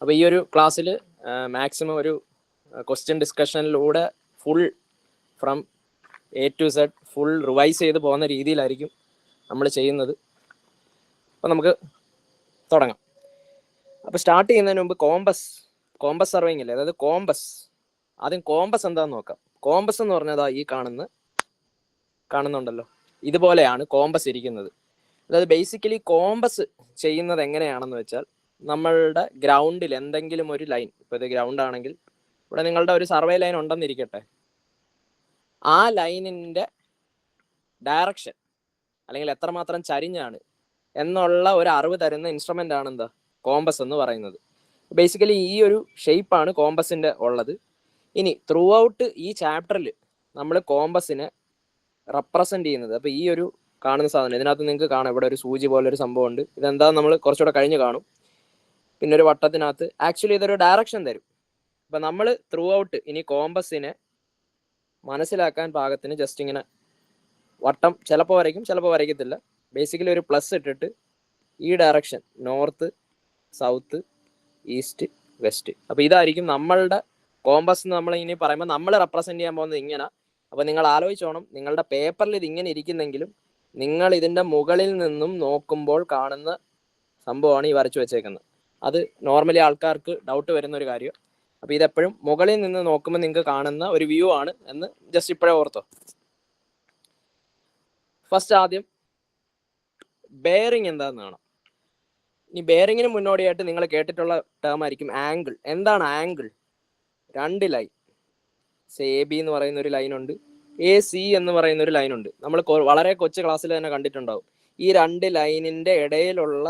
അപ്പോൾ ഈ ഒരു ക്ലാസ്സിൽ മാക്സിമം ഒരു ക്വസ്റ്റ്യൻ ഡിസ്കഷനിലൂടെ full from A to Z full revise ചെയ്ത് പോകുന്ന രീതിയിലായിരിക്കും നമ്മൾ ചെയ്യുന്നത്. അപ്പോൾ നമുക്ക് തുടങ്ങാം. അപ്പോൾ സ്റ്റാർട്ട് ചെയ്യുന്നതിന് മുമ്പ് കോമ്പസ് സർവേയിങ് ഇല്ലേ, അതായത് ആദ്യം കോമ്പസ് എന്താണെന്ന് നോക്കാം. കോമ്പസ് എന്ന് പറഞ്ഞാൽ ഈ കാണുന്നുണ്ടല്ലോ, ഇതുപോലെയാണ് കോമ്പസ് ഇരിക്കുന്നത്. അതായത് ബേസിക്കലി കോമ്പസ് ചെയ്യുന്നത് എങ്ങനെയാണെന്ന് വെച്ചാൽ, നമ്മളുടെ ഗ്രൗണ്ടിൽ എന്തെങ്കിലും ഒരു ലൈൻ, ഇപ്പോൾ ഇത് ഗ്രൗണ്ട് ആണെങ്കിൽ ഇവിടെ നിങ്ങളുടെ ഒരു സർവേ ലൈൻ ഉണ്ടെന്നിരിക്കട്ടെ, ആ ലൈനിൻ്റെ ഡയറക്ഷൻ അല്ലെങ്കിൽ എത്രമാത്രം ചരിഞ്ഞാണ് എന്നുള്ള ഒരു അറിവ് തരുന്ന ഇൻസ്ട്രുമെൻ്റ് ആണ് എന്താ കോമ്പസ് എന്ന് പറയുന്നത്. ബേസിക്കലി ഈ ഒരു ഷേപ്പാണ് കോമ്പസിൻ്റെ ഉള്ളത്. ഇനി ത്രൂ ഔട്ട് ഈ ചാപ്റ്ററിൽ നമ്മൾ കോമ്പസിനെ റെപ്രസെൻ്റ് ചെയ്യുന്നത്, അപ്പോൾ ഈ ഒരു കാണുന്ന സാധനം ഇതിനകത്ത് നിങ്ങൾക്ക് കാണാം, ഇവിടെ ഒരു സൂചി പോലെ ഒരു സംഭവം ഉണ്ട്. ഇതെന്താ നമ്മൾ കുറച്ചുകൂടെ കഴിഞ്ഞ് കാണും. പിന്നെ ഒരു വട്ടത്തിനകത്ത് ആക്ച്വലി ഇതൊരു ഡയറക്ഷൻ തരും. അപ്പം നമ്മൾ ത്രൂ ഔട്ട് ഇനി കോമ്പസിനെ മനസ്സിലാക്കാൻ പാകത്തിന് ജസ്റ്റ് ഇങ്ങനെ വട്ടം ചിലപ്പോൾ വരയ്ക്കും, ചിലപ്പോൾ വരയ്ക്കത്തില്ല. ബേസിക്കലി ഒരു പ്ലസ് ഇട്ടിട്ട് ഈ direction north, south, east, west, അപ്പോൾ ഇതായിരിക്കും നമ്മളുടെ കോമ്പസ് എന്ന് നമ്മൾ ഇനി പറയുമ്പോൾ നമ്മൾ റെപ്രസെൻ്റ് ചെയ്യാൻ പോകുന്നത് ഇങ്ങനെ. അപ്പോൾ നിങ്ങൾ ആലോചിച്ചോണം, നിങ്ങളുടെ പേപ്പറിൽ ഇത് ഇങ്ങനെ ഇരിക്കുന്നെങ്കിലും നിങ്ങൾ ഇതിൻ്റെ മുകളിൽ നിന്നും നോക്കുമ്പോൾ കാണുന്ന സംഭവമാണ് ഈ വരച്ചു വെച്ചേക്കുന്നത്. അത് നോർമലി ആൾക്കാർക്ക് ഡൗട്ട് വരുന്ന ഒരു കാര്യം. അപ്പോൾ ഇതെപ്പോഴും മുകളിൽ നിന്ന് നോക്കുമ്പോൾ നിങ്ങൾക്ക് കാണുന്ന ഒരു വ്യൂ ആണ് എന്ന് ജസ്റ്റ് ഇപ്പോഴേ ഓർത്തോ. ഫസ്റ്റ് ആദ്യം ബെയറിംഗ് എന്താണെന്ന് കാണാം. ഇനി ബെയറിങ്ങിന് മുന്നോടിയായിട്ട് നിങ്ങൾ കേട്ടിട്ടുള്ള ടേം ആയിരിക്കും ആംഗിൾ. എന്താണ് ആംഗിൾ? രണ്ട് ലൈൻ, എ ബി എന്ന് പറയുന്ന ഒരു ലൈനുണ്ട്, എ സി എന്ന് പറയുന്ന ഒരു ലൈനുണ്ട്. നമ്മൾ വളരെ കൊച്ചു ക്ലാസ്സിൽ തന്നെ കണ്ടിട്ടുണ്ടാവും. ഈ രണ്ട് ലൈനിൻ്റെ ഇടയിലുള്ള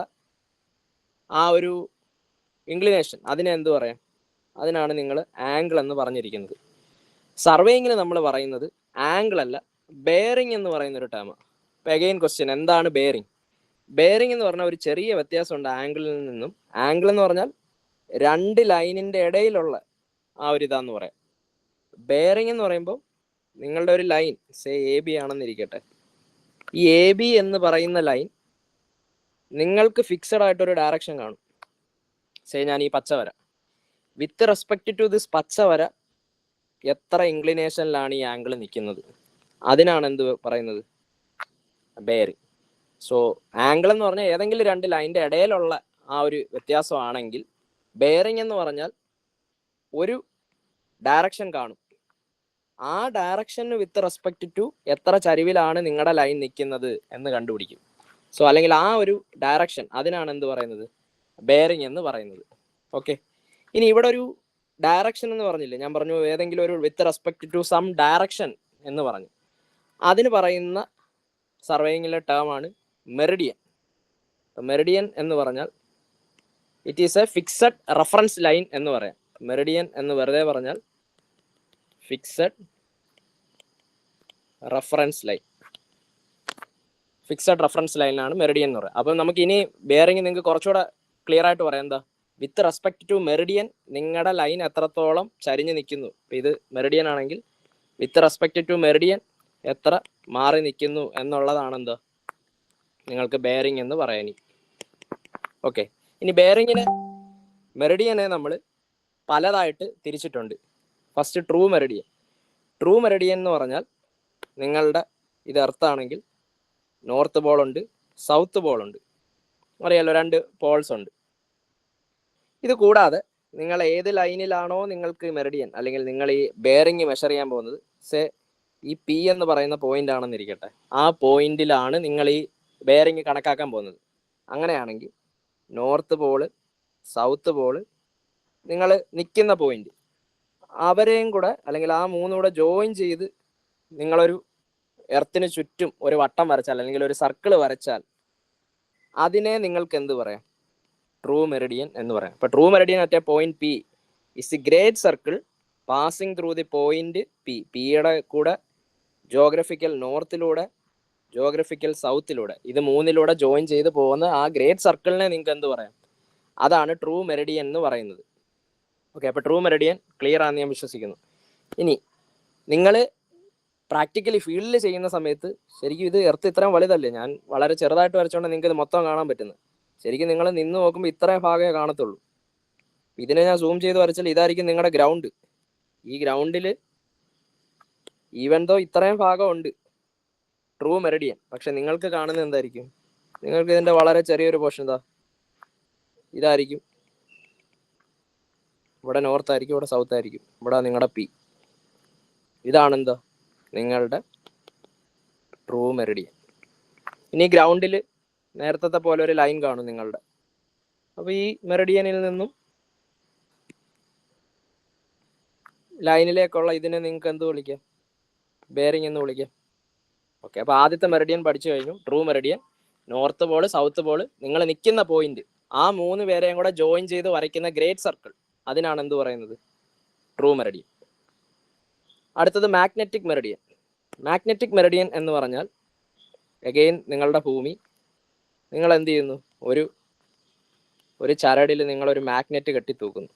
ആ ഒരു ഇൻക്ലിനേഷൻ, അതിനെ എന്ത് പറയാം? അതിനാണ് നിങ്ങൾ ആംഗിൾ എന്ന് പറഞ്ഞിരിക്കുന്നത്. സർവേയിങ്ങിന് നമ്മൾ പറയുന്നത് ആംഗിൾ അല്ല, ബെയറിംഗ് എന്ന് പറയുന്ന ഒരു ടേമാണ്. അപ്പോൾ അഗെയിൻ ക്വസ്റ്റ്യൻ, എന്താണ് ബെയറിംഗ്? ബെയറിംഗ് എന്ന് പറഞ്ഞാൽ ഒരു ചെറിയ വ്യത്യാസമുണ്ട് ആംഗിളിൽ നിന്നും. ആംഗിൾ എന്ന് പറഞ്ഞാൽ രണ്ട് ലൈനിൻ്റെ ഇടയിലുള്ള ആ ഒരു ഇതാന്ന് പറയാം. ബെയറിംഗ് എന്ന് പറയുമ്പോൾ നിങ്ങളുടെ ഒരു ലൈൻ എ ബി ആണെന്നിരിക്കട്ടെ, ഈ എ ബി എന്ന് പറയുന്ന ലൈൻ നിങ്ങൾക്ക് ഫിക്സഡ് ആയിട്ടൊരു ഡയറക്ഷൻ കാണും. ഞാൻ ഈ പച്ച വര, വിത്ത് റെസ്പെക്ട് ടു ദിസ് പച്ച വര എത്ര ഇൻക്ലിനേഷനിലാണ് ഈ ആംഗിൾ നിൽക്കുന്നത്, അതിനാണ് എന്ത് പറയുന്നത്? ബെയറിംഗ്. സോ ആംഗിൾ എന്ന് പറഞ്ഞാൽ ഏതെങ്കിലും രണ്ട് ലൈനിൻ്റെ ഇടയിലുള്ള ആ ഒരു വ്യത്യാസമാണെങ്കിൽ, ബെയറിംഗ് എന്ന് പറഞ്ഞാൽ ഒരു ഡയറക്ഷൻ കാണും, ആ ഡയറക്ഷന് വിത്ത് റെസ്പെക്ട് ടു എത്ര ചരിവിലാണ് നിങ്ങളുടെ ലൈൻ നിൽക്കുന്നത് എന്ന് കണ്ടുപിടിക്കും. സോ അല്ലെങ്കിൽ ആ ഒരു ഡയറക്ഷൻ, അതിനാണ് എന്ത് പറയുന്നത്? ബെയറിംഗ് എന്ന് പറയുന്നത്. ഓക്കെ, ഇനി ഇവിടെ ഒരു ഡയറക്ഷൻ എന്ന് പറഞ്ഞില്ലേ, ഞാൻ പറഞ്ഞു ഏതെങ്കിലും ഒരു with respect to some direction എന്ന് പറഞ്ഞു. അതിന് പറയുന്ന സർവേയിങ്ങിലെ ടേമാണ് മെറിഡിയൻ. മെറിഡിയൻ എന്ന് പറഞ്ഞാൽ it is A fixed reference line എന്ന് പറയാം. മെറിഡിയൻ എന്ന് വെറുതെ പറഞ്ഞാൽ fixed reference line. Fixed reference ലൈനാണ് മെറിഡിയൻ എന്ന് പറയുന്നത്. അപ്പം നമുക്ക് ഇനി ബെയറിംഗ് നിങ്ങൾക്ക് കുറച്ചുകൂടെ ക്ലിയർ ആയിട്ട് പറയാം. എന്താ? വിത്ത് റെസ്പെക്ട് ടു മെറിഡിയൻ നിങ്ങളുടെ ലൈൻ എത്രത്തോളം ചരിഞ്ഞ് നിൽക്കുന്നു. ഇപ്പം ഇത് മെറിഡിയൻ ആണെങ്കിൽ വിത്ത് റെസ്പെക്ട് ടു മെറിഡിയൻ എത്ര മാറി നിൽക്കുന്നു എന്നുള്ളതാണ് എന്താ നിങ്ങൾക്ക് ബെയറിംഗ് എന്ന് പറയാനി. ഓക്കെ, ഇനി ബെയറിങ്ങിന് മെറിഡിയനെ നമ്മൾ പലതായിട്ട് തിരിച്ചിട്ടുണ്ട്. First true Meridian. True Meridian എന്ന് പറഞ്ഞാൽ നിങ്ങളുടെ ഇത് എർത്താണെങ്കിൽ നോർത്ത് പോൾ ഉണ്ട്, സൗത്ത് പോൾ ഉണ്ട്, അറിയാലോ, രണ്ട് പോൾസ് ഉണ്ട്. ഇത് കൂടാതെ നിങ്ങൾ ഏത് ലൈനിലാണോ നിങ്ങൾക്ക് മെറിഡിയൻ അല്ലെങ്കിൽ നിങ്ങൾ ഈ ബെയറിംഗ് മെഷർ ചെയ്യാൻ പോകുന്നത്, ഈ പി എന്ന് പറയുന്ന പോയിന്റ് ആണെന്നിരിക്കട്ടെ, ആ പോയിന്റിലാണ് നിങ്ങൾ ഈ ബെയറിംഗ് കണക്കാക്കാൻ പോകുന്നത്. അങ്ങനെയാണെങ്കിൽ നോർത്ത് പോള്, സൗത്ത് പോള്, നിങ്ങൾ നിൽക്കുന്ന പോയിന്റ്, അവരെയും കൂടെ അല്ലെങ്കിൽ ആ മൂന്നും കൂടെ ജോയിൻ ചെയ്ത് നിങ്ങളൊരു എർത്തിന് ചുറ്റും ഒരു വട്ടം വരച്ചാൽ അല്ലെങ്കിൽ ഒരു സർക്കിൾ വരച്ചാൽ അതിനെ നിങ്ങൾക്ക് എന്ത് പറയാം? ട്രൂ മെറിഡിയൻ എന്ന് പറയാം. അപ്പോൾ true Meridian at A point P is A great circle passing through the point P. പിയുടെ കൂടെ ജോഗ്രഫിക്കൽ നോർത്തിലൂടെ, ജോഗ്രഫിക്കൽ സൗത്തിലൂടെ, ഇത് മൂന്നിലൂടെ ജോയിൻ ചെയ്ത് പോകുന്ന ആ ഗ്രേറ്റ് സർക്കിളിനെ നിങ്ങൾക്ക് എന്ത് പറയാം? അതാണ് ട്രൂ മെറിഡിയൻ എന്ന് പറയുന്നത്. ഓക്കെ, അപ്പോൾ ട്രൂ മെറിഡിയൻ ക്ലിയർ ആണെന്ന് ഞാൻ വിശ്വസിക്കുന്നു. ഇനി നിങ്ങൾ പ്രാക്ടിക്കലി ഫീൽഡിൽ ചെയ്യുന്ന സമയത്ത് ശരിക്കും ഇത് എർത്ത് ഇത്രയും വലുതല്ലേ, ഞാൻ വളരെ ചെറുതായിട്ട് വരച്ചുകൊണ്ട് നിങ്ങൾക്ക് ഇത് മൊത്തം കാണാൻ പറ്റുന്നത്. ശരിക്കും നിങ്ങൾ നിന്ന് നോക്കുമ്പോൾ ഇത്രയും ഭാഗമേ കാണത്തുള്ളൂ. ഇതിനെ ഞാൻ സൂം ചെയ്ത് വരച്ചാൽ ഇതായിരിക്കും നിങ്ങളുടെ ഗ്രൗണ്ട്. ഈ ഗ്രൗണ്ടിൽ ഈവൻ ദോ ഇത്രയും ഭാഗമുണ്ട് ട്രൂ മെറിഡിയൻ, പക്ഷെ നിങ്ങൾക്ക് കാണുന്നത് എന്തായിരിക്കും? നിങ്ങൾക്ക് ഇതിന്റെ വളരെ ചെറിയൊരു പോർഷൻ ഇതായിരിക്കും. ഇവിടെ നോർത്ത് ആയിരിക്കും, ഇവിടെ സൗത്ത് ആയിരിക്കും, ഇവിടെ നിങ്ങളുടെ പി. ഇതാണ് എന്താ നിങ്ങളുടെ ട്രൂ മെറിഡിയൻ. ഇനി ഗ്രൗണ്ടിൽ നേരത്തെ പോലെ ഒരു ലൈൻ കാണും നിങ്ങളുടെ. അപ്പോൾ ഈ മെറിഡിയനിൽ നിന്നും ലൈനിലേക്കുള്ള ഇതിനെ നിങ്ങൾക്ക് എന്ത് വിളിക്കാം? ബെയറിംഗ് എന്ന് വിളിക്കാം. ഓക്കെ, അപ്പോൾ ആദ്യത്തെ മെറിഡിയൻ പഠിച്ചു കഴിഞ്ഞു. True Meridian, north pole, south Paul, നിങ്ങൾ നിൽക്കുന്ന പോയിന്റ്, ആ 3 പേരെയും കൂടെ ജോയിൻ ചെയ്ത് വരയ്ക്കുന്ന ഗ്രേറ്റ് സർക്കിൾ, അതിനാണ് എന്ത് പറയുന്നത്? True Meridian. അടുത്തത് മാഗ്നറ്റിക് മെറിഡിയൻ. മാഗ്നറ്റിക് മെറിഡിയൻ എന്ന് പറഞ്ഞാൽ അഗെയിൻ നിങ്ങളുടെ ഭൂമി, നിങ്ങൾ എന്ത് ചെയ്യുന്നു? ഒരു ചരടിൽ നിങ്ങളൊരു മാഗ്നറ്റ് കെട്ടിത്തൂക്കുന്നു.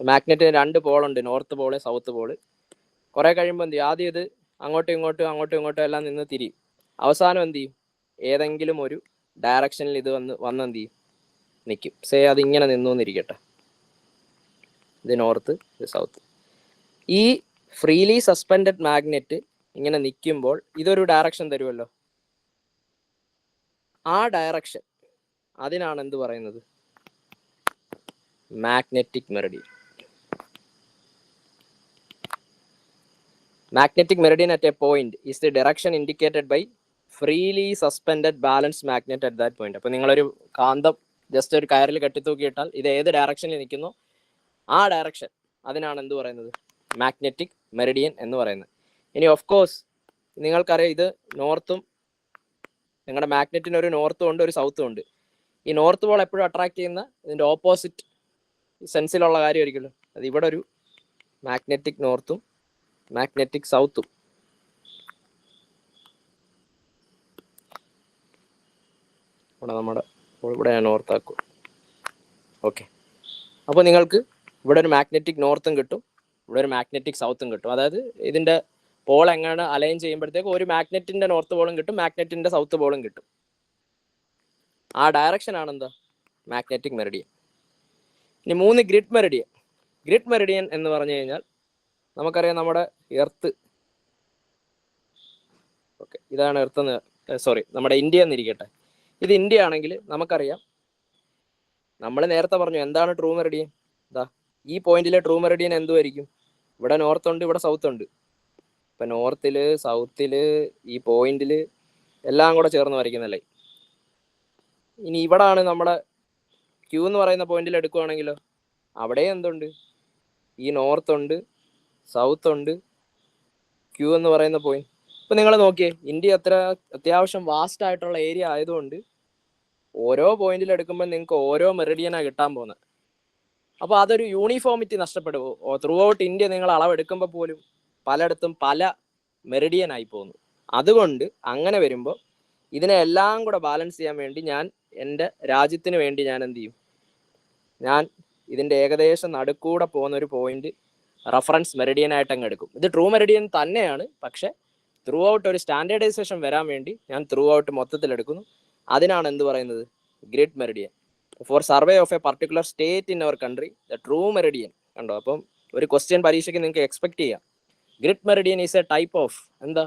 മാഗ്നറ്റിന് 2 പോളുണ്ട്, നോർത്ത് പോള്, സൗത്ത് പോള്. കുറെ കഴിയുമ്പോൾ എന്ത് ചെയ്യും? ആദ്യം ഇത് അങ്ങോട്ടും ഇങ്ങോട്ടും എല്ലാം നിന്ന് തിരിയും. അവസാനം എന്ത് ചെയ്യും? ഏതെങ്കിലും ഒരു ഡയറക്ഷനിൽ ഇത് വന്ന് എന്ത് ചെയ്യും? നിൽക്കും. സേ അതിങ്ങനെ നിന്നു എന്നിരിക്കട്ടെ, ഇത് നോർത്ത്, ഇത് സൗത്ത്. ഈ ഫ്രീലി സസ്പെൻഡഡ് മാഗ്നറ്റ് ഇങ്ങനെ നിൽക്കുമ്പോൾ ഇതൊരു ഡയറക്ഷൻ തരുമല്ലോ. ആ ഡയറക്ഷൻ, അതിനാണ് എന്ത് പറയുന്നത്? Magnetic Meridian. Magnetic meridian at a point is the direction indicated by freely suspended balanced magnet at that point. അപ്പോൾ നിങ്ങളൊരു കാന്തം ജസ്റ്റ് ഒരു കയറിൽ കെട്ടിത്തൂക്കിയിട്ടാൽ ഇത് ഏത് ഡയറക്ഷനിൽ നിൽക്കുന്നു ആ ഡയറക്ഷൻ, അതിനാണ് എന്ത് പറയുന്നത്? മാഗ്നറ്റിക് മെറിഡിയൻ എന്ന് പറയുന്നത്. ഇനി ഓഫ് കോഴ്സ് നിങ്ങൾക്കറിയാം, ഇത് നോർത്തും, നിങ്ങളുടെ മാഗ്നറ്റിന് ഒരു നോർത്തും ഉണ്ട്, ഒരു സൗത്തും ഉണ്ട്. ഈ നോർത്ത് പോൾ എപ്പോഴും അട്രാക്ട് ചെയ്യുന്ന ഇതിൻ്റെ ഓപ്പോസിറ്റ് സെൻസിലുള്ള കാര്യമായിരിക്കുമല്ലോ. അത് ഇവിടെ ഒരു മാഗ്നറ്റിക് നോർത്തും മാഗ്നറ്റിക് സൗത്തും. ഇവിടെ ഞാൻ നോർത്ത് ആക്കും. ഓക്കെ, അപ്പോൾ നിങ്ങൾക്ക് ഇവിടെ ഒരു മാഗ്നറ്റിക് നോർത്തും കിട്ടും, ഇവിടെ ഒരു മാഗ്നറ്റിക് സൗത്തും കിട്ടും. അതായത് ഇതിൻ്റെ പോൾ എങ്ങനെ അലൈൻ ചെയ്യുമ്പോഴത്തേക്ക് ഒരു മാഗ്നറ്റിൻ്റെ നോർത്ത് പോളും കിട്ടും, മാഗ്നറ്റിൻ്റെ സൗത്ത് പോളും കിട്ടും. ആ ഡയറക്ഷൻ ആണ് എന്താ? Magnetic meridian. ഇനി 3 ഗ്രിഡ് മെറിഡിയൻ. ഗ്രിഡ് മെറിഡിയൻ എന്ന് പറഞ്ഞു കഴിഞ്ഞാൽ നമുക്കറിയാം നമ്മുടെ എർത്ത്. ഓക്കെ, ഇതാണ് എർത്ത് എന്ന്, സോറി, നമ്മുടെ ഇന്ത്യ എന്നിരിക്കട്ടെ. ഇത് ഇന്ത്യ ആണെങ്കിൽ നമുക്കറിയാം, നമ്മൾ നേരത്തെ പറഞ്ഞു എന്താണ് ട്രൂ മെറിഡിയൻ. ഈ പോയിന്റിലെ ട്രൂ മെറിഡിയൻ എന്തുമായിരിക്കും? ഇവിടെ നോർത്ത് ഉണ്ട്, ഇവിടെ സൗത്ത് ഉണ്ട്. ഇപ്പം നോർത്തില്, സൗത്തില്, ഈ പോയിന്റില് എല്ലാം കൂടെ ചേർന്ന് വരയ്ക്കുന്നല്ലേ. ഇനി ഇവിടാണ് നമ്മുടെ ക്യൂ എന്ന് പറയുന്ന പോയിന്റിൽ എടുക്കുവാണെങ്കിലോ, അവിടെ എന്തുണ്ട്? ഈ നോർത്ത് ഉണ്ട്, സൗത്ത് ഉണ്ട്, ക്യൂ എന്ന് പറയുന്ന പോയിന്റ്. ഇപ്പം നിങ്ങൾ നോക്കിയേ, ഇന്ത്യ അത്യാവശ്യം വാസ്റ്റ് ആയിട്ടുള്ള ഏരിയ ആയതുകൊണ്ട് ഓരോ പോയിന്റിൽ എടുക്കുമ്പോൾ നിങ്ങൾക്ക് ഓരോ മെറിഡിയനാണ് കിട്ടാൻ പോകുന്നത്. അപ്പോൾ അതൊരു യൂണിഫോമിറ്റി നഷ്ടപ്പെടുമോ? ത്രൂ ഔട്ട് ഇന്ത്യ നിങ്ങൾ അളവെടുക്കുമ്പോൾ പോലും പലയിടത്തും പല മെറിഡിയൻ ആയി പോകുന്നു. അതുകൊണ്ട് അങ്ങനെ വരുമ്പോൾ ഇതിനെ എല്ലാം കൂടെ ബാലൻസ് ചെയ്യാൻ വേണ്ടി ഞാൻ എൻ്റെ രാജ്യത്തിന് വേണ്ടി ഞാൻ എന്ത് ചെയ്യും? ഞാൻ ഇതിൻ്റെ ഏകദേശം നടുക്കൂടെ പോകുന്ന ഒരു പോയിന്റ് റഫറൻസ് മെറിഡിയൻ ആയിട്ട് അങ്ങ് എടുക്കും. ഇത് ട്രൂ മെറിഡിയൻ തന്നെയാണ്, പക്ഷെ ത്രൂ ഔട്ട് ഒരു സ്റ്റാൻഡേർഡൈസേഷൻ വരാൻ വേണ്ടി ഞാൻ ത്രൂ ഔട്ട് മൊത്തത്തിൽ എടുക്കുന്നു. അതിനാണ് എന്ത് പറയുന്നത്? Grid meridian. For survey of a particular state in our country the true meridian. കണ്ടോ? അപ്പം ഒരു ക്വസ്റ്റ്യൻ പരീക്ഷയ്ക്ക് നിങ്ങൾക്ക് എക്സ്പെക്ട് ചെയ്യാം, grid meridian is a type of എന്താ?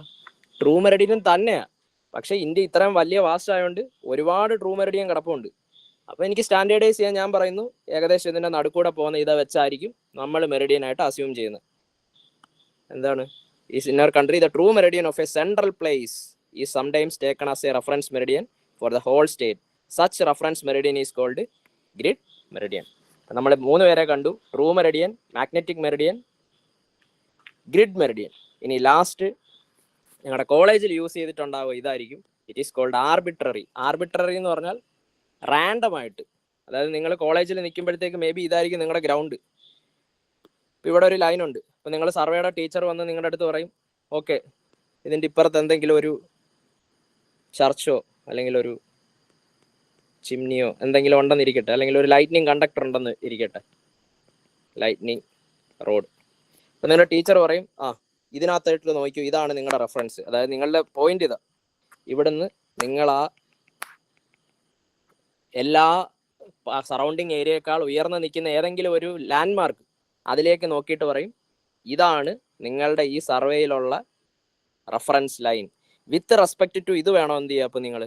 ട്രൂ മെറിഡിയൻ തന്നെയാണ്, പക്ഷേ ഇന്ത്യ ഇത്രയും വലിയ വാസ്റ്റ് ആയതുകൊണ്ട് ഒരുപാട് ട്രൂ മെറിഡിയൻ കിടപ്പുണ്ട്. അപ്പോൾ എനിക്ക് സ്റ്റാൻഡേർഡൈസ് ചെയ്യാൻ ഞാൻ പറയുന്നു, ഏകദേശം ഇതിൻ്റെ നടുക്കൂടെ പോകുന്ന ഇത വെച്ചായിരിക്കും നമ്മൾ മെറിഡിയൻ ആയിട്ട് അസ്യൂം ചെയ്യുന്നത്. എന്താണ്? Is in our country the true meridian of a central place is sometimes taken as a reference meridian for the whole state. Such reference meridian is called grid meridian. നമ്മൾ 3 പേരെ കണ്ടു: true meridian, magnetic meridian, grid meridian. ഇനി last ഞങ്ങളുടെ കോളേജിൽ use ചെയ്തിട്ടുണ്ടാവുക ഇതായിരിക്കും. It is called arbitrary. Arbitrary എന്ന് പറഞ്ഞാൽ റാൻഡം ആയിട്ട്, അതായത് നിങ്ങൾ കോളേജിൽ നിൽക്കുമ്പോഴത്തേക്ക് മേ ബി ഇതായിരിക്കും നിങ്ങളുടെ ഗ്രൗണ്ട്. ഇപ്പം ഇവിടെ ഒരു ലൈൻ ഉണ്ട്. അപ്പോൾ നിങ്ങൾ സർവേയുടെ ടീച്ചർ വന്ന് നിങ്ങളുടെ അടുത്ത് പറയും, ഓക്കെ ഇതിൻ്റെ ഇപ്പുറത്ത് എന്തെങ്കിലും ഒരു ചർച്ചോ അല്ലെങ്കിൽ ഒരു ചിമ്നിയോ എന്തെങ്കിലും ഉണ്ടെന്നിരിക്കട്ടെ, അല്ലെങ്കിൽ ഒരു ലൈറ്റ്നിങ് കണ്ടക്ടർ ഉണ്ടെന്ന് ഇരിക്കട്ടെ, ലൈറ്റ്നിങ് റോഡ്. അപ്പോൾ നിങ്ങളുടെ ടീച്ചർ പറയും, ഇതിനകത്തായിട്ട് നോക്കൂ, ഇതാണ് നിങ്ങളുടെ റെഫറൻസ്, അതായത് നിങ്ങളുടെ പോയിന്റ് ഇതാ. ഇവിടുന്ന് നിങ്ങൾ ആ എല്ലാ സറൗണ്ടിങ് ഏരിയയേക്കാൾ ഉയർന്നു നിൽക്കുന്ന ഏതെങ്കിലും ഒരു ലാൻഡ് മാർക്ക് അതിലേക്ക് നോക്കിയിട്ട് പറയും ഇതാണ് നിങ്ങളുടെ ഈ സർവേയിലുള്ള reference line. With respect to ഇത് വേണോ എന്ത് ചെയ്യുക? അപ്പോൾ നിങ്ങൾ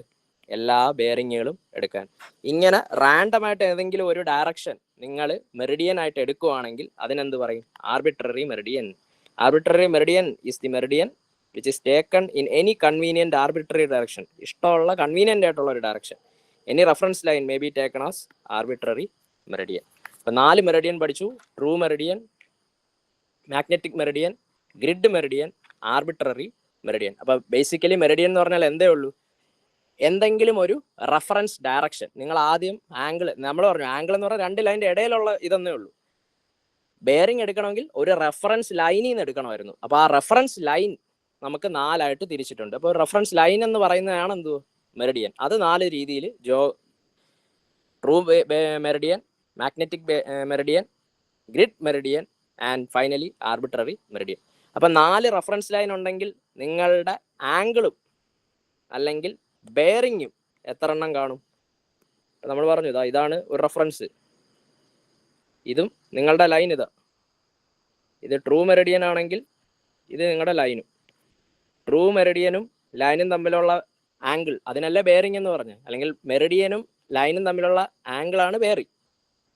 എല്ലാ ബെയറിങ്ങുകളും എടുക്കാൻ. ഇങ്ങനെ റാൻഡമായിട്ട് ഏതെങ്കിലും ഒരു ഡയറക്ഷൻ നിങ്ങൾ മെറിഡിയൻ ആയിട്ട് എടുക്കുവാണെങ്കിൽ അതിനെന്ത് പറയും? Arbitrary Meridian. Arbitrary Meridian is the Meridian which is taken in any convenient arbitrary direction. ഇഷ്ടമുള്ള കൺവീനിയൻ്റ് ആയിട്ടുള്ള ഒരു direction. Any reference line may be taken as arbitrary Meridian. ഇപ്പം 4 മെറിഡിയൻ പഠിച്ചു. True meridian, magnetic meridian, grid Meridian, arbitrary Meridian. അപ്പോൾ basically Meridian എന്ന് പറഞ്ഞാൽ എന്തേ ഉള്ളൂ? എന്തെങ്കിലും ഒരു റെഫറൻസ് ഡയറക്ഷൻ. നിങ്ങൾ ആദ്യം ആംഗിൾ, നമ്മൾ പറഞ്ഞു ആംഗിൾ എന്ന് പറഞ്ഞാൽ 2 ലൈൻ്റെ ഇടയിലുള്ള ഇതെന്നേ ഉള്ളൂ. ബെയറിംഗ് എടുക്കണമെങ്കിൽ ഒരു റെഫറൻസ് ലൈനിൽ നിന്ന് എടുക്കണമായിരുന്നു. അപ്പോൾ ആ റെഫറൻസ് ലൈൻ നമുക്ക് 4 ആയിട്ട് തിരിച്ചിട്ടുണ്ട്. അപ്പോൾ റെഫറൻസ് ലൈൻ എന്ന് പറയുന്നതാണ് എന്തോ മെറിഡിയൻ. അത് 4 രീതിയിൽ true meridian, magnetic meridian, grid Meridian and finally arbitrary Meridian. അപ്പം 4 റെഫറൻസ് ലൈൻ ഉണ്ടെങ്കിൽ നിങ്ങളുടെ ആംഗിളും അല്ലെങ്കിൽ ബെയറിങ്ങും എത്ര എണ്ണം കാണും? നമ്മൾ പറഞ്ഞു ഇതാണ് ഒരു റെഫറൻസ്, ഇതും നിങ്ങളുടെ ലൈൻ ഇതാ. ഇത് ട്രൂ മെറിഡിയൻ ആണെങ്കിൽ ഇത് നിങ്ങളുടെ ലൈനും. ട്രൂ മെറിഡിയനും ലൈനും തമ്മിലുള്ള ആംഗിൾ അതിനല്ലേ ബെയറിംഗ് എന്ന് പറഞ്ഞത്. അല്ലെങ്കിൽ മെറിഡിയനും ലൈനും തമ്മിലുള്ള ആംഗിളാണ് ബെയറിംഗ്.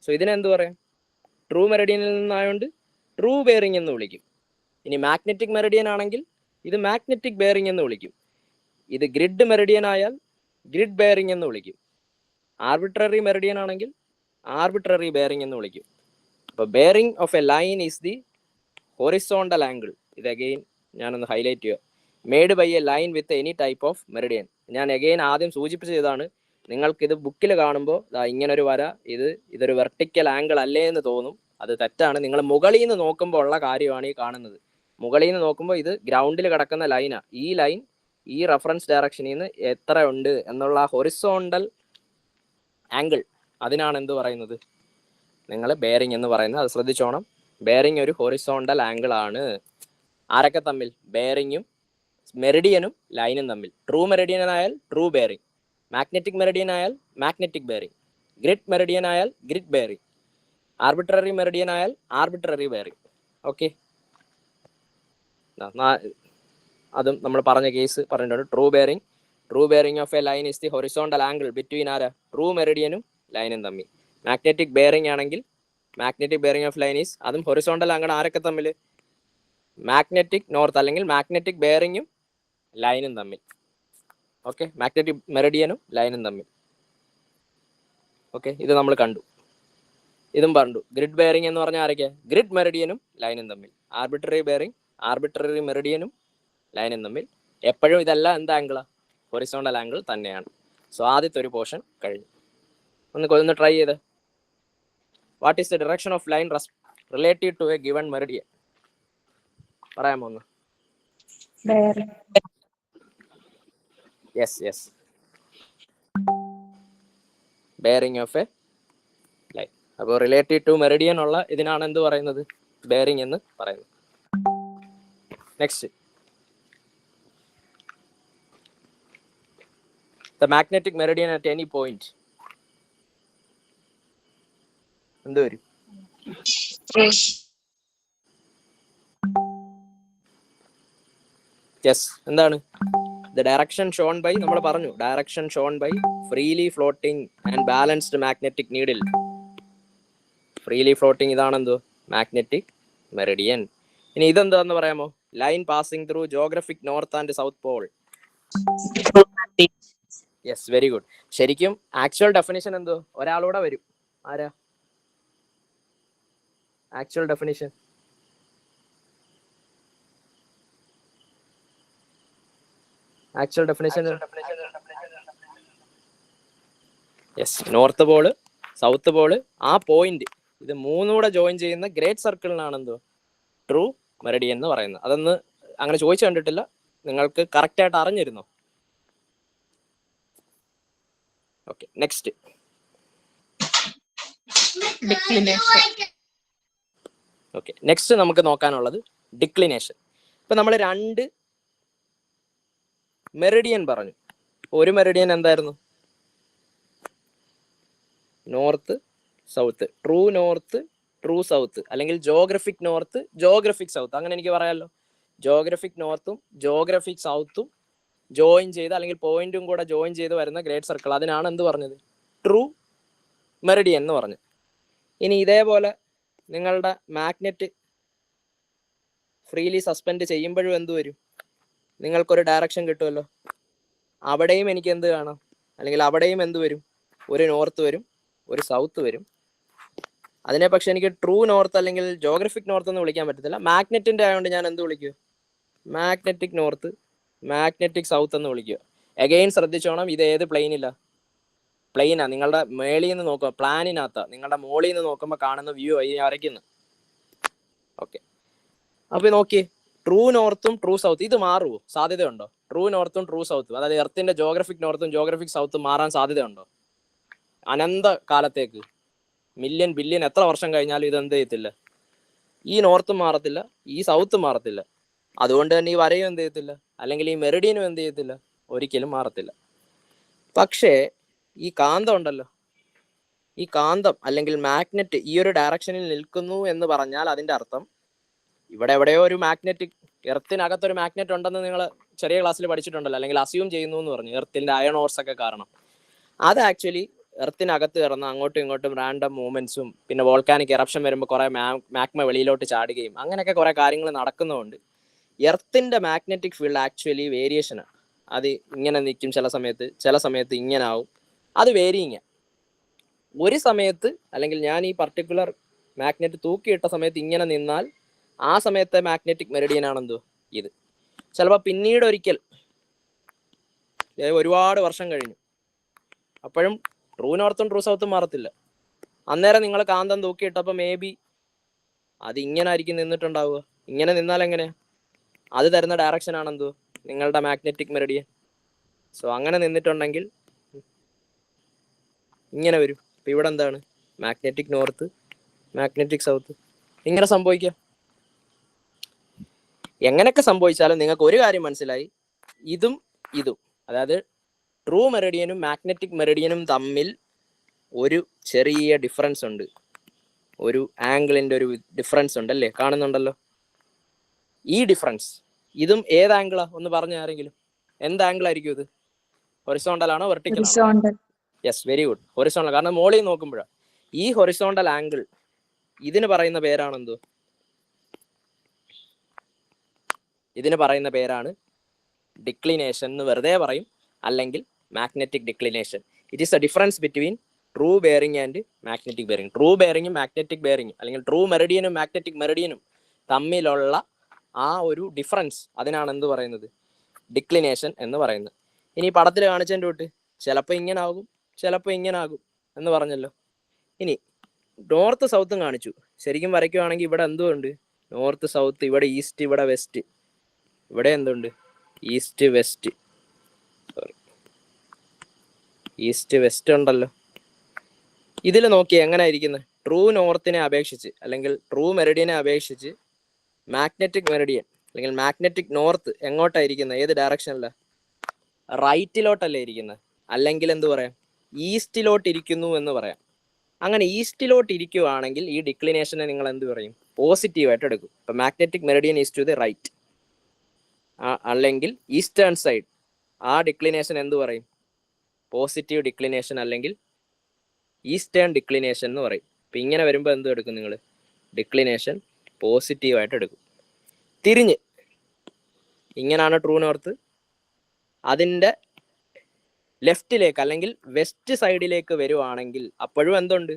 സോ ഇതിനെന്ത് പറയാം? ട്രൂ മെറിഡിയനിൽ നിന്നായതുകൊണ്ട് ട്രൂ ബെയറിംഗ് എന്ന് വിളിക്കും. ഇനി മാഗ്നറ്റിക് മെറിഡിയൻ ആണെങ്കിൽ ഇത് മാഗ്നറ്റിക് ബെയറിംഗ് എന്ന് വിളിക്കും. ഇത് ഗ്രിഡ് മെറിഡിയൻ ആയാൽ ഗ്രിഡ് ബെയറിംഗ് എന്ന് വിളിക്കും. ആർബിട്രറി മെറിഡിയൻ ആണെങ്കിൽ ആർബിട്രറി ബെയറിംഗ് എന്ന് വിളിക്കും. അപ്പോൾ bearing of a line is the horizontal angle. ഇത് അഗെയിൻ ഞാനൊന്ന് ഹൈലൈറ്റ് ചെയ്യുക. Made by a line with any type of meridian. ഞാൻ അഗെയിൻ ആദ്യം സൂചിപ്പിച്ചതാണ്. നിങ്ങൾക്കിത് ബുക്കിൽ കാണുമ്പോൾ ഇങ്ങനൊരു വര, ഇതൊരു വെർട്ടിക്കൽ ആംഗിൾ അല്ലേ എന്ന് തോന്നും. അത് തെറ്റാണ്. നിങ്ങൾ മുകളിൽ നിന്ന് നോക്കുമ്പോൾ ഉള്ള കാര്യമാണ് ഈ കാണുന്നത്. മുകളിൽ നിന്ന് നോക്കുമ്പോൾ ഇത് ഗ്രൗണ്ടിൽ കിടക്കുന്ന ലൈനാണ്. ഈ ലൈൻ ഈ റെഫറൻസ് ഡയറക്ഷനിൽ നിന്ന് എത്ര ഉണ്ട് എന്നുള്ള ഹൊറിസോണ്ടൽ ആംഗിൾ, അതിനാണ് എന്ത് പറയുന്നത്? നിങ്ങൾ ബെയറിംഗ് എന്ന് പറയുന്നത്. അത് ശ്രദ്ധിച്ചോണം. ബെയറിംഗ് ഒരു ഹൊറിസോണ്ടൽ ആംഗിൾ ആണ്. ആരൊക്കെ തമ്മിൽ? ബെയറിങ്ങും മെറിഡിയനും ലൈനും തമ്മിൽ. ട്രൂ മെറിഡിയൻ ആയാൽ ട്രൂ ബെയറിംഗ്, മാഗ്നറ്റിക് മെറിഡിയൻ ആയാൽ മാഗ്നറ്റിക് ബെയറിംഗ്, ഗ്രിഡ് മെറിഡിയൻ ആയാൽ ഗ്രിഡ് ബെയറിംഗ്, ആർബിട്രറി മെറിഡിയൻ ആയാൽ ആർബിട്രറി ബെയറിംഗ്. ഓക്കെ, അതും നമ്മൾ പറഞ്ഞ കേസ് പറഞ്ഞിട്ടുണ്ട്. True bearing of a line is the horizontal angle between true മെറിഡിയനും ലൈനും തമ്മിൽ. മാഗ്നറ്റിക് ബെയറിംഗ് ആണെങ്കിൽ magnetic bearing of line is അതും ഹൊറിസോണ്ടൽ ആംഗിൾ. ആരൊക്കെ തമ്മിൽ? മാഗ്നറ്റിക് നോർത്ത് അല്ലെങ്കിൽ മാഗ്നറ്റിക് ബെയറിങ്ങും ലൈനും തമ്മിൽ. ഓക്കെ, മാഗ്നറ്റിക് മെറിഡിയനും ലൈനും തമ്മിൽ. ഓക്കെ, ഇത് നമ്മൾ കണ്ടു. ഇതും പറഞ്ഞു. ഗ്രിഡ് ബെയറിംഗ് എന്ന് പറഞ്ഞാൽ ആരൊക്കെയാണ്? ഗ്രിഡ് മെറിഡിയനും ലൈനും തമ്മിൽ. ആർബിട്രറി ബെയറിംഗ് ആർബിട്രറി മെറിഡിയനും ലൈനും തമ്മിൽ. എപ്പോഴും ഇതെല്ലാം എന്ത് ആംഗിളാണ്? ഹൊറിസോണ്ടൽ ആംഗിൾ തന്നെയാണ്. സോ ആദ്യത്തെ ഒരു പോർഷൻ കഴിഞ്ഞു. ഒന്ന് ട്രൈ ചെയ്ത്. What is the direction of line relative to a given meridian? പറയാമോ ഒന്ന്? Yes, bearing of a line. അപ്പോൾ റിലേറ്റീവ് ടു മെറിഡിയൻ ഉള്ള ഇതിനാണ് എന്ത് പറയുന്നത്? ബെയറിംഗ് എന്ന് പറയുന്നത്. Next, the magnetic meridian at any point. എന്ത് വരും? യെസ്, എന്താണ്? The direction shown by, നമ്മൾ പറഞ്ഞു, direction shown by freely floating and balanced magnetic needle. freely floating ഇതാണെന്തോ? Magnetic meridian. ഇനി ഇതെന്താന്ന് പറയാമോ? Line passing through geographic north and south pole. Yes, very good. ശരിക്കും ആക്ച്വൽ ഡെഫിനിഷൻ എന്തോ? ഒരാളൂടെ വരും. ആരാ actual definition? Actual definition yes, north pole, south pole, ആ പോയിന്റ്, ഇത് മൂന്നൂടെ ജോയിൻ ചെയ്യുന്ന ഗ്രേറ്റ് സർക്കിളിനാണ് എന്തോ ട്രൂ മെറിഡിയൻ എന്ന് പറയുന്നത്. അതൊന്ന് അങ്ങനെ ചോദിച്ചു കണ്ടിട്ടില്ല. നിങ്ങൾക്ക് കറക്റ്റ് ആയിട്ട് അറിഞ്ഞിരുന്നോ? Okay, next. ഓക്കെ, നെക്സ്റ്റ് നമുക്ക് നോക്കാനുള്ളത് ഡിക്ലിനേഷൻ. ഇപ്പൊ നമ്മൾ 2 മെറിഡിയൻ പറഞ്ഞു. ഒരു മെറിഡിയൻ എന്തായിരുന്നു? North south, true north true south, അല്ലെങ്കിൽ ജോഗ്രഫിക് നോർത്ത് ജോഗ്രഫിക് സൗത്ത്, അങ്ങനെ എനിക്ക് പറയാമല്ലോ. ജോഗ്രഫിക് നോർത്തും ജോഗ്രഫിക് സൗത്തും ജോയിൻ ചെയ്ത് അല്ലെങ്കിൽ പോയിന്റും കൂടെ ജോയിൻ ചെയ്ത് വരുന്ന ഗ്രേറ്റ് സർക്കിൾ, അതിനാണ് എന്ത് പറഞ്ഞത്? ട്രൂ മെറിഡിയൻ എന്ന് പറഞ്ഞു. ഇനി ഇതേപോലെ നിങ്ങളുടെ മാഗ്നറ്റ് ഫ്രീലി സസ്പെൻഡ് ചെയ്യുമ്പോഴും എന്ത് വരും? നിങ്ങൾക്കൊരു ഡയറക്ഷൻ കിട്ടുമല്ലോ. അവിടെയും എനിക്ക് എന്ത് കാണാം? അല്ലെങ്കിൽ അവിടെയും എന്ത് വരും? ഒരു നോർത്ത് വരും, ഒരു സൗത്ത് വരും. അതിനെ പക്ഷെ എനിക്ക് ട്രൂ നോർത്ത് അല്ലെങ്കിൽ ജോഗ്രഫിക് നോർത്ത് എന്ന് വിളിക്കാൻ പറ്റത്തില്ല. മാഗ്നറ്റിന്റെ ആയതുകൊണ്ട് ഞാൻ എന്ത് വിളിക്കുക? മാഗ്നറ്റിക് നോർത്ത്, മാഗ്നറ്റിക് സൗത്ത് എന്ന് വിളിക്കുക. അഗെയിൻ ശ്രദ്ധിച്ചോണം, ഇത് ഏത് പ്ലെയിനില്ല? പ്ലെയിനാ. നിങ്ങളുടെ മേളിൽ നിന്ന് നോക്കുക, പ്ലാനിനകത്താ. നിങ്ങളുടെ മോളിൽ നിന്ന് നോക്കുമ്പോൾ കാണുന്ന വ്യൂ ആയി വരയ്ക്കുന്നു. ഓക്കെ, അപ്പൊ നോക്കിയേ, ട്രൂ നോർത്തും ട്രൂ സൗത്ത് ഇത് മാറുമോ? സാധ്യതയുണ്ടോ? ട്രൂ നോർത്തും ട്രൂ സൗത്തും, അതായത് എർത്തിന്റെ ജോഗ്രഫിക് നോർത്തും ജോഗ്രഫിക് സൗത്തും മാറാൻ സാധ്യതയുണ്ടോ? അനന്ത കാലത്തേക്ക്, മില്യൺ ബില്യൺ എത്ര വർഷം കഴിഞ്ഞാലും ഇത് എന്ത് ചെയ്യത്തില്ല? ഈ നോർത്തും മാറത്തില്ല, ഈ സൗത്തും മാറത്തില്ല. അതുകൊണ്ട് തന്നെ ഈ വരയും എന്ത് ചെയ്യത്തില്ല, അല്ലെങ്കിൽ ഈ മെറിഡിയനും എന്ത് ചെയ്യത്തില്ല? ഒരിക്കലും മാറത്തില്ല. പക്ഷേ ഈ കാന്തം ഉണ്ടല്ലോ, ഈ കാന്തം അല്ലെങ്കിൽ മാഗ്നറ്റ് ഈ ഒരു ഡയറക്ഷനിൽ നിൽക്കുന്നു എന്ന് പറഞ്ഞാൽ അതിന്റെ അർത്ഥം ഇവിടെ എവിടെയോ ഒരു മാഗ്നറ്റിക്, എർത്തിനകത്തൊരു മാഗ്നറ്റ് ഉണ്ടെന്ന് നിങ്ങൾ ചെറിയ ക്ലാസ്സിൽ പഠിച്ചിട്ടുണ്ടല്ലോ, അല്ലെങ്കിൽ അസ്യൂം ചെയ്യുന്നു എന്ന് പറഞ്ഞു, എർത്തിന്റെ അയൺ ഓർസ് ഒക്കെ കാരണം. അത് ആക്ച്വലി എർത്തിനകത്ത് കിടന്ന് അങ്ങോട്ടും ഇങ്ങോട്ടും റാൻഡം മൂവ്മെന്റ്സും പിന്നെ വോൾക്കാനിക് എറപ്ഷൻ വരുമ്പോൾ കുറെ മാഗ്മ വെളിയിലോട്ട് ചാടുകയും അങ്ങനെയൊക്കെ കുറെ കാര്യങ്ങൾ നടക്കുന്നതുകൊണ്ട് എർത്തിന്റെ മാഗ്നറ്റിക് ഫീൽഡ് ആക്ച്വലി വേരിയേഷനാണ്. അത് ഇങ്ങനെ നിൽക്കും ചില സമയത്ത് ഇങ്ങനെ ആവും. അത് വേരിയിങ്. ഒരു സമയത്ത് അല്ലെങ്കിൽ ഞാൻ ഈ പർട്ടിക്കുലർ മാഗ്നറ്റ് തൂക്കിയിട്ട സമയത്ത് ഇങ്ങനെ നിന്നാൽ ആ സമയത്തെ മാഗ്നറ്റിക് മെറിഡിയൻ ആണെന്തോ ഇത്. ചിലപ്പോൾ പിന്നീട് ഒരിക്കൽ ഒരുപാട് വർഷം കഴിഞ്ഞു അപ്പോഴും ട്രൂ നോർത്തും ട്രൂ സൗത്തും മാറത്തില്ല. അന്നേരം നിങ്ങൾ കാന്തം തൂക്കിയിട്ടപ്പോൾ മേ ബി അത് ഇങ്ങനെ ആയിരിക്കും നിന്നിട്ടുണ്ടാവുക. ഇങ്ങനെ നിന്നാൽ എങ്ങനെയാ? അത് തരുന്ന ഡയറക്ഷൻ ആണെന്തോ നിങ്ങളുടെ മാഗ്നറ്റിക് മെറിഡിയൻ. സോ അങ്ങനെ നിന്നിട്ടുണ്ടെങ്കിൽ ഇങ്ങനെ വരും. ഇപ്പം ഇവിടെ എന്താണ്? Magnetic north, magnetic south. ഇങ്ങനെ സംഭവിക്കാം. എങ്ങനെയൊക്കെ സംഭവിച്ചാലും നിങ്ങൾക്ക് ഒരു കാര്യം മനസ്സിലായി, ഇതും ഇതും, അതായത് ട്രൂ മെറിഡിയനും മാഗ്നറ്റിക് മെറിഡിയനും തമ്മിൽ ഒരു ചെറിയ ഡിഫറൻസ് ഉണ്ട്. ഒരു ആംഗിളിന്റെ ഒരു ഡിഫറൻസ് ഉണ്ട് അല്ലേ? കാണുന്നുണ്ടല്ലോ ഈ ഡിഫറൻസ്. ഇതും ഏത് ആംഗിളാ ഒന്ന് പറഞ്ഞ ആരെങ്കിലും? എന്ത് ആംഗിൾ ആയിരിക്കും ഇത്? ഹൊറിസോണ്ടൽ ആണോ വെർട്ടിക്കൽ ആണോ? Yes, very good, horizontal. കാരണം മോളിൽ നോക്കുമ്പോഴാണ് ഈ ഹൊറിസോണ്ടൽ ആംഗിൾ. ഇതിന് പറയുന്ന പേരാണെന്തോ? ഇതിന് പറയുന്ന പേരാണ് ഡിക്ലിനേഷൻ എന്ന് വെറുതെ പറയും, അല്ലെങ്കിൽ magnetic declination. It is a difference between true bearing and magnetic bearing. True ബെയറിംഗും മാഗ്നറ്റിക് ബെയറിംഗും അല്ലെങ്കിൽ ട്രൂ മെറിഡിയനും മാഗ്നറ്റിക് മെറിഡിയനും തമ്മിലുള്ള ആ ഒരു ഡിഫറൻസ്, അതിനാണ് എന്ത് പറയുന്നത്? ഡിക്ലിനേഷൻ എന്ന് പറയുന്നത്. ഇനി പടത്തിൽ കാണിച്ചതിൻ്റെ തൊട്ട് ചിലപ്പോൾ ഇങ്ങനെ ആകും, ചിലപ്പോൾ ഇങ്ങനെ ആകും എന്ന് പറഞ്ഞല്ലോ. ഇനി നോർത്ത് സൗത്തും കാണിച്ചു. ശരിക്കും വരയ്ക്കുവാണെങ്കിൽ ഇവിടെ എന്തുണ്ട്? നോർത്ത് സൗത്ത്, ഇവിടെ ഈസ്റ്റ്, ഇവിടെ വെസ്റ്റ്. ഇവിടെ എന്തുണ്ട്? East west. Sorry, east west ഉണ്ടല്ലോ. ഇതിൽ നോക്കി എങ്ങനെ ഇരിക്കുന്നത്? ട്രൂ നോർത്തിനെ അപേക്ഷിച്ച് അല്ലെങ്കിൽ ട്രൂ മെറിഡിയനെ അപേക്ഷിച്ച് മാഗ്നറ്റിക് മെറിഡിയൻ അല്ലെങ്കിൽ മാഗ്നറ്റിക് നോർത്ത് എങ്ങോട്ടായിരിക്കുന്നത്? ഏത് ഡയറക്ഷനിലാണ്? റൈറ്റിലോട്ടല്ലേ ഇരിക്കുന്നത്? അല്ലെങ്കിൽ എന്ത് പറയാം? ഈസ്റ്റിലോട്ട് ഇരിക്കുന്നു എന്ന് പറയാം. അങ്ങനെ ഈസ്റ്റിലോട്ട് ഇരിക്കുവാണെങ്കിൽ ഈ ഡിക്ലിനേഷനെ നിങ്ങൾ എന്ത് പറയും? പോസിറ്റീവായിട്ട് എടുക്കും. ഇപ്പൊ magnetic meridian is to the right, അല്ലെങ്കിൽ ഈസ്റ്റേൺ സൈഡ്, ആ ഡിക്ലിനേഷൻ എന്ത് പറയും? പോസിറ്റീവ് ഡിക്ലിനേഷൻ അല്ലെങ്കിൽ ഈസ്റ്റേൺ ഡിക്ലിനേഷൻ എന്ന് പറയും. ഇപ്പൊ ഇങ്ങനെ വരുമ്പോൾ എന്ത് എടുക്കും നിങ്ങൾ? ഡിക്ലിനേഷൻ പോസിറ്റീവായിട്ട് എടുക്കും. തിരിഞ്ഞ് ഇങ്ങനാണ് ട്രൂ നോർത്ത്, അതിൻ്റെ ലെഫ്റ്റിലേക്ക് അല്ലെങ്കിൽ വെസ്റ്റ് സൈഡിലേക്ക് വരുവാണെങ്കിൽ അപ്പോഴും എന്തുണ്ട്?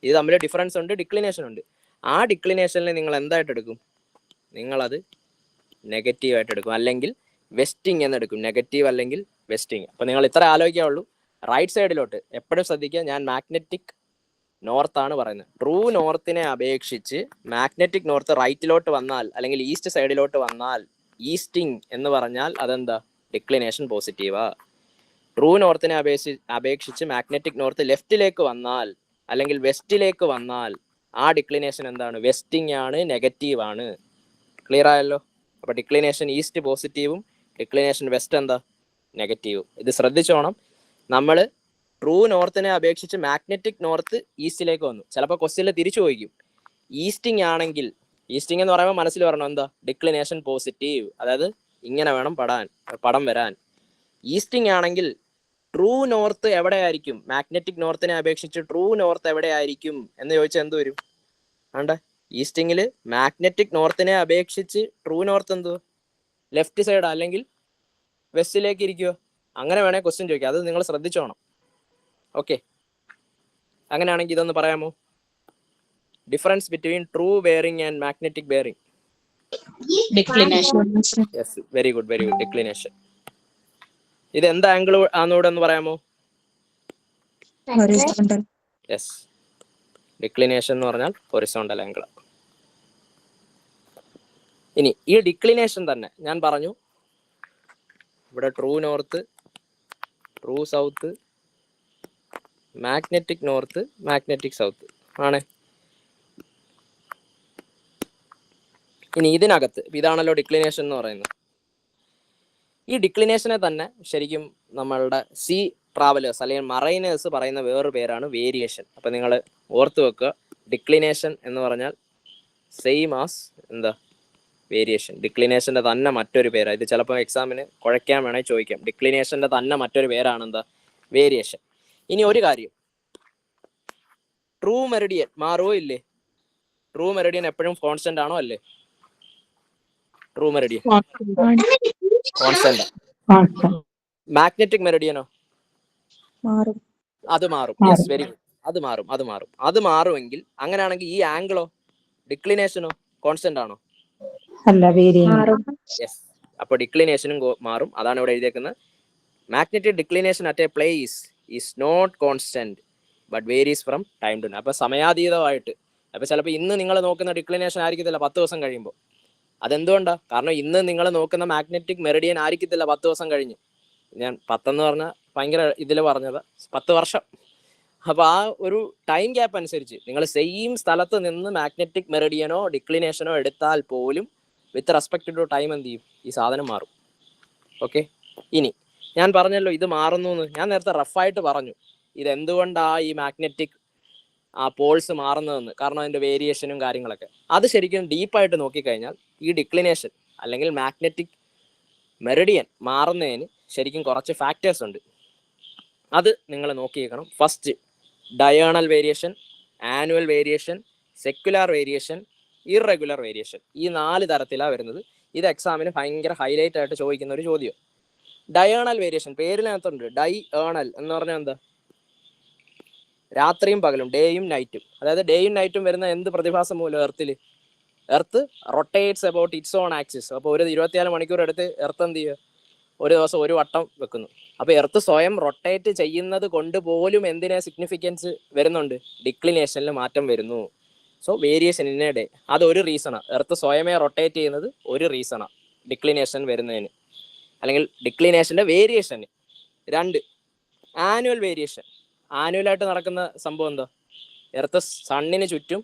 ഇത് തമ്മിൽ ഡിഫറൻസ് ഉണ്ട്, ഡിക്ലിനേഷൻ ഉണ്ട്. ആ ഡിക്ലിനേഷനിൽ നിങ്ങൾ എന്തായിട്ട് എടുക്കും? നിങ്ങളത് നെഗറ്റീവായിട്ട് എടുക്കും, അല്ലെങ്കിൽ വെസ്റ്റിംഗ് എന്നെടുക്കും. നെഗറ്റീവ് അല്ലെങ്കിൽ വെസ്റ്റിംഗ്. അപ്പൊ നിങ്ങൾ ഇത്ര ആലോചിക്കാവുള്ളൂ. റൈറ്റ് സൈഡിലോട്ട് എപ്പോഴും ശ്രദ്ധിക്കുക, ഞാൻ മാഗ്നറ്റിക് നോർത്ത് ആണ് പറയുന്നത്. ട്രൂ നോർത്തിനെ അപേക്ഷിച്ച് മാഗ്നറ്റിക് നോർത്ത് റൈറ്റിലോട്ട് വന്നാൽ അല്ലെങ്കിൽ ഈസ്റ്റ് സൈഡിലോട്ട് വന്നാൽ ഈസ്റ്റിംഗ് എന്ന് പറഞ്ഞാൽ അതെന്താ? ഡിക്ലിനേഷൻ പോസിറ്റീവാ. ട്രൂ നോർത്തിനെ അപേക്ഷിച്ച് മാഗ്നറ്റിക് നോർത്ത് ലെഫ്റ്റിലേക്ക് വന്നാൽ അല്ലെങ്കിൽ വെസ്റ്റിലേക്ക് വന്നാൽ ആ ഡിക്ലിനേഷൻ എന്താണ്? വെസ്റ്റിംഗ് ആണ്, നെഗറ്റീവ് ആണ്. ക്ലിയർ ആയല്ലോ? അപ്പൊ ഡിക്ലിനേഷൻ ഈസ്റ്റ് പോസിറ്റീവും ഡിക്ലിനേഷൻ വെസ്റ്റ് എന്താ? നെഗറ്റീവും. ഇത് ശ്രദ്ധിച്ചോണം. നമ്മൾ ട്രൂ നോർത്തിനെ അപേക്ഷിച്ച് മാഗ്നറ്റിക് നോർത്ത് ഈസ്റ്റിലേക്ക് വന്നു. ചിലപ്പോൾ ക്വസ്റ്റ്യനിൽ തിരിച്ചു ചോദിക്കും. ഈസ്റ്റിംഗ് ആണെങ്കിൽ, ഈസ്റ്റിംഗ് എന്ന് പറയുമ്പോൾ മനസ്സിൽ വരണം എന്താ, ഡിക്ലിനേഷൻ പോസിറ്റീവ്, അതായത് ഇങ്ങനെ വേണം പടം വരാൻ. ഈസ്റ്റിംഗ് ആണെങ്കിൽ ട്രൂ നോർത്ത് എവിടെയായിരിക്കും, മാഗ്നറ്റിക് നോർത്തിനെ അപേക്ഷിച്ച് ട്രൂ നോർത്ത് എവിടെയായിരിക്കും എന്ന് ചോദിച്ചാൽ എന്ത് വരും? ആണ്ട, ഈസ്റ്റിംഗിൽ മാഗ്നറ്റിക് നോർത്തിനെ അപേക്ഷിച്ച് ട്രൂ നോർത്ത് എന്തോ ലെഫ്റ്റ് സൈഡ് അല്ലെങ്കിൽ വെസ്റ്റിലേക്ക് ഇരിക്കുമോ? അങ്ങനെ വേണേൽ ക്വസ്റ്റ്യൻ ചോദിക്കാം. അത് നിങ്ങൾ ശ്രദ്ധിച്ചോണം. ഓക്കെ, അങ്ങനെയാണെങ്കിൽ ഇതൊന്ന് പറയാമോ? Difference between true bearing and magnetic bearing. Yes, very good, very good. Declination. ഇത് എന്ത് ആംഗിൾ ആണെന്നൂടെ ഒന്ന് പറയാമോ? യെസ്, ഡിക്ലിനേഷൻ എന്ന് പറഞ്ഞാൽ ഹൊറിസോണ്ടൽ ആംഗിൾ. ഇനി ഈ ഡിക്ലിനേഷൻ തന്നെ ഞാൻ പറഞ്ഞു, ഇവിടെ true north, true south, magnetic north, magnetic south ആണ്. ഇനി ഇതിനകത്ത് ഇതാണല്ലോ ഡിക്ലിനേഷൻ എന്ന് പറയുന്നത്. ഈ ഡിക്ലിനേഷനെ തന്നെ ശരിക്കും നമ്മളുടെ സീ ട്രാവലേഴ്സ് അല്ലെങ്കിൽ മറൈനേഴ്സ് പറയുന്ന വേറൊരു പേരാണ് വേരിയേഷൻ. അപ്പം നിങ്ങൾ ഓർത്ത് വെക്കുക, ഡിക്ലിനേഷൻ എന്ന് പറഞ്ഞാൽ സെയിം ആസ് എന്താ, വേരിയേഷൻ. ഡിക്ലിനേഷൻ്റെ തന്നെ മറ്റൊരു പേരാണ്. ഇത് ചിലപ്പോൾ എക്സാമിന് കുഴയ്ക്കാൻ വേണമെങ്കിൽ ചോദിക്കാം. ഡിക്ലിനേഷൻ്റെ തന്നെ മറ്റൊരു പേരാണ് എന്താ, വേരിയേഷൻ. ഇനി ഒരു കാര്യം, ട്രൂ മെറിഡിയൻ മാറുമോ ഇല്ലേ? ട്രൂ മെറിഡിയൻ എപ്പോഴും കോൺസ്റ്റന്റ് ആണോ അല്ലേ? True Meridian constant. മാഗ്നറ്റിക് മെറിഡിയനോ? അത് മാറും. Yes, very good. അത് മാറുമെങ്കിൽ അങ്ങനെയാണെങ്കിൽ ഈ ആംഗിളോ, ഡിക്ലിനേഷനോ കോൺസ്റ്റന്റ് ആണോ? യെസ്, അപ്പൊ ഡിക്ലിനേഷനും മാറും. അതാണ് ഇവിടെ എഴുതിയേക്കുന്നത്. Magnetic declination at a place is not constant but varies from time to time. അപ്പൊ സമയാതീതമായിട്ട്, അപ്പൊ ചിലപ്പോൾ ഇന്ന് നിങ്ങൾ നോക്കുന്ന ഡിക്ലിനേഷൻ ആയിരിക്കത്തില്ല 10 ദിവസം കഴിയുമ്പോൾ. അതെന്തുകൊണ്ടാണ്? കാരണം ഇന്ന് നിങ്ങൾ നോക്കുന്ന മാഗ്നറ്റിക് മെറിഡിയൻ ആയിരിക്കത്തില്ല 10 ദിവസം കഴിഞ്ഞ്. ഞാൻ 10 എന്ന് പറഞ്ഞാൽ ഭയങ്കര ഇതിൽ പറഞ്ഞത് 10 വർഷം. അപ്പോൾ ആ ഒരു ടൈം ഗ്യാപ്പ് അനുസരിച്ച് നിങ്ങൾ സെയിം സ്ഥലത്ത് നിന്ന് മാഗ്നറ്റിക് മെറിഡിയനോ ഡിക്ലിനേഷനോ എടുത്താൽ പോലും വിത്ത് റെസ്പെക്ട് ടു ടൈം എന്ത് ചെയ്യും, ഈ സാധനം മാറും. ഓക്കെ, ഇനി ഞാൻ പറഞ്ഞല്ലോ ഇത് മാറുന്നു എന്ന്. ഞാൻ നേരത്തെ റഫായിട്ട് പറഞ്ഞു ഇതെന്തുകൊണ്ടാണ് ഈ മാഗ്നറ്റിക് പോൾസ് മാറുന്നതെന്ന്. കാരണം അതിൻ്റെ വേരിയേഷനും കാര്യങ്ങളൊക്കെ. അത് ശരിക്കും ഡീപ്പായിട്ട് നോക്കിക്കഴിഞ്ഞാൽ ഈ ഡിക്ലിനേഷൻ അല്ലെങ്കിൽ മാഗ്നറ്റിക് മെറിഡിയൻ മാറുന്നതിന് ശരിക്കും കുറച്ച് ഫാക്ടേഴ്സ് ഉണ്ട്. അത് നിങ്ങൾ നോക്കിയേക്കണം. First, diurnal variation, annual variation, secular variation, irregular variation. ഈ 4 തരത്തിലാണ് വരുന്നത്. ഇത് എക്സാമിന് ഭയങ്കര ഹൈലൈറ്റ് ആയിട്ട് ചോദിക്കുന്ന ഒരു ചോദ്യം. Diurnal variation പേരിനകത്തുണ്ട്. ഡൈഏണൽ എന്ന് പറഞ്ഞാൽ എന്താ, രാത്രിയും പകലും, ഡേയും നൈറ്റും. അതായത് ഡേയും നൈറ്റും വരുന്ന എന്ത് പ്രതിഭാസം മൂലം earth rotates about it's on axis. അപ്പോൾ ഒരു 24 മണിക്കൂർ എടുത്ത് എർത്ത് എന്ത് ചെയ്യുക, ഒരു ദിവസം ഒരു വട്ടം വെക്കുന്നു. അപ്പോൾ എർത്ത് സ്വയം റൊട്ടേറ്റ് ചെയ്യുന്നത് കൊണ്ട് പോലും എന്തിനെ സിഗ്നിഫിക്കൻസ് വരുന്നുണ്ട്, ഡിക്ലിനേഷനിൽ മാറ്റം വരുന്നു. So variation in A day, അതൊരു റീസണാണ്. എർത്ത് സ്വയമേ റൊട്ടേറ്റ് ചെയ്യുന്നത് ഒരു റീസണാണ് ഡിക്ലിനേഷൻ വരുന്നതിന്, അല്ലെങ്കിൽ ഡിക്ലിനേഷൻ്റെ വേരിയേഷന്. 2, annual variation. ആനുവലായിട്ട് നടക്കുന്ന സംഭവം എന്താ, എർത്ത് സണ്ണിന് ചുറ്റും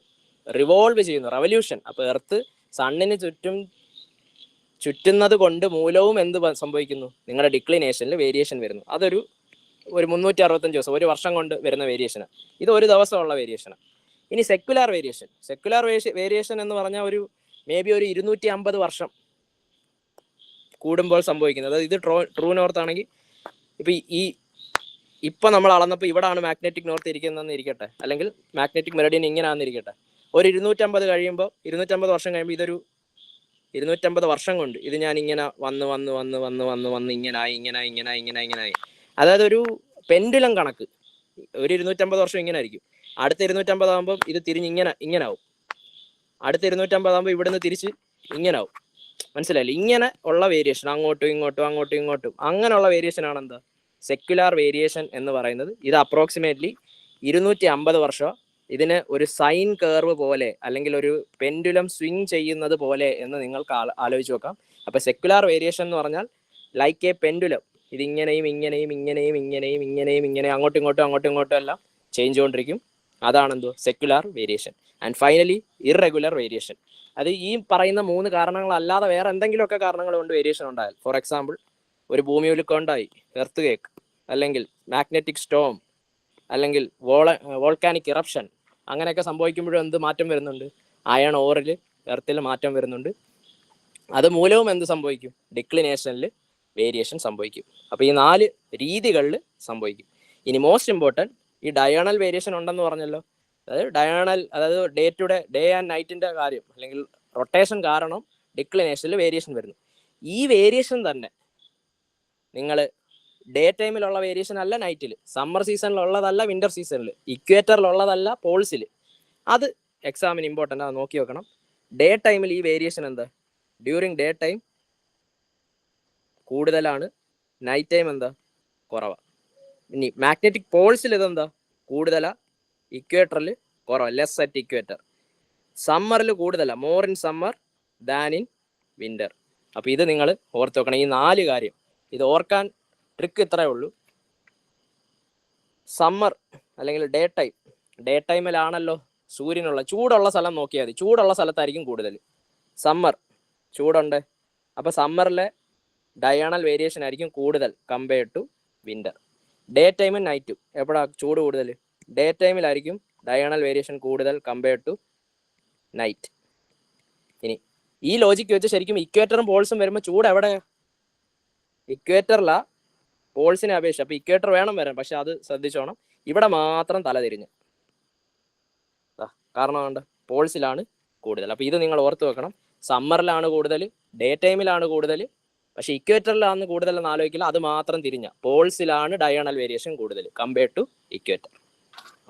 റിവോൾവ് ചെയ്യുന്നു, റവല്യൂഷൻ. അപ്പോൾ എർത്ത് സണ്ണിന് ചുറ്റുന്നത് കൊണ്ട് മൂലവും എന്ത് സംഭവിക്കുന്നു, നിങ്ങളുടെ ഡിക്ലിനേഷനിൽ വേരിയേഷൻ വരുന്നു. അതൊരു 365 ദിവസം, ഒരു വർഷം കൊണ്ട് വരുന്ന വേരിയേഷനാണ്. ഇത് ഒരു ദിവസമുള്ള വേരിയേഷനാണ്. ഇനി സെക്യുലാർ വേരിയേഷൻ. സെക്യുലാർ വേരിയേഷൻ എന്ന് പറഞ്ഞാൽ മേ ബി ഒരു 250 വർഷം കൂടുമ്പോൾ സംഭവിക്കുന്നത്. അതായത് ഇത് ട്രൂ നോർത്ത് ആണെങ്കിൽ ഇപ്പം നമ്മൾ അളന്നപ്പോൾ ഇവിടാണ് മാഗ്നറ്റിക് നോർത്ത് ഇരിക്കുന്നതെന്ന് ഇരിക്കട്ടെ, അല്ലെങ്കിൽ മാഗ്നറ്റിക് മെറിഡിയൻ ഇങ്ങനെയാണെന്ന് ഇരിക്കട്ടെ. ഒരു 250 കഴിയുമ്പോൾ, 250 വർഷം കഴിയുമ്പോൾ ഇതൊരു 250 വർഷം കൊണ്ട് ഇത് ഞാൻ ഇങ്ങനെ വന്ന് ഇങ്ങനായി. അതായത് ഒരു പെൻഡുലം കണക്ക്. ഒരു 250 വർഷം ഇങ്ങനെ ആയിരിക്കും. അടുത്ത 250 ആകുമ്പോൾ ഇത് തിരിഞ്ഞ് ഇങ്ങനെ ആവും. അടുത്ത 250 ആകുമ്പോൾ ഇവിടുന്ന് തിരിച്ച് ഇങ്ങനെ ആവും. മനസ്സിലായില്ലേ? ഇങ്ങനെ ഉള്ള വേരിയേഷൻ, അങ്ങോട്ടും ഇങ്ങോട്ടും അങ്ങനെയുള്ള വേരിയേഷനാണ് എന്താ, സെക്യുലാർ വേരിയേഷൻ എന്ന് പറയുന്നത്. ഇത് അപ്രോക്സിമേറ്റ്ലി 250 വർഷം. ഇതിന് ഒരു സൈൻ കർവ് പോലെ, അല്ലെങ്കിൽ ഒരു പെൻഡുലം സ്വിങ് ചെയ്യുന്നത് പോലെ എന്ന് നിങ്ങൾക്ക് ആലോചിച്ച് നോക്കാം. അപ്പോൾ സെക്യുലാർ വേരിയേഷൻ എന്ന് പറഞ്ഞാൽ ലൈക്ക് എ പെൻഡുലം. ഇത് ഇങ്ങനെയും അങ്ങോട്ടും ഇങ്ങോട്ടും എല്ലാം ചേഞ്ച് ചെയ്തുകൊണ്ടിരിക്കും. അതാണെന്തോ secular variation. And finally irregular variation. അത് ഈ പറയുന്ന 3 കാരണങ്ങളല്ലാതെ വേറെ എന്തെങ്കിലുമൊക്കെ കാരണങ്ങൾ കൊണ്ട് വേരിയേഷൻ ഉണ്ടായാൽ, ഫോർ എക്സാമ്പിൾ ഒരു ഭൂമി ഉലുക്കം ഉണ്ടായി, എർത്ത് കേക്ക്, അല്ലെങ്കിൽ മാഗ്നറ്റിക് സ്റ്റോം, അല്ലെങ്കിൽ വോൾക്കാനിക് ഇറപ്ഷൻ അങ്ങനെയൊക്കെ സംഭവിക്കുമ്പോഴും എന്ത് മാറ്റം വരുന്നുണ്ട്? അയൺ ഓറിൽ എർത്തിൽ മാറ്റം വരുന്നുണ്ട്. അത് മൂലവും എന്ത് സംഭവിക്കും? ഡിക്ലിനേഷനിൽ വേരിയേഷൻ സംഭവിക്കും. അപ്പോൾ ഈ 4 രീതികളിൽ സംഭവിക്കും. ഇനി മോസ്റ്റ് ഇമ്പോർട്ടൻറ്റ്, ഈ ഡയണൽ വേരിയേഷൻ ഉണ്ടെന്ന് പറഞ്ഞല്ലോ. അതായത് ഡേ ആൻഡ് നൈറ്റിന്റെ കാര്യം അല്ലെങ്കിൽ റൊട്ടേഷൻ കാരണം ഡിക്ലിനേഷനിൽ വേരിയേഷൻ വരുന്നു. ഈ വേരിയേഷൻ തന്നെ നിങ്ങൾ ഡേ ടൈമിലുള്ള വേരിയേഷൻ അല്ല നൈറ്റിൽ, സമ്മർ സീസണിലുള്ളതല്ല വിന്റർ സീസണിൽ, ഇക്വേറ്ററിലുള്ളതല്ല പോൾസിൽ. അത് എക്സാമിന് ഇമ്പോർട്ടൻ്റ് ആണ്, നോക്കി വെക്കണം. ഡേ ടൈമിൽ ഈ വേരിയേഷൻ എന്താ? ഡ്യൂറിങ് ഡേ ടൈം കൂടുതലാണ്, നൈറ്റ് ടൈം എന്താ? കുറവാണ്. ഇനി മാഗ്നറ്റിക് പോൾസിൽ ഇതെന്താ? കൂടുതലാ, ഇക്വേറ്ററിൽ കുറവാണ്, ലെസ് അറ്റ് ഇക്വേറ്റർ. സമ്മറിൽ കൂടുതലാണ്, more in summer than in winter. അപ്പോൾ ഇത് നിങ്ങൾ ഓർത്ത് വെക്കണം, ഈ 4 കാര്യം. ഇത് ഓർക്കാൻ ട്രിക്ക് ഇത്രയേ ഉള്ളൂ. സമ്മർ അല്ലെങ്കിൽ ഡേ ടൈമിലാണല്ലോ സൂര്യനുള്ള ചൂടുള്ള സ്ഥലം നോക്കിയാൽ മതി. ചൂടുള്ള സ്ഥലത്തായിരിക്കും കൂടുതൽ. സമ്മർ ചൂടുണ്ട്, അപ്പോൾ സമ്മറിലെ ഡയണൽ വേരിയേഷൻ ആയിരിക്കും കൂടുതൽ കമ്പയർഡ് ടു വിന്റർ. ഡേ ടൈമും നൈറ്റും എപ്പോഴാണ് ചൂട് കൂടുതൽ? ഡേ ടൈമിലായിരിക്കും ഡയണൽ വേരിയേഷൻ കൂടുതൽ കമ്പയർഡ് ടു നൈറ്റ്. ഇനി ഈ ലോജിക്ക് വെച്ച് ശരിക്കും ഇക്വേറ്ററും പോൾസും വരുമ്പോൾ ചൂട് എവിടെയാ? ഇക്വേറ്ററിലാ പോൾസിനെ അപേക്ഷിച്ച്. അപ്പോൾ ഇക്വേറ്റർ വേണം വരാൻ, പക്ഷെ അത് ശ്രദ്ധിച്ചോണം, ഇവിടെ മാത്രം തല തിരിഞ്ഞ്. കാരണം കൊണ്ട് പോൾസിലാണ് കൂടുതൽ. അപ്പോൾ ഇത് നിങ്ങൾ ഓർത്ത് വെക്കണം. സമ്മറിലാണ് കൂടുതൽ, ഡേ ടൈമിലാണ് കൂടുതൽ, പക്ഷെ ഇക്വേറ്ററിലാണ് കൂടുതൽ എന്ന് ആലോചിക്കില്ല. അത് മാത്രം തിരിഞ്ഞ പോൾസിലാണ് ഡയണൽ വേരിയേഷൻ കൂടുതൽ കമ്പയർഡ് ടു ഇക്വേറ്റർ.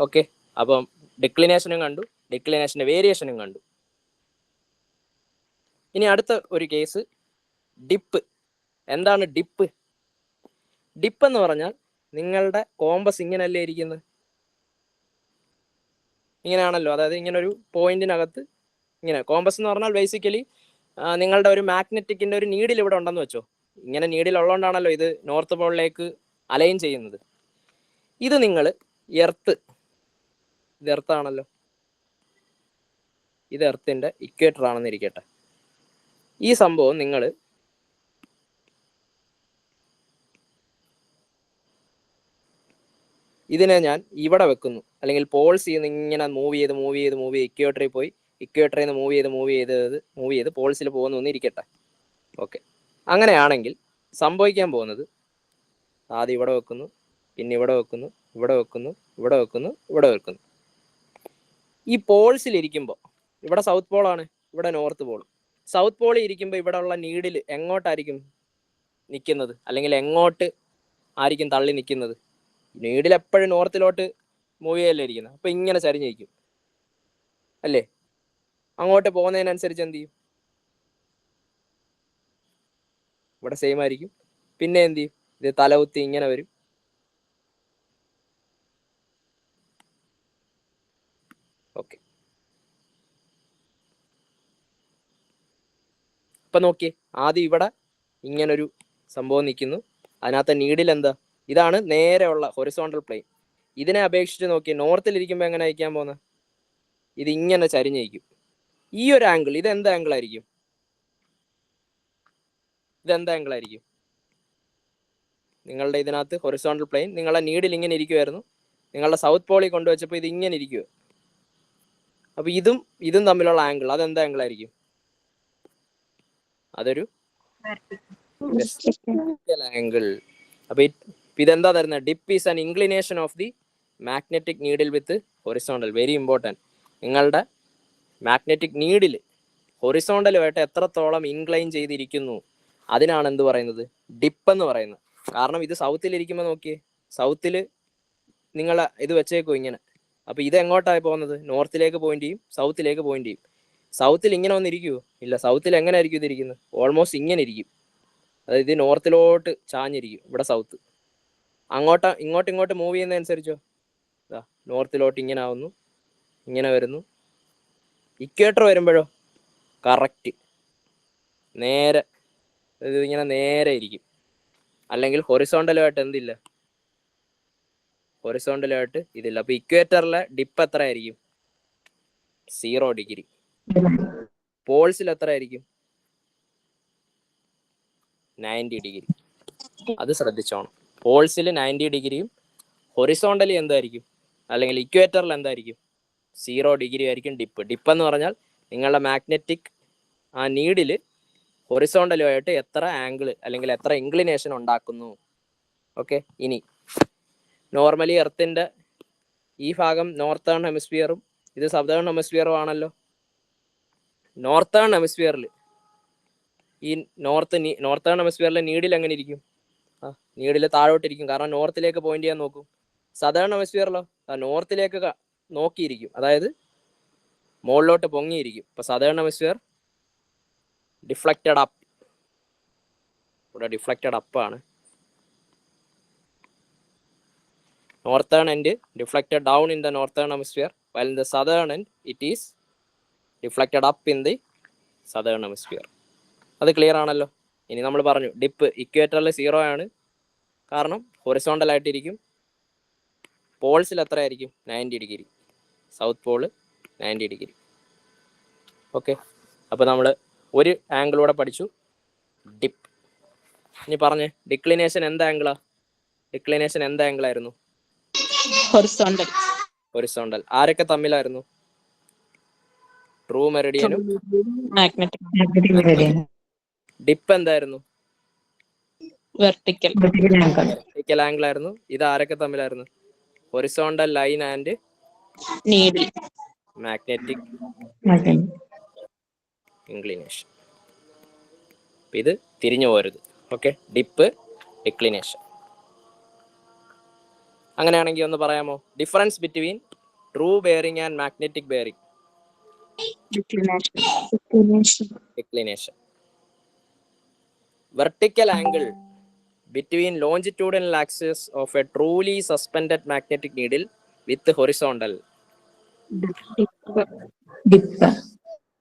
ഓക്കെ, അപ്പം ഡിക്ലിനേഷനും കണ്ടു, ഡിക്ലിനേഷൻ്റെ വേരിയേഷനും കണ്ടു. ഇനി അടുത്ത ഒരു കേസ്, ഡിപ്പ്. എന്താണ് ഡിപ്പ്? ഡിപ്പ് എന്ന് പറഞ്ഞാൽ നിങ്ങളുടെ കോമ്പസ് ഇങ്ങനെയല്ലേ ഇരിക്കുന്നത്, ഇങ്ങനെയാണല്ലോ. അതായത് ഇങ്ങനെ ഒരു പോയിന്റിനകത്ത് ഇങ്ങനെ. കോമ്പസ് എന്ന് പറഞ്ഞാൽ ബേസിക്കലി നിങ്ങളുടെ ഒരു മാഗ്നറ്റിക്കിന്റെ ഒരു നീഡിൽ ഇവിടെ ഉണ്ടെന്ന് വെച്ചോ. ഇങ്ങനെ നീഡിൽ ഉള്ളതുകൊണ്ടാണല്ലോ ഇത് നോർത്ത് പോളിലേക്ക് അലൈൻ ചെയ്യുന്നത്. ഇത് നിങ്ങൾ ഇത് എർത്താണല്ലോ, ഇത് എർത്തിന്റെ ഇക്വേറ്റർ ആണെന്ന് ഇരിക്കട്ടെ. ഈ സംഭവം നിങ്ങൾ ഇതിനെ ഞാൻ ഇവിടെ വെക്കുന്നു, അല്ലെങ്കിൽ പോൾസ് ചെയ്യുന്ന ഇങ്ങനെ മൂവ് ചെയ്ത് ഇക്വേറ്ററിൽ പോയി, ഇക്വേറ്ററിൽ നിന്ന് മൂവ് ചെയ്ത് പോൾസിൽ പോകുന്നു ഇരിക്കട്ടെ. ഓക്കെ, അങ്ങനെയാണെങ്കിൽ സംഭവിക്കാൻ പോകുന്നത്, ആദ്യം ഇവിടെ വെക്കുന്നു, പിന്നെ ഇവിടെ വെക്കുന്നു. ഈ പോൾസിൽ ഇരിക്കുമ്പോൾ ഇവിടെ സൗത്ത് പോളാണ്, ഇവിടെ നോർത്ത് പോൾ. സൗത്ത് പോളിൽ ഇരിക്കുമ്പോൾ ഇവിടെ ഉള്ള നീഡിൽ എങ്ങോട്ടായിരിക്കും നിൽക്കുന്നത്, അല്ലെങ്കിൽ എങ്ങോട്ട് ആയിരിക്കും തള്ളി നിൽക്കുന്നത്? നീഡിൽ എപ്പോഴും നോർത്തിലോട്ട് മൂവ് ചെയ്യല്ലേ ഇരിക്കുന്നത്. അപ്പോൾ ഇങ്ങനെ ചരിഞ്ഞിരിക്കും അല്ലേ? അങ്ങോട്ട് പോകുന്നതിനനുസരിച്ച് എന്ത് ചെയ്യും? ഇവിടെ സെയിം ആയിരിക്കും. പിന്നെ എന്ത് ചെയ്യും? ഇത് തലകുത്തി ഇങ്ങനെ വരും. ഓക്കെ, ഇപ്പൊ നോക്കിയേ, ആദ്യം ഇവിടെ ഇങ്ങനൊരു സംഭവം നിൽക്കുന്നു. അതിനകത്ത് നീഡിൽ എന്താ? ഇതാണ് നേരെയുള്ള ഹൊറിസോണ്ടൽ പ്ലെയിൻ. ഇതിനെ അപേക്ഷിച്ച് നോക്കിയേ, നോർത്തിലിരിക്കുമ്പോൾ എങ്ങനെ അയക്കാൻ പോകുന്നത്? ഇത് ഇങ്ങനെ ചരിഞ്ഞിരിക്കും. ഈ ഒരു ആംഗിൾ, ഇത് എന്ത് ആംഗിൾ ആയിരിക്കും? നിങ്ങളുടെ ഇതിനകത്ത് ഹൊറിസോണ്ടൽ പ്ലെയിൻ, നിങ്ങളുടെ നീഡിൽ ഇങ്ങനെ ഇരിക്കുമായിരുന്നു. നിങ്ങളുടെ സൗത്ത് പോളിൽ കൊണ്ടുവച്ചപ്പോൾ ഇത് ഇങ്ങനെ ഇരിക്കുക. അപ്പൊ ഇതും തമ്മിലുള്ള ആംഗിൾ, അതെന്ത് ആംഗിൾ ആയിരിക്കും? അതൊരു ആംഗിൾ. അപ്പൊ ഇതെന്താ തരുന്നത്? Dip is an inclination of the magnetic needle with horizontal. Very important. നിങ്ങളുടെ മാഗ്നറ്റിക് നീഡിൽ ഹൊറിസോണ്ടലുമായിട്ട് എത്രത്തോളം ഇൻക്ലൈൻ ചെയ്തിരിക്കുന്നു, അതിനാണ് എന്ത് പറയുന്നത്? ഡിപ്പ് എന്ന് പറയുന്നത്. കാരണം ഇത് സൗത്തിലിരിക്കുമ്പോൾ നോക്കിയേ, സൗത്തിൽ നിങ്ങൾ ഇത് വെച്ചേക്കോ ഇങ്ങനെ. അപ്പോൾ ഇത് എങ്ങോട്ടാണ് പോകുന്നത്? നോർത്തിലേക്ക് പോയിന്റ് ചെയ്യും, സൗത്തിലേക്ക് പോയിന്റ് ചെയ്യും. സൗത്തിൽ ഇങ്ങനെ വന്നിരിക്കുമോ? ഇല്ല. സൗത്തിൽ എങ്ങനെ ആയിരിക്കും ഇതിരിക്കുന്നത്? ഓൾമോസ്റ്റ് ഇങ്ങനെ ഇരിക്കും. അതായത് ഇത് നോർത്തിലോട്ട് ചാഞ്ഞിരിക്കും, ഇവിടെ സൗത്ത്. ഇങ്ങോട്ട് മൂവ് ചെയ്യുന്നതനുസരിച്ചോ നോർത്തിലോട്ട് ഇങ്ങനെ ആവുന്നു, ഇങ്ങനെ വരുന്നു. ഇക്വേറ്റർ വരുമ്പോഴോ കറക്റ്റ് നേരെ, ഇങ്ങനെ നേരെ ഇരിക്കും. അല്ലെങ്കിൽ ഹൊറിസോണ്ടലുമായിട്ട് എന്തില്ല? ഹൊറിസോണ്ടലുമായിട്ട് ഇതില്ല. അപ്പൊ ഇക്വേറ്ററിലെ ഡിപ്പ് എത്ര ആയിരിക്കും? 0 ഡിഗ്രി. പോൾസിൽ എത്ര ആയിരിക്കും? 90 ഡിഗ്രി. അത് ശ്രദ്ധിച്ചോണം. പോൾസിൽ 90 ഡിഗ്രിയും ഹൊറിസോണ്ടലി എന്തായിരിക്കും, അല്ലെങ്കിൽ ഇക്വേറ്ററിൽ എന്തായിരിക്കും? 0 ഡിഗ്രി ആയിരിക്കും ഡിപ്പ്. ഡിപ്പ് എന്ന് പറഞ്ഞാൽ നിങ്ങളുടെ മാഗ്നറ്റിക് ആ നീഡിൽ ഹൊറിസോണ്ടലുമായിട്ട് എത്ര ആംഗിൾ അല്ലെങ്കിൽ എത്ര ഇൻക്ലിനേഷൻ ഉണ്ടാക്കുന്നു. ഓക്കെ, ഇനി നോർമലി എർത്തിന്റെ ഈ ഭാഗം നോർത്തേൺ ഹെമിസ്ഫിയറും ഇത് സദേൺ ഹെമിസ്ഫിയറും ആണല്ലോ. നോർത്തേൺ ഹെമിസ്ഫിയറിൽ ഈ നോർത്തേൺ ഹെമിസ്ഫിയറിലെ നീഡിൽ എങ്ങനെ ഇരിക്കും? നീഡിൽ താഴോട്ടിരിക്കും, കാരണം നോർത്തിലേക്ക് പോയിന്റ് ചെയ്യാൻ നോക്കും. സദേൺ ഹെമിസ്ഫിയറിലോ നോർത്തിലേക്ക് നോക്കിയിരിക്കും, അതായത് മുകളിലോട്ട് പൊങ്ങിയിരിക്കും. ഇപ്പൊ സദേൺ ഹെമിസ്ഫിയർ ഡിഫ്ലക്റ്റഡ് അപ്പ്, ഇവിടെ ഡിഫ്ലക്റ്റഡ് അപ്പ് ആണ്. Northern end deflected down in the northern hemisphere, while in the southern end it is deflected up in the southern hemisphere. അത് ക്ലിയർ ആണല്ലോ. ഇനി നമ്മൾ പറഞ്ഞു ഡിപ്പ് ഇക്വേറ്ററിൽ 0 ആണ്, കാരണം ഹൊറിസോണ്ടൽ ആയിട്ടിരിക്കും. പോൾസിൽ എത്ര ആയിരിക്കും? 90 degree. South Paul 90 degree. Okay, അപ്പോൾ നമ്മൾ ഒരു ആംഗിളൂടെ പഠിച്ചു, ഡിപ്പ്. ഇനി പറഞ്ഞേ ഡിക്ലിനേഷൻ എന്ത് ആംഗിളാ? ഡിക്ലിനേഷൻ എന്ത് ആംഗിളായിരുന്നു? ഹൊറിസോണ്ടൽ. ഹൊറിസോണ്ടൽ. ആരൊക്കെ തമ്മിലായിരുന്നു? ട്രൂ മെറിഡിയനും മാഗ്നറ്റിക് മെറിഡിയൻ. ഡിപ്പ് എന്തായിരുന്നു? വെർട്ടിക്കൽ ആംഗിൾ ആയിരുന്നു. ഇത് ആരൊക്കെ തമ്മിലായിരുന്നു? Horizontal line and needle. Magnetic inclination. ഇത് തിരിഞ്ഞു പോരുത്. Okay, dip declination. അങ്ങനെയാണെങ്കിൽ ഒന്ന് പറയാമോ difference between true bearing and magnetic bearing? Declination. Vertical angle between longitudinal axis of a truly suspended magnetic needle with horizontal.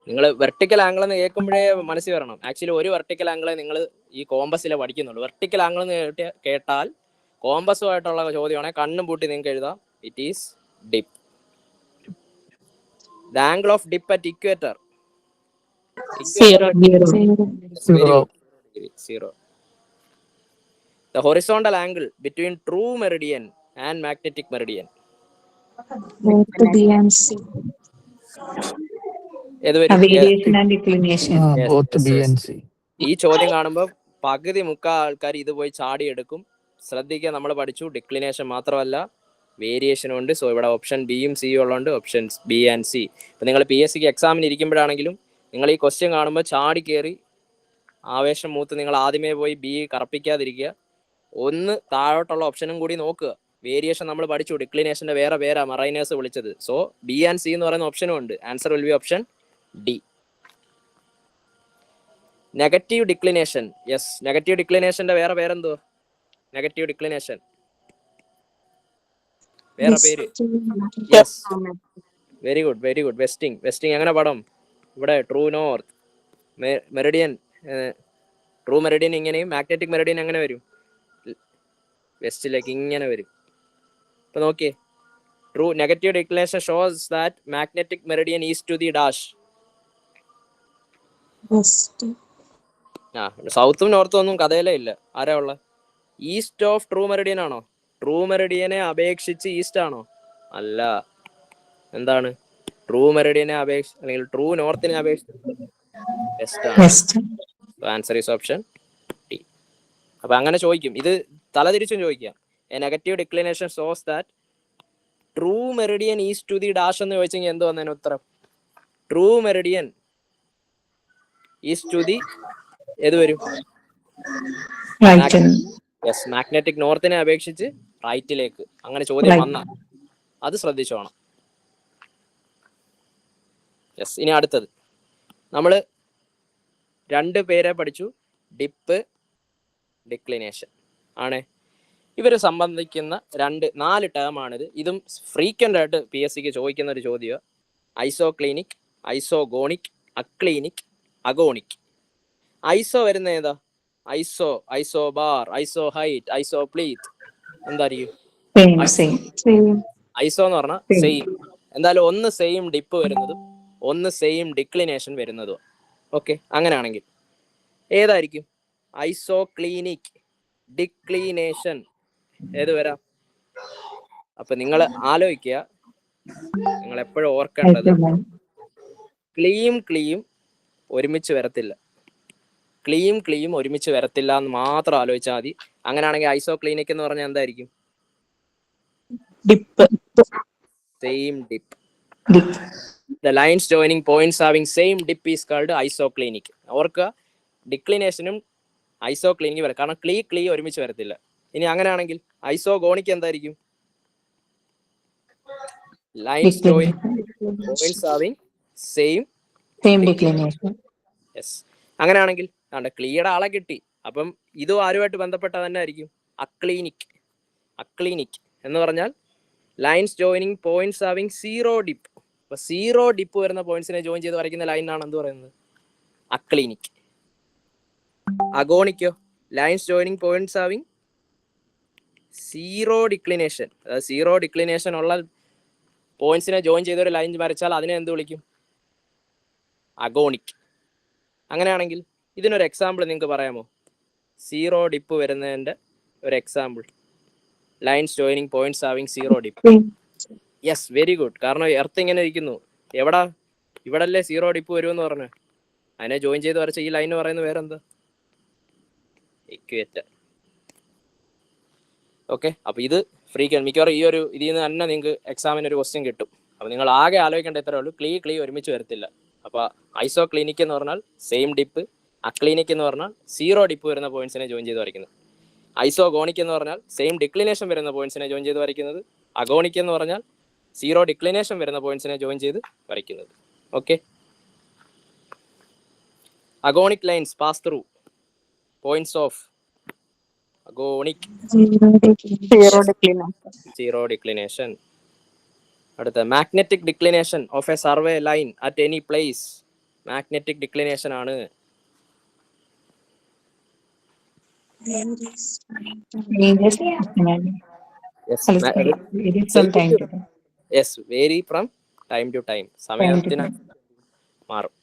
നിങ്ങൾ വെർട്ടിക്കൽ ആംഗിൾ എന്ന് കേൾക്കുമ്പോഴേ മനസ്സിൽ വരണം. ആക്ച്വലി ഒരു വെർട്ടിക്കൽ ആംഗിളെ നിങ്ങൾ ഈ കോമ്പസിലെ പഠിക്കുന്നുള്ളൂ. വെർട്ടിക്കൽ ആംഗിൾ എന്ന് കേട്ടാൽ കോമ്പസുമായിട്ടുള്ള ചോദ്യമാണെങ്കിൽ കണ്ണും പൂട്ടി നിങ്ങൾക്ക് എഴുതാം, it is dip. The angle of dip at equator 0. The horizontal angle between true meridian and magnetic meridian. Both B and C. Variation and declination. Both B and C. ഈ ചോദ്യം കാണുമ്പോൾ പകുതി മുക്കാൽ ആൾക്കാർ ഇത് പോയി ചാടി എടുക്കും. ശ്രദ്ധിക്കുക, നമ്മൾ പഠിച്ചു ഡിക്ലിനേഷൻ മാത്രമല്ല വേരിയേഷനും ഉണ്ട്. സോ ഇവിടെ ഓപ്ഷൻ ബിയും സിയും ഉള്ളതുകൊണ്ട് ഓപ്ഷൻസ് ബി ആൻഡ് സി. ഇപ്പം നിങ്ങൾ PSCക്ക് എക്സാമിന് ഇരിക്കുമ്പോഴാണെങ്കിലും നിങ്ങൾ ഈ ക്വസ്റ്റ്യൻ കാണുമ്പോൾ ചാടി കയറി ആവേശം മൂത്ത് നിങ്ങൾ ആദ്യമേ പോയി ബി കറപ്പിക്കാതിരിക്കുക. ഒന്ന് താഴോട്ടുള്ള ഓപ്ഷനും കൂടി നോക്കുക. വേരിയേഷൻ നമ്മൾ പഠിച്ചു, ഡിക്ലിനേഷന്റെ വേറെ പേരാ മറൈനേഴ്സ് വിളിച്ചത്. സോ ബി ആൻഡ് സി എന്ന് പറയുന്ന ഓപ്ഷനും ഉണ്ട്. Answer will be option D. Negative declination. Yes, negative ഡിക്ലിനേഷന്റെ വേറെ പേരെന്തോ? നെഗറ്റീവ് ഡിക്ലിനേഷൻ വേറെ പേര്? Yes, very good very good. Westing. Westing എങ്ങനെ പടം? ഇവിടെ true north meridian, true meridian ഇങ്ങനെയും മാഗ്നറ്റിക് മെറിഡിയൻ എങ്ങനെ വരും? വെസ്റ്റിലേക്ക് ഇങ്ങനെ വരും. ഇപ്പൊ നോക്കിയേ, true negative declination shows that magnetic meridian is to the dash. സൗത്തും നോർത്തും ഒന്നും കഥയിലേ ഇല്ല. ആരാ ഉള്ള? ഈസ്റ്റ് ഓഫ് ട്രൂ മെറിഡിയൻ ആണോ? ട്രൂ മെറിഡിയനെ അപേക്ഷിച്ച് ഈസ്റ്റ് ആണോ? അല്ല. എന്താണ്? ട്രൂ മെറിഡിയനെ അപേക്ഷിച്ച് അല്ലെങ്കിൽ ട്രൂ നോർത്തിനെ അപേക്ഷിച്ച് വെസ്റ്റ് ആണ്. Answer is option D. അപ്പൊ അങ്ങനെ ചോദിക്കും, ഇത് തലതിരിച്ചും ചോദിക്കാം. A negative declination shows that true meridian is to the dash എന്ന് ചോദിച്ചെങ്കിൽ എന്ത് വന്നതിന് ഉത്തരം? True meridian is to the ഏത് വരും? യെസ്, മാഗ്നറ്റിക് നോർത്തിനെ അപേക്ഷിച്ച് റൈറ്റിലേക്ക്. അങ്ങനെ ചോദ്യം വന്ന അത് ശ്രദ്ധിച്ചോണം. യെസ്, ഇനി അടുത്തത് നമ്മൾ 2 പേരെ പഠിച്ചു, ഡിപ്പ് ഡിക്ലിനേഷൻ ആണ്. ഇവർ സംബന്ധിക്കുന്ന 4 ടേമാണിത്. ഇതും ഫ്രീക്വൻ്റ് ആയിട്ട് PSCക്ക് ചോദിക്കുന്ന ഒരു ചോദ്യമാണ്. Isoclinic, isogonic, അക്ലീനിക്, അഗോണിക്. ഐസോ വരുന്ന ഏതാ? ഐസോ, ഐസോ ബാർ, ഐസോ ഹൈറ്റ്, ഐസോ പ്ലീറ്റ്. എന്തായിരിക്കും? ഐസോ എന്ന് പറഞ്ഞാൽ സെയിം. എന്തായാലും ഒന്ന് സെയിം ഡിപ്പ് വരുന്നതും ഒന്ന് സെയിം ഡിക്ലിനേഷൻ വരുന്നതും. ഓക്കെ, അങ്ങനെയാണെങ്കിൽ ഏതായിരിക്കും? ഐസോക്ലിനിക് ഡിക്ലിനേഷൻ ഏത് വരാം? അപ്പൊ നിങ്ങൾ ആലോചിക്കുക, നിങ്ങൾ എപ്പോഴും ഓർക്കേണ്ടത് ക്ലീയും ഒരുമിച്ച് വരത്തില്ല. ക്ലീയും ഒരുമിച്ച് വരത്തില്ല എന്ന് മാത്രം ആലോചിച്ചാൽ മതി. അങ്ങനെയാണെങ്കിൽ ഐസോക്ലീനിക് എന്ന് പറഞ്ഞാൽ എന്തായിരിക്കും? Dip. Same dip. The lines joining points having same dip is called isoclinic. ഓർക്കുക, ഡിക്ലിനേഷനും ഐസോക്ലീനിക് വരാം, കാരണം ക്ലീ ഒരുമിച്ച് വരത്തില്ല. ഇനി അങ്ങനെയാണെങ്കിൽ ഐസോഗോണിക് എന്തായിരിക്കും? Lines joining points having same declination. Yes. അങ്ങനെയാണെങ്കിൽ ക്ലീയുടെ ആളെ കിട്ടി. അപ്പം ഇതും ആരുമായിട്ട് ബന്ധപ്പെട്ട തന്നെ ആയിരിക്കും അക്ലീനിക് എന്ന് പറഞ്ഞാൽ lines joining points having zero dip. അപ്പൊ സീറോ ഡിപ്പ് വരുന്ന പോയിന്റ്സിനെ ജോയിൻ ചെയ്ത് വരയ്ക്കുന്ന ലൈനാണ് എന്ത് പറയുന്നത്? അക്ലീനിക്. അഗോണിക്കോ? Lines joining points having zero declination. അതായത് സീറോ ഡിക്ലിനേഷൻ ഉള്ള പോയിന്റ്സിനെ ജോയിൻ ചെയ്ത ഒരു ലൈൻ വരച്ചാൽ അതിനെ എന്ത് വിളിക്കും? അഗോണിക്. അങ്ങനെയാണെങ്കിൽ ഇതിനൊരു എക്സാമ്പിൾ നിങ്ങൾക്ക് പറയാമോ? സീറോ ഡിപ്പ് വരുന്നതിൻ്റെ ഒരു example. Lines joining points having zero dip. Yes, very good. കാരണം എർത്ത് ഇങ്ങനെ ഇരിക്കുന്നു, എവിടാ? ഇവിടല്ലേ സീറോ ഡിപ്പ് വരുമെന്ന് പറഞ്ഞു. അതിനെ ജോയിൻ ചെയ്ത് വരച്ച ഈ ലൈൻ പറയുന്നത് വേറെന്താ? ഇക്വേറ്റർ. ഓക്കെ, അപ്പൊ ഇത് ഫ്രീക്വന്റ് മിക്കവാറും ഈ ഒരു ഇതിൽ നിന്ന് തന്നെ നിങ്ങൾക്ക് എക്സാമിന് ഒരു ക്വസ്റ്റ്യൻ കിട്ടും. അപ്പൊ നിങ്ങൾ ആകെ ആലോചിക്കേണ്ട ഇത്രേ ഉള്ളൂ, ക്ലീ ഒരുമിച്ച് വരത്തില്ല. അപ്പൊ ഐസോ ക്ലിനിക് എന്ന് പറഞ്ഞാൽ സെയിം ഡിപ്പ്, അക്ലിനിക് എന്ന് പറഞ്ഞാൽ സീറോ ഡിപ്പ് വരുന്ന പോയിന്റ്സിനെ ജോയിൻ ചെയ്ത് വരയ്ക്കുന്നത്. ഐസോഗോണിക് എന്ന് പറഞ്ഞാൽ സെയിം ഡിക്ലിനേഷൻ വരുന്ന പോയിന്റ്സിനെ ജോയിൻ ചെയ്ത് വരയ്ക്കുന്നത്. അഗോണിക് എന്ന് പറഞ്ഞാൽ സീറോ ഡിക്ലിനേഷൻ വരുന്ന പോയിന്റ്സിനെ ജോയിൻ ചെയ്ത് വരയ്ക്കുന്നത്. Okay, agonic lines pass through points of agonic zero declination. അടുത്ത magnetic declination of a survey line at any place. Magnetic declination ആണ്. Yes, vary from time to time. സമയത്തിന് മാറും.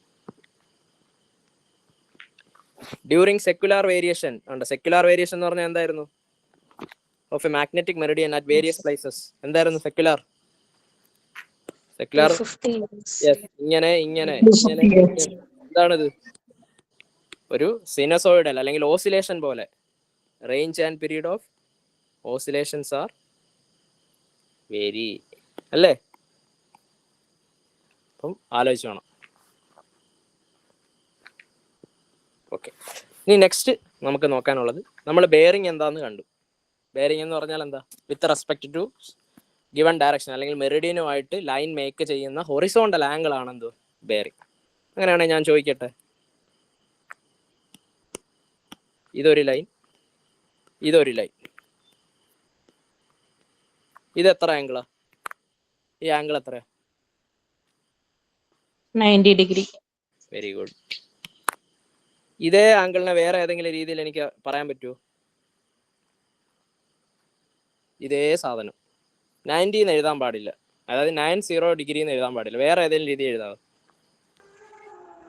ഡ്യൂറിങ് സെക്യുലാർ വേരിയേഷൻ ഉണ്ട്. Secular variation എന്ന് പറഞ്ഞാൽ എന്തായിരുന്നു? Of a magnetic meridian at various places. എന്തായിരുന്നു secular? ഇങ്ങനെ എന്താണിത്? ഒരു സിനസോയിഡൽ അല്ലെങ്കിൽ ഓസിലേഷൻ പോലെ. Range and period of oscillations are vary, അല്ലേ? അപ്പം ആലോചിച്ച് വേണം. ഓക്കെ, ഇനി നെക്സ്റ്റ് നമുക്ക് നോക്കാനുള്ളത്, നമ്മൾ ബെയറിംഗ് എന്താന്ന് കണ്ടു. ബെയറിംഗ് എന്ന് പറഞ്ഞാൽ എന്താ? With respect to given direction അല്ലെങ്കിൽ മെറിഡിയനുമായിട്ട് ലൈൻ മേക്ക് ചെയ്യുന്ന ഹൊറിസോണ്ടൽ ആംഗിൾ ആണ് എന്ത്? ബെയറിംഗ്. അങ്ങനെയാണെങ്കിൽ ഞാൻ ചോദിക്കട്ടെ, ഇതൊരു ലൈൻ, ഇതൊരു ലൈൻ, ഇത് എത്ര ആംഗിളാ? ഈ ആംഗിൾ എത്രയാ? 90 ഡിഗ്രി. Very good. ഇതേ ആംഗിളിനെ വേറെ ഏതെങ്കിലും രീതിയിൽ എനിക്ക് പറയാൻ പറ്റുമോ? ഇതേ സാധനം 90 എന്ന് എഴുതാൻ പാടില്ല, അതായത് 90 ഡിഗ്രി എന്ന് എഴുതാൻ പാടില്ല. വേറെ ഏതെങ്കിലും രീതി എഴുതാവോ?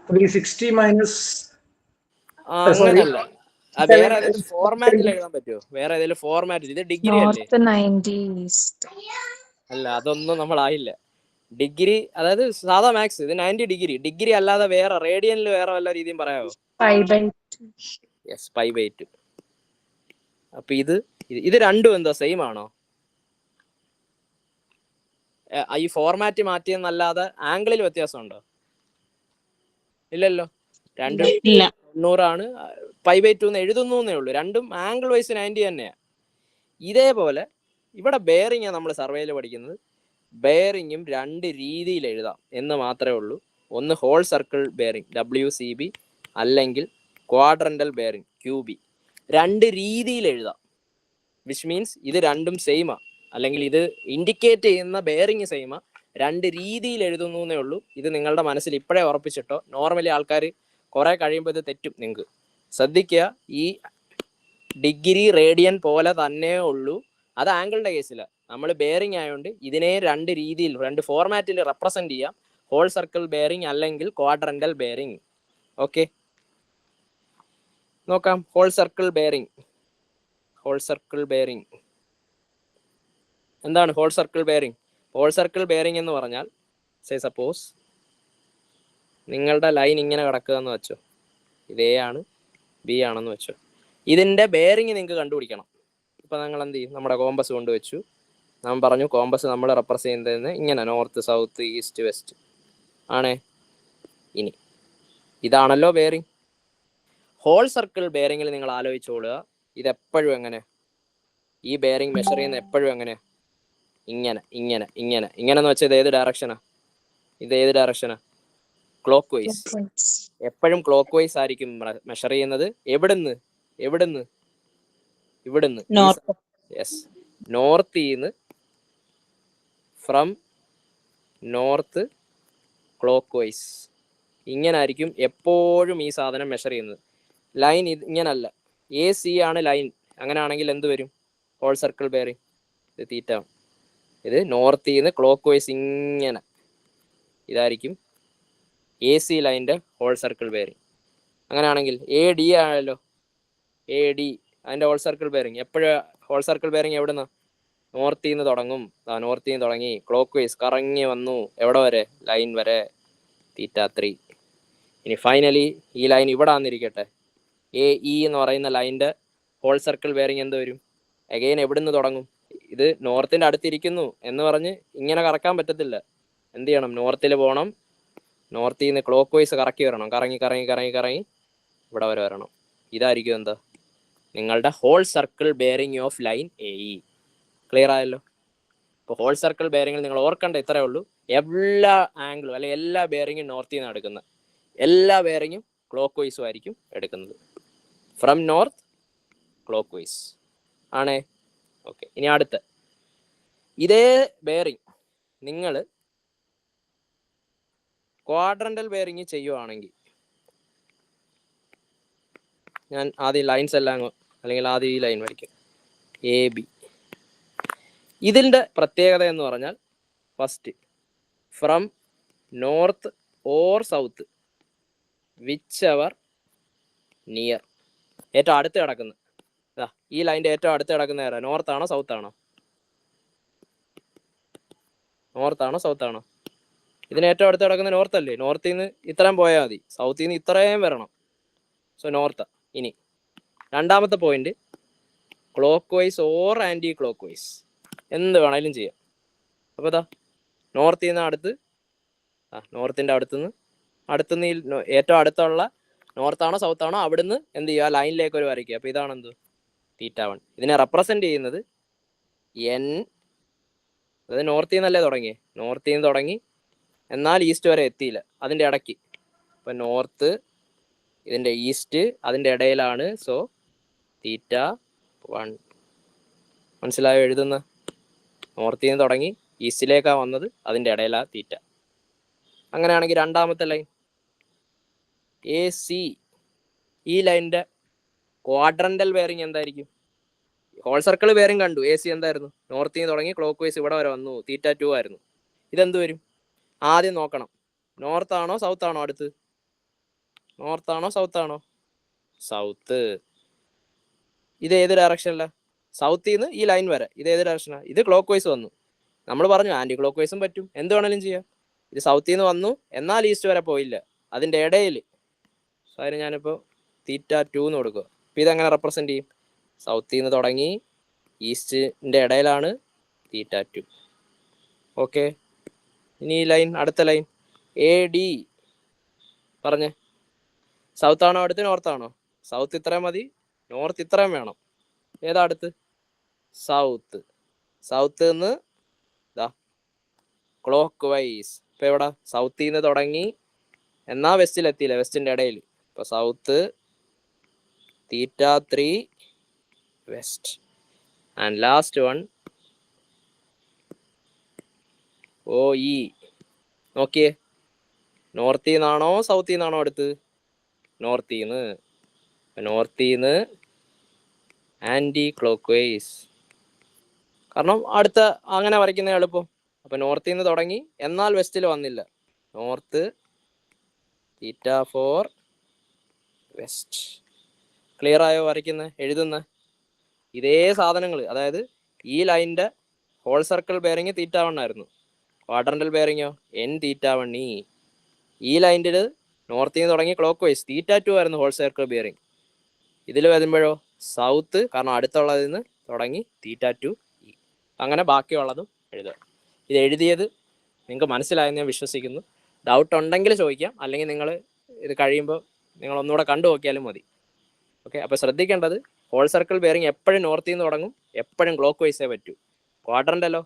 360 മൈനസ്. അങ്ങനല്ല, വേറെ ഏതെങ്കിലും ഫോർമാറ്റിൽ എഴുതാൻ പറ്റുമോ? വേറെ ഏതെങ്കിലും ഫോർമാറ്റിൽ. ഇത് ഡിഗ്രി അല്ലേ? അല്ല, അതൊന്നും നമ്മളായില്ല. ഡിഗ്രി അതായത് സാധാ മാത്സ്. ഇത് 90 ഡിഗ്രി. ഡിഗ്രി അല്ലാതെ വേറെ റേഡിയനിൽ വേറെ വല്ല രീതിയും പറയാമോ? യെസ്, π/2. അപ്പൊ ഇത് രണ്ടും എന്താ സെയിം ആണോ? ഈ ഫോർമാറ്റ് മാറ്റിയെന്നല്ലാതെ ആംഗിളിൽ വ്യത്യാസമുണ്ടോ? ഇല്ലല്ലോ. രണ്ടും 90 π/2 എന്ന് എഴുതുന്നേ ഉള്ളൂ. രണ്ടും ആംഗിൾ വൈസ് 90 തന്നെയാ. ഇതേപോലെ ഇവിടെ ബെയറിംഗ് നമ്മൾ സർവേയിൽ പഠിക്കുന്നത്. ബെയറിങ്ങും രണ്ട് രീതിയിൽ എഴുതാം എന്ന് മാത്രമേ ഉള്ളൂ. ഒന്ന് ഹോൾ സർക്കിൾ ബെയറിംഗ് WCB, അല്ലെങ്കിൽ ക്വാഡ്രന്റൽ ബെയറിംഗ് QB. രണ്ട് രീതിയിൽ എഴുതാം, വിച്ച് മീൻസ് ഇത് രണ്ടും സെയിമാ, അല്ലെങ്കിൽ ഇത് ഇൻഡിക്കേറ്റ് ചെയ്യുന്ന ബെയറിംഗ് സെയിമാ. രണ്ട് രീതിയിൽ എഴുതുന്നേ ഉള്ളൂ. ഇത് നിങ്ങളുടെ മനസ്സിൽ ഇപ്പോഴേ ഉറപ്പിച്ചിട്ടോ. നോർമലി ആൾക്കാർ കുറെ കഴിയുമ്പോൾ ഇത് തെറ്റും. നിങ്ങൾക്ക് ശ്രദ്ധിക്കുക, ഈ ഡിഗ്രി റേഡിയൻ പോലെ തന്നെ ഉള്ളൂ. അത് ആംഗിളിന്റെ കേസില്ല. നമ്മൾ ബെയറിംഗ് ആയതുകൊണ്ട് ഇതിനെ രണ്ട് രീതിയിൽ, രണ്ട് ഫോർമാറ്റിൽ റെപ്രസെന്റ് ചെയ്യാം. ഹോൾ സർക്കിൾ ബെയറിംഗ് അല്ലെങ്കിൽ ക്വാഡ്രന്റൽ ബെയറിംഗ്. ഓക്കെ, നോക്കാം. Whole circle bearing. എന്താണ് whole circle bearing? Whole circle bearing എന്ന് പറഞ്ഞാൽ സപ്പോസ് നിങ്ങളുടെ ലൈൻ ഇങ്ങനെ കിടക്കുക എന്ന് വെച്ചോ, ഇത് എ ആണ് ബി ആണെന്ന് വെച്ചോ. ഇതിൻ്റെ ബെയറിംഗ് നിങ്ങൾക്ക് കണ്ടുപിടിക്കണം. ഇപ്പം നിങ്ങൾ എന്ത് ചെയ്യും? നമ്മുടെ കോമ്പസ് കൊണ്ടുവച്ചു. ഞാൻ പറഞ്ഞു കോമ്പസ് നമ്മൾ റെപ്രസെൻ്റ് ചെയ്യുന്നത് ഇങ്ങനെ നോർത്ത് സൗത്ത് ഈസ്റ്റ് വെസ്റ്റ് ആണേ. ഇനി ഇതാണല്ലോ ബെയറിംഗ്. ഹോൾ സർക്കിൾ ബെയറിംഗിൽ നിങ്ങൾ ആലോചിച്ചോളുക, ഇതെപ്പോഴും എങ്ങനെ, ഈ ബെയറിംഗ് മെഷർ ചെയ്യുന്ന എപ്പോഴും എങ്ങനെ, ഇങ്ങനെ ഇങ്ങനെ ഇങ്ങനെ ഇങ്ങനെ എന്ന് വെച്ചാൽ ഇത് ഏത് ഡയറക്ഷനാ? ഇത് ഏത് ഡയറക്ഷനാ? Clockwise. എപ്പോഴും ക്ലോക്ക് വൈസ് ആയിരിക്കും മെഷർ ചെയ്യുന്നത്. എവിടുന്ന് എവിടുന്ന്? ഇവിടുന്ന്. യെസ്, നോർത്തിന്ന്, ഫ്രം നോർത്ത് ക്ലോക്ക് വൈസ്. ഇങ്ങനെ ആയിരിക്കും എപ്പോഴും ഈ സാധനം മെഷർ ചെയ്യുന്നത്. ലൈൻ ഇത് ഇങ്ങനല്ല, എ സി ആണ് ലൈൻ. അങ്ങനെയാണെങ്കിൽ എന്ത് വരും? Whole circle bearing. ഇത് തീറ്റ. ഇത് നോർത്തിന്ന് ക്ലോക്ക് വൈസ് ഇങ്ങനെ, ഇതായിരിക്കും എ സി ലൈൻ്റെ ഹോൾ സർക്കിൾ ബെയറിംഗ്. അങ്ങനെയാണെങ്കിൽ എ ഡി ആണല്ലോ, എ ഡി അതിൻ്റെ ഹോൾ സർക്കിൾ ബെയറിംഗ്. എപ്പോഴും ഹോൾ സർക്കിൾ ബെയറിംഗ് എവിടെ നിന്നാണ്? നോർത്തിൽ നിന്ന് തുടങ്ങും. നോർത്തിൽ നിന്ന് തുടങ്ങി ക്ലോക്ക് വൈസ് കറങ്ങി വന്നു എവിടെ വരെ? ലൈൻ വരെ, തീറ്റ 3. ഇനി ഫൈനലി ഈ ലൈൻ ഇവിടെ വന്നിരിക്കട്ടെ, എ ഇ എന്ന് പറയുന്ന ലൈൻ്റെ ഹോൾ സർക്കിൾ ബെയറിംഗ് എന്ത് വരും? അഗെയിൻ എവിടെ നിന്ന് തുടങ്ങും? ഇത് നോർത്തിൻ്റെ അടുത്തിരിക്കുന്നു എന്ന് പറഞ്ഞ് ഇങ്ങനെ കറക്കാൻ പറ്റത്തില്ല. എന്ത് ചെയ്യണം? നോർത്തിൽ പോകണം, നോർത്തിൽ നിന്ന് ക്ലോക്ക് വൈസ് കറക്കി വരണം, കറങ്ങി കറങ്ങി കറങ്ങി കറങ്ങി ഇവിടെ വരെ വരണം. ഇതായിരിക്കും എന്താ? നിങ്ങളുടെ whole circle bearing of line A E. Clear ആയല്ലോ? ഇപ്പോൾ ഹോൾ സർക്കിൾ ബെയറിംഗിൽ നിങ്ങൾ ഓർക്കേണ്ട ഇത്രയേ ഉള്ളൂ, എല്ലാ ആംഗിളും അല്ലെങ്കിൽ എല്ലാ ബെയറിങ്ങും നോർത്തിൽ നിന്നാണ് എടുക്കുന്നത്. എല്ലാ ബെയറിങ്ങും ക്ലോക്ക് വൈസും ആയിരിക്കും എടുക്കുന്നത്. ഫ്രം നോർത്ത് ക്ലോക്ക് വൈസ് ആണേ. ഓക്കെ, ഇനി അടുത്ത ഇതേ ബെയറിംഗ് നിങ്ങൾ ക്വാഡ്രൻ്റൽ ബെയറിംഗ് ചെയ്യുവാണെങ്കിൽ, ഞാൻ ആദ്യം ലൈൻസ് എല്ലാം അല്ലെങ്കിൽ ആദ്യം ഈ ലൈൻ വരയ്ക്കും, എ ബി. ഇതിൻ്റെ പ്രത്യേകത എന്ന് പറഞ്ഞാൽ first from north or south which ever near. ഏറ്റവും അടുത്ത് കിടക്കുന്നത് ഈ ലൈൻ്റെ ഏറ്റവും അടുത്ത് കിടക്കുന്ന ഏതാ? നോർത്താണോ സൗത്താണോ? നോർത്താണോ സൗത്താണോ? ഇതിന് ഏറ്റവും അടുത്ത് കിടക്കുന്ന നോർത്തല്ലേ? നോർത്തിൽ നിന്ന് ഇത്രയും പോയാൽ മതി, സൗത്തിൽ നിന്ന് ഇത്രയും വരണം. സോ നോർത്താ. ഇനി രണ്ടാമത്തെ point clockwise or anticlockwise, എന്ത് വേണേലും ചെയ്യാം. അപ്പോൾ ഇതാ നോർത്തിൽ നിന്ന് അടുത്ത്, നോർത്തിൻ്റെ അടുത്തുനിന്ന് ഏറ്റവും അടുത്തുള്ള നോർത്താണോ സൗത്താണോ അവിടുന്ന് എന്ത് ചെയ്യുക? ലൈനിലേക്ക് ഒരു വരയ്ക്കുക. അപ്പോൾ ഇതാണ് എന്ത്? തീറ്റ 1. ഇതിനെ റെപ്രസെൻ്റ് ചെയ്യുന്നത് എൻ, അതായത് നോർത്തിൽ നിന്നല്ലേ തുടങ്ങി, നോർത്തിൽ നിന്ന് തുടങ്ങി എന്നാൽ ഈസ്റ്റ് വരെ എത്തിയില്ല, അതിൻ്റെ ഇടയ്ക്ക്. അപ്പം നോർത്ത്, ഇതിൻ്റെ ഈസ്റ്റ്, അതിൻ്റെ ഇടയിലാണ്. സോ തീറ്റ 1. മനസ്സിലായോ എഴുതുന്ന? നോർത്തിൽ നിന്ന് തുടങ്ങി ഈസ്റ്റിലേക്കാണ് വന്നത്, അതിൻ്റെ ഇടയിലാണ് തീറ്റ. അങ്ങനെയാണെങ്കിൽ രണ്ടാമത്തെ ലൈൻ എ സി, ഈ ലൈനിൻ്റെ ക്വാഡ്രൻ്റൽ ബെയറിംഗ് എന്തായിരിക്കും? ഹോൾ സർക്കിൾ ബെയറിംഗ് കണ്ടു, എ സി എന്തായിരുന്നു? നോർത്തിൽ നിന്ന് തുടങ്ങി ക്ലോക്ക് വൈസ് ഇവിടെ വരെ വന്നു, തീറ്റ 2 ആയിരുന്നു. ഇതെന്ത് വരും? ആദ്യം നോക്കണം, നോർത്താണോ സൗത്താണോ അടുത്ത്? നോർത്താണോ സൗത്താണോ? സൗത്ത്. ഇത് ഏത് ഡയറക്ഷനല്ല? സൗത്തിൽ നിന്ന് ഈ ലൈൻ വരെ ഇത് ഏത് ഡയറക്ഷനാണ്? ഇത് ക്ലോക്ക് വൈസ് വന്നു. നമ്മൾ പറഞ്ഞു ആൻറ്റി ക്ലോക്ക് വൈസും പറ്റും, എന്ത് വേണമെങ്കിലും ചെയ്യാം. ഇത് സൗത്തിൽ നിന്ന് വന്നു എന്നാൽ ഈസ്റ്റ് വരെ പോയില്ല, അതിൻ്റെ ഇടയിൽ. സോ അതിന് ഞാനിപ്പോൾ തീറ്റ 2 എന്ന് കൊടുക്കുക. അപ്പോൾ ഇതെങ്ങനെ റെപ്രസെൻ്റ് ചെയ്യും? സൗത്തിൽ നിന്ന് തുടങ്ങി ഈസ്റ്റിൻ്റെ ഇടയിലാണ്, തീറ്റ 2. ഓക്കെ, ഇനി ഈ ലൈൻ, അടുത്ത ലൈൻ എ ഡി പറഞ്ഞേ. സൗത്താണോ അടുത്ത് നോർത്താണോ? സൗത്ത് ഇത്രയും മതി, നോർത്ത് ഇത്രയും വേണം. ഏതാ അടുത്ത്? സൗത്ത്. സൗത്ത് നിന്ന് ക്ലോക്ക് വൈസ്. ഇപ്പം എവിടെ? സൗത്തിൽ നിന്ന് തുടങ്ങി എന്നാൽ വെസ്റ്റിലെത്തിയില്ല, വെസ്റ്റിൻ്റെ ഇടയിൽ. ഇപ്പോൾ south, theta 3 west. And last one O E. നോക്കിയേ, നോർത്തിൽ നിന്നാണോ സൗത്തിൽ നിന്നാണോ അടുത്ത്? നോർത്തിൽ നിന്ന്. നോർത്തിൽ നിന്ന് ആൻറ്റി ക്ലോക്ക് വൈസ്, കാരണം അടുത്ത അങ്ങനെ വരയ്ക്കുന്ന എളുപ്പം. അപ്പം നോർത്തിൽ നിന്ന് തുടങ്ങി എന്നാൽ വെസ്റ്റിൽ വന്നില്ല, നോർത്ത്, തീറ്റ 4 വെസ്റ്റ്. ക്ലിയർ ആയോ വരയ്ക്കുന്നത് എഴുതുന്ന? ഇതേ സാധനങ്ങൾ, അതായത് ഈ ലൈനിൻ്റെ ഹോൾ സർക്കിൾ ബെയറിങ് θ1 ആയിരുന്നു. ക്വാഡ്രന്റൽ ബെയറിങ്ങോ n θ1 ഈ ലൈനിൽ നോർത്തിൽ നിന്ന് തുടങ്ങി ക്ലോക്ക് വൈസ് θ2 ആയിരുന്നു ഹോൾ സർക്കിൾ ബെയറിങ്. ഇതിൽ വരുമ്പോഴോ സൗത്ത്, കാരണം അടുത്തുള്ളതിൽ നിന്ന് തുടങ്ങി θ2 അങ്ങനെ ബാക്കിയുള്ളതും എഴുതുക. ഇത് എഴുതിയത് നിങ്ങൾക്ക് മനസ്സിലായെന്ന് ഞാൻ വിശ്വസിക്കുന്നു. ഡൗട്ട് ഉണ്ടെങ്കിൽ ചോദിക്കാം, അല്ലെങ്കിൽ നിങ്ങൾ ഇത് കഴിയുമ്പോൾ നിങ്ങൾ ഒന്നുകൂടെ കണ്ടു നോക്കിയാലും മതി. ഓക്കെ, അപ്പോൾ ശ്രദ്ധിക്കേണ്ടത് ഹോൾ സർക്കിൾ ബെയറിങ് എപ്പോഴും നോർത്തിൽ നിന്ന് തുടങ്ങും, എപ്പോഴും ക്ലോക്ക് വൈസേ പറ്റൂ. ക്വാഡ്രൻ്റല്ലോ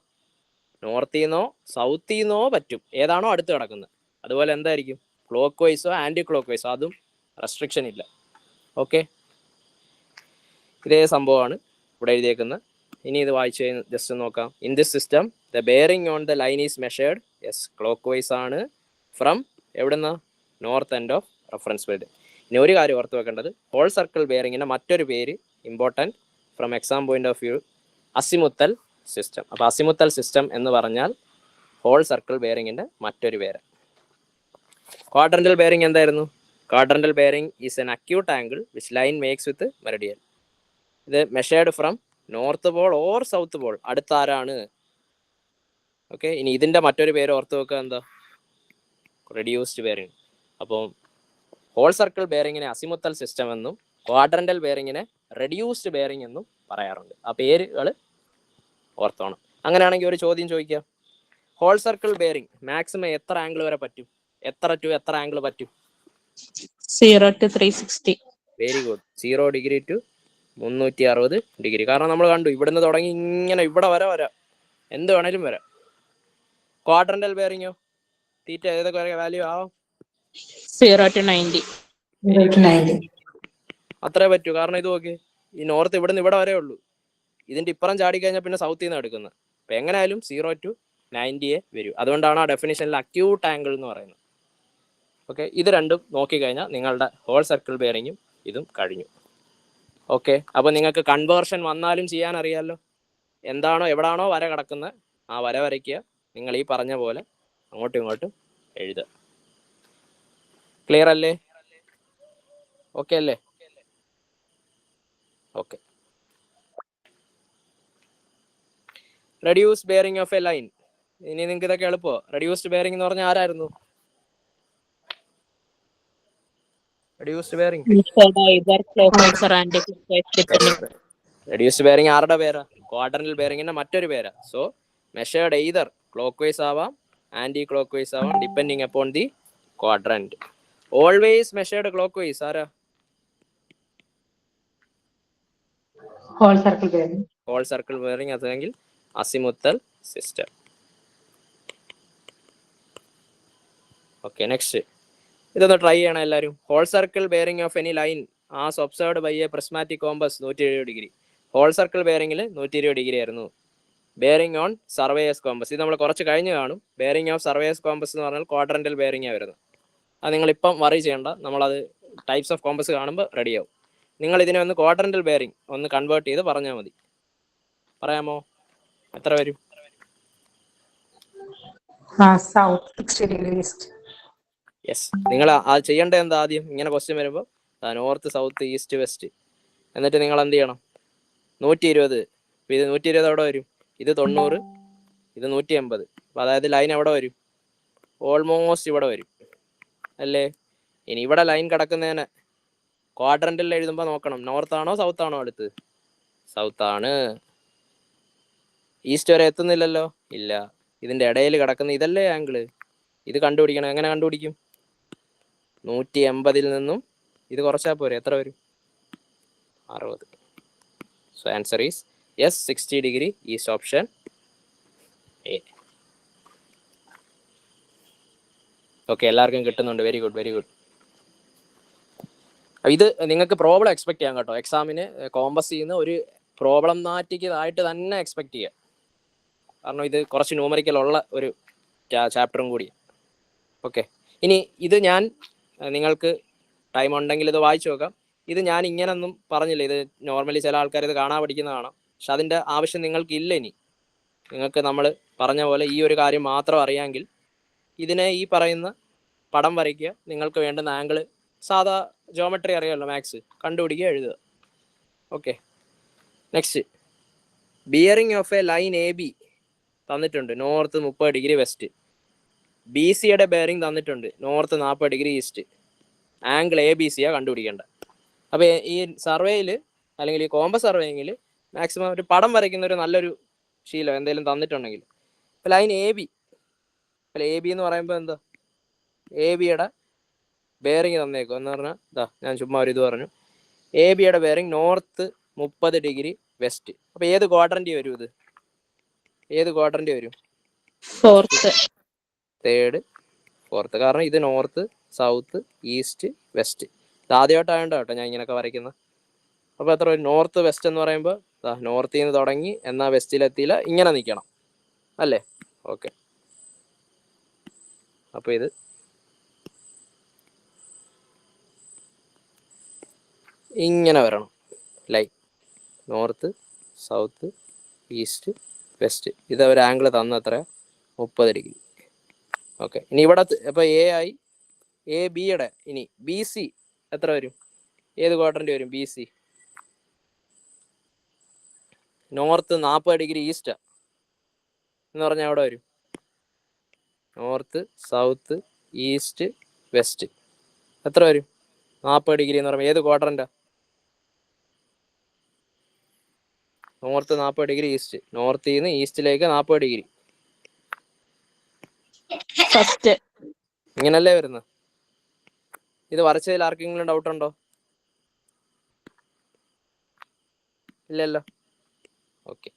നോർത്തിൽ നിന്നോ സൗത്തിൽ നിന്നോ പറ്റും, ഏതാണോ അടുത്ത് കിടക്കുന്നത്. അതുപോലെ എന്തായിരിക്കും ക്ലോക്ക് വൈസോ ആൻറ്റി ക്ലോക്ക് വൈസോ, അതും റെസ്ട്രിക്ഷൻ ഇല്ല. ഓക്കെ, ഇതേ സംഭവമാണ് ഇവിടെ എഴുതിയേക്കുന്നത്. ഇനി ഇത് വായിച്ച് ജസ്റ്റ് നോക്കാം. In this system the bearing on the line is measured, yes clock vice ആണ്, ഫ്രം എവിടുന്ന north end of reference belt. ഇനി ഒരു കാര്യം ഓർത്ത് വെക്കേണ്ടത്, ഹോൾ സർക്കിൾ ബെയറിങ്ങിൻ്റെ മറ്റൊരു പേര് important from exam point of view, azimuthal system. അപ്പോൾ അസിമുത്തൽ സിസ്റ്റം എന്ന് പറഞ്ഞാൽ ഹോൾ സർക്കിൾ ബെയറിങ്ങിൻ്റെ മറ്റൊരു പേര്. ക്വാഡ്രന്റൽ ബെയറിംഗ് എന്തായിരുന്നു? Quadrantal bearing is an acute angle which line makes with meridian. ഇത് measured from north pole or south pole, അടുത്താരാണ്. Okay, ഇനി ഇതിൻ്റെ മറ്റൊരു പേര് ഓർത്ത് വെക്കുക, എന്താ? Reduced bearing. അപ്പോൾ ഹോൾ സർക്കിൾ ബെയറിങ്ങിനെ അസിമുത്തൽ സിസ്റ്റം എന്നും ക്വാഡ്രന്റൽ ബെയറിങ്ങിനെ റെഡ്യൂസ്ഡ് ബെയറിംഗ് എന്നും പറയാറുണ്ട്. ആ പേരുകൾ ഓർത്തോണം. അങ്ങനെയാണെങ്കിൽ ഒരു ചോദ്യം ചോദിക്കാം, ഹോൾ സർക്കിൾ ബെയറിംഗ് മാക്സിമം എത്ര ആംഗിൾ വരെ പറ്റും? എത്ര ആംഗിൾ പറ്റും? 0 to 360. Very good. 0 degree to 360 degree. കാരണം നമ്മൾ കണ്ടു ഇവിടുന്ന് തുടങ്ങി ഇങ്ങനെ ഇവിടെ വരാം, എന്ത് വേണേലും വരാം. ക്വാഡ്രന്റൽ ബെയറിങ്ങോ തീറ്റ ഏതൊക്കെ വാല്യൂ ആവാം? 0 to 90. അത്രേ പറ്റൂ. കാരണം ഇത് നോക്കി, ഈ നോർത്ത് ഇവിടുന്ന് ഇവിടെ വരെ ഉള്ളൂ, ഇതിൻ്റെ ഇപ്പുറം ചാടി കഴിഞ്ഞാൽ പിന്നെ സൗത്തിൽ നിന്ന് എടുക്കുന്നത്. അപ്പം എങ്ങനെയായാലും 0 to 90 വരും. അതുകൊണ്ടാണ് ആ ഡെഫിനിഷനിൽ അക്യൂട്ട് ആംഗിൾ എന്ന് പറയുന്നത്. ഓക്കെ, ഇത് രണ്ടും നോക്കിക്കഴിഞ്ഞാൽ നിങ്ങളുടെ ഹോൾ സർക്കിൾ ബെയറിങ്ങും ഇതും കഴിഞ്ഞു. ഓക്കെ, അപ്പോൾ നിങ്ങൾക്ക് കൺവേർഷൻ വന്നാലും ചെയ്യാൻ അറിയാമല്ലോ. എന്താണോ എവിടാണോ വര കിടക്കുന്നത് ആ വര വരയ്ക്കുക, നിങ്ങൾ ഈ പറഞ്ഞ പോലെ അങ്ങോട്ടും ഇങ്ങോട്ടും എഴുതുക. ക്ലിയർ അല്ലേ? ഓക്കെ അല്ലേ? Okay. Reduce bearing of a line. ഇനി നിങ്ങൾക്ക് ഇതൊക്കെ എളുപ്പമോ? റെഡ്യൂസ്ഡ് ബെയറിംഗ് എന്ന് പറഞ്ഞാൽ ആരായിരുന്നു? Reduced bearing Either clockwise or anti-clockwise depending. Reduced bearing ആരുടെ പേരാ? ക്വാഡ്രന്റൽ ബെയറിംഗിന്റെ മറ്റൊരു പേരാ. So measured either clock vice ആവാം ആന്റി ക്ലോക്ക് വൈസ് ആവാം, depending upon the quadrant. Always measured clockwise ആരാ? Whole circle bearing. Whole circle bearing, അല്ലെങ്കിൽ azimuthal system. Okay, next ഇതൊന്ന് ട്രൈ ചെയ്യണം എല്ലാവരും. Whole circle bearing of any line as observed by a prismatic compass 120 degree. Whole circle ബെയറിംഗിൽ 120 degree ആയിരുന്നു. Bearing on surveyor's compass, ഇത് നമ്മൾ കുറച്ച് കഴിഞ്ഞ് കാണും. ബെയറിംഗ് ഓഫ് സർവേയേഴ്സ് കോമ്പസ് എന്ന് പറഞ്ഞാൽ ക്വാഡ്രന്റൽ ബെയറിംഗാണ് വരുന്നത്. അത് നിങ്ങളിപ്പം വറി ചെയ്യേണ്ട, നമ്മളത് ടൈപ്സ് ഓഫ് കോമ്പസ് കാണുമ്പോൾ റെഡിയാവും. നിങ്ങൾ ഇതിനെ ഒന്ന് ക്വാഡ്രന്റൽ ബെയറിംഗ് ഒന്ന് കൺവേർട്ട് ചെയ്ത് പറഞ്ഞാൽ മതി. പറയാമോ? എത്ര വരും? South 60 degree east. യെസ്, നിങ്ങൾ അത് ചെയ്യേണ്ടത് എന്താ? ആദ്യം ഇങ്ങനെ ക്വസ്റ്റ്യൻ വരുമ്പോൾ നോർത്ത് സൗത്ത് ഈസ്റ്റ് വെസ്റ്റ്, എന്നിട്ട് നിങ്ങൾ എന്ത് ചെയ്യണം? 120. ഇത് 120 എവിടെ വരും? ഇത് 90, ഇത് 180. അപ്പോൾ അതായത് ലൈൻ എവിടെ വരും? ഓൾമോസ്റ്റ് ഇവിടെ വരും അല്ലേ? ഇനി ഇവിടെ ലൈൻ കിടക്കുന്നതിന് ക്വാഡ്രന്റിൽ എഴുതുമ്പോൾ നോക്കണം, നോർത്താണോ സൗത്താണോ അടുത്ത്? സൗത്താണ്. ഈസ്റ്റ് വരെ എത്തുന്നില്ലല്ലോ, ഇല്ല. ഇതിൻ്റെ ഇടയിൽ കിടക്കുന്ന ഇതല്ലേ ആംഗിള്, ഇത് കണ്ടുപിടിക്കണം. എങ്ങനെ കണ്ടുപിടിക്കും? 180 നിന്നും ഇത് കുറച്ചാൽ പോരെ, എത്ര വരും? 60. So answer is yes, 60 degree is option A. Okay, എല്ലാവർക്കും കിട്ടുന്നുണ്ട്. Very good, very good. ഇത് നിങ്ങൾക്ക് പ്രോബ്ലം എക്സ്പെക്ട് ചെയ്യാം കേട്ടോ. എക്സാമിന് കോമ്പസ് ചെയ്യുന്ന ഒരു പ്രോബ്ലമാറ്റിക് ആയിട്ട് തന്നെ എക്സ്പെക്ട് ചെയ്യുക. കാരണം ഇത് കുറച്ച് ന്യൂമറിക്കൽ ഉള്ള ഒരു ചാപ്റ്ററും കൂടി. ഓക്കെ, ഇനി ഇത് ഞാൻ നിങ്ങൾക്ക് ടൈം ഉണ്ടെങ്കിൽ ഇത് വായിച്ചു നോക്കാം. ഇത് ഞാൻ ഇങ്ങനൊന്നും പറഞ്ഞില്ല, ഇത് നോർമലി ചില ആൾക്കാർ ഇത് കാണാൻ പഠിക്കുന്നതാണ്. പക്ഷെ അതിൻ്റെ ആവശ്യം നിങ്ങൾക്കില്ല. ഇനി നിങ്ങൾക്ക് നമ്മൾ പറഞ്ഞ പോലെ ഈ ഒരു കാര്യം മാത്രം അറിയാമെങ്കിൽ ഇതിനെ ഈ പറയുന്ന പടം വരയ്ക്കുക, നിങ്ങൾക്ക് വേണ്ടുന്ന ആംഗിള് സാധാ ജോമെട്രി അറിയാമല്ലോ, മാത്സ് കണ്ടുപിടിക്കുക, എഴുതുക. Okay, next bearing of a line A B തന്നിട്ടുണ്ട് നോർത്ത് 30 ഡിഗ്രി വെസ്റ്റ്. ബി സിയുടെ ബെയറിംഗ് തന്നിട്ടുണ്ട് north 40 degree east. Angle A B സിയാണ് കണ്ടുപിടിക്കേണ്ടത്. അപ്പോൾ ഈ സർവേയിൽ അല്ലെങ്കിൽ ഈ കോമ്പസ് സർവേയിൽ മാക്സിമം ഒരു പടം വരയ്ക്കുന്ന ഒരു നല്ലൊരു ശീലം എന്തെങ്കിലും തന്നിട്ടുണ്ടെങ്കിൽ. ഇപ്പോൾ ലൈൻ എ ബി, അപ്പോൾ എ ബി എന്ന് പറയുമ്പോൾ എന്താ, എ ബിയുടെ ബെയറിംഗ് തന്നേക്കും എന്ന് പറഞ്ഞാൽ ഇതാ ഞാൻ ചുമ്മാ ഒരു ഇത് പറഞ്ഞു. എ ബിയുടെ ബെയറിംഗ് നോർത്ത് 30 ഡിഗ്രി വെസ്റ്റ്. അപ്പോൾ ഏത് ക്വാഡ്രന്റ് വരും ഇത്? ഏത് ക്വാഡ്രന്റ് വരും? Fourth, third, fourth. കാരണം ഇത് നോർത്ത്, സൗത്ത്, ഈസ്റ്റ്, വെസ്റ്റ്. ഇത് ആദ്യമായിട്ടായോണ്ടോ കേട്ടോ ഞാൻ ഇങ്ങനെയൊക്കെ വരയ്ക്കുന്നത്. അപ്പോൾ എത്ര വരും? നോർത്ത് വെസ്റ്റ് എന്ന് പറയുമ്പോൾ നോർത്തിൽ നിന്ന് തുടങ്ങി എന്നാൽ വെസ്റ്റിലെത്തിയില്ല, ഇങ്ങനെ നിൽക്കണം അല്ലേ? ഓക്കെ. അപ്പോൾ ഇത് ഇങ്ങനെ വരണം line north, south, east, west. ഇത് ഒരു ആംഗിൾ തന്ന എത്ര? 30 ഡിഗ്രി. ഓക്കെ. ഇനി ഇവിടെ ഇപ്പോൾ എ ആയി, എ ബിയുടെ ഇനി ബി സി എത്ര വരും? ഏത് ക്വാഡ്രന്റ് വരും ബി സി? നോർത്ത് 40 ഡിഗ്രി ഈസ്റ്റാ എന്ന് പറഞ്ഞാൽ എവിടെ വരും? North, south, east, west. എത്ര വരും? 40 ഡിഗ്രി എന്ന് പറയുമ്പോൾ ഏത് ക്വാഡ്രന്റാ? North 40 degree east. നോർത്തിൽ നിന്ന് ഈസ്റ്റിലേക്ക് 40 ഡിഗ്രി. ഫസ്റ്റ്. ഇങ്ങനല്ലേ വരുന്നത്? ഇത് വരച്ചതിൽ ആർക്കെങ്കിലും ഡൗട്ട് ഉണ്ടോ? ഇല്ലല്ലോ. ഓക്കെ.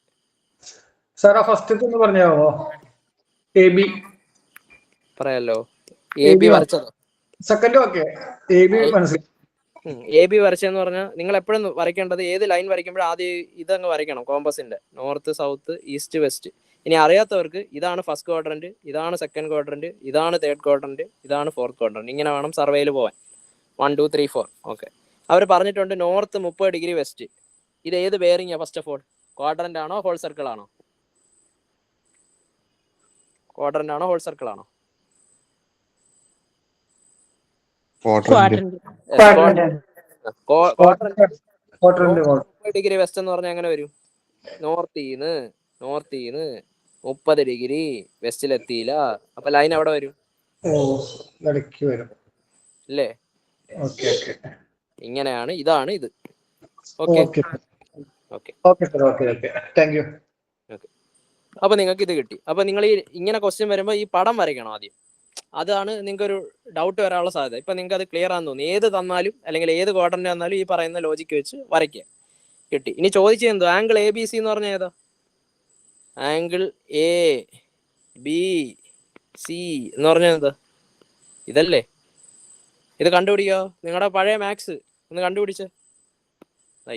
സാർ ആ ഫസ്റ്റ് ഒന്ന് പറഞ്ഞാവോ? എ ബി പറയാലോ. എ ബി വരച്ചതോ? Second okay. എ ബി മനസ്സിലായി. എ ബി വരച്ചെന്ന് പറഞ്ഞാൽ നിങ്ങൾ എപ്പോഴും വരയ്ക്കേണ്ടത്, ഏത് ലൈൻ വരയ്ക്കുമ്പോൾ ആദ്യം ഇതങ്ങ് വരയ്ക്കണം കോമ്പസിന്റെ. North, south, east, west. ഇനി അറിയാത്തവർക്ക് ഇതാണ് ഫസ്റ്റ് ക്വാഡ്രന്റ്, ഇതാണ് സെക്കൻഡ് ക്വാഡ്രന്റ്, ഇതാണ് തേർഡ് ക്വാഡ്രന്റ്, ഇതാണ് ഫോർത്ത് ക്വാഡ്രന്റ്. ഇങ്ങനെ വേണം സർവേയിൽ പോവാൻ. 1 2 3 4. ഓക്കെ. അവർ പറഞ്ഞിട്ടുണ്ട് നോർത്ത് 30 ഡിഗ്രി വെസ്റ്റ്. ഇത് ഏത് ബെയറിംഗാ? ഫസ്റ്റ് ഓഫ് ഓൾ ക്വാഡ്രന്റ് ആണോ ഹോൾ സർക്കിൾ ആണോ? ക്വാഡ്രന്റ് ആണോ ഹോൾ സർക്കിൾ ആണോ? ക്വാഡ്രന്റ്. 30 ഡിഗ്രി വെസ്റ്റ് എന്ന് പറഞ്ഞാൽ എങ്ങനെ വരും? നോർത്തിന്ന് 30 ഡിഗ്രി വെസ്റ്റിലെത്തിയില്ല, അപ്പൊ ലൈൻ എവിടെ വരും? അല്ലേ? ഇങ്ങനെയാണ്, ഇതാണ് ഇത്. ഓക്കെ. അപ്പൊ നിങ്ങൾക്ക് ഇത് കിട്ടി. അപ്പൊ നിങ്ങൾ ഈ ഇങ്ങനെ ക്വസ്റ്റ്യൻ വരുമ്പോൾ ഈ പടം വരയ്ക്കണം ആദ്യം. അതാണ് നിങ്ങൾക്ക് ഒരു ഡൗട്ട് വരാനുള്ള സാധ്യത. ഇപ്പൊ നിങ്ങൾക്ക് അത് ക്ലിയർ ആണെന്ന് തോന്നി. ഏത് തന്നാലും അല്ലെങ്കിൽ ഏത് ക്വാഡ്രന്റ് തന്നാലും ഈ പറയുന്ന ലോജിക്ക് വെച്ച് വരയ്ക്കുക. കിട്ടി. ഇനി ചോദിച്ചത് എന്തോ? ആംഗിൾ എ ബി സി എന്ന് പറഞ്ഞാൽ ഏതാ? ആംഗിൾ എ ബി സി എന്ന് പറഞ്ഞാൽ എന്താ? ഇതല്ലേ? ഇത് കണ്ടുപിടിക്കോ? നിങ്ങളുടെ പഴയ മാത്സ് ഒന്ന് കണ്ടുപിടിച്ച്.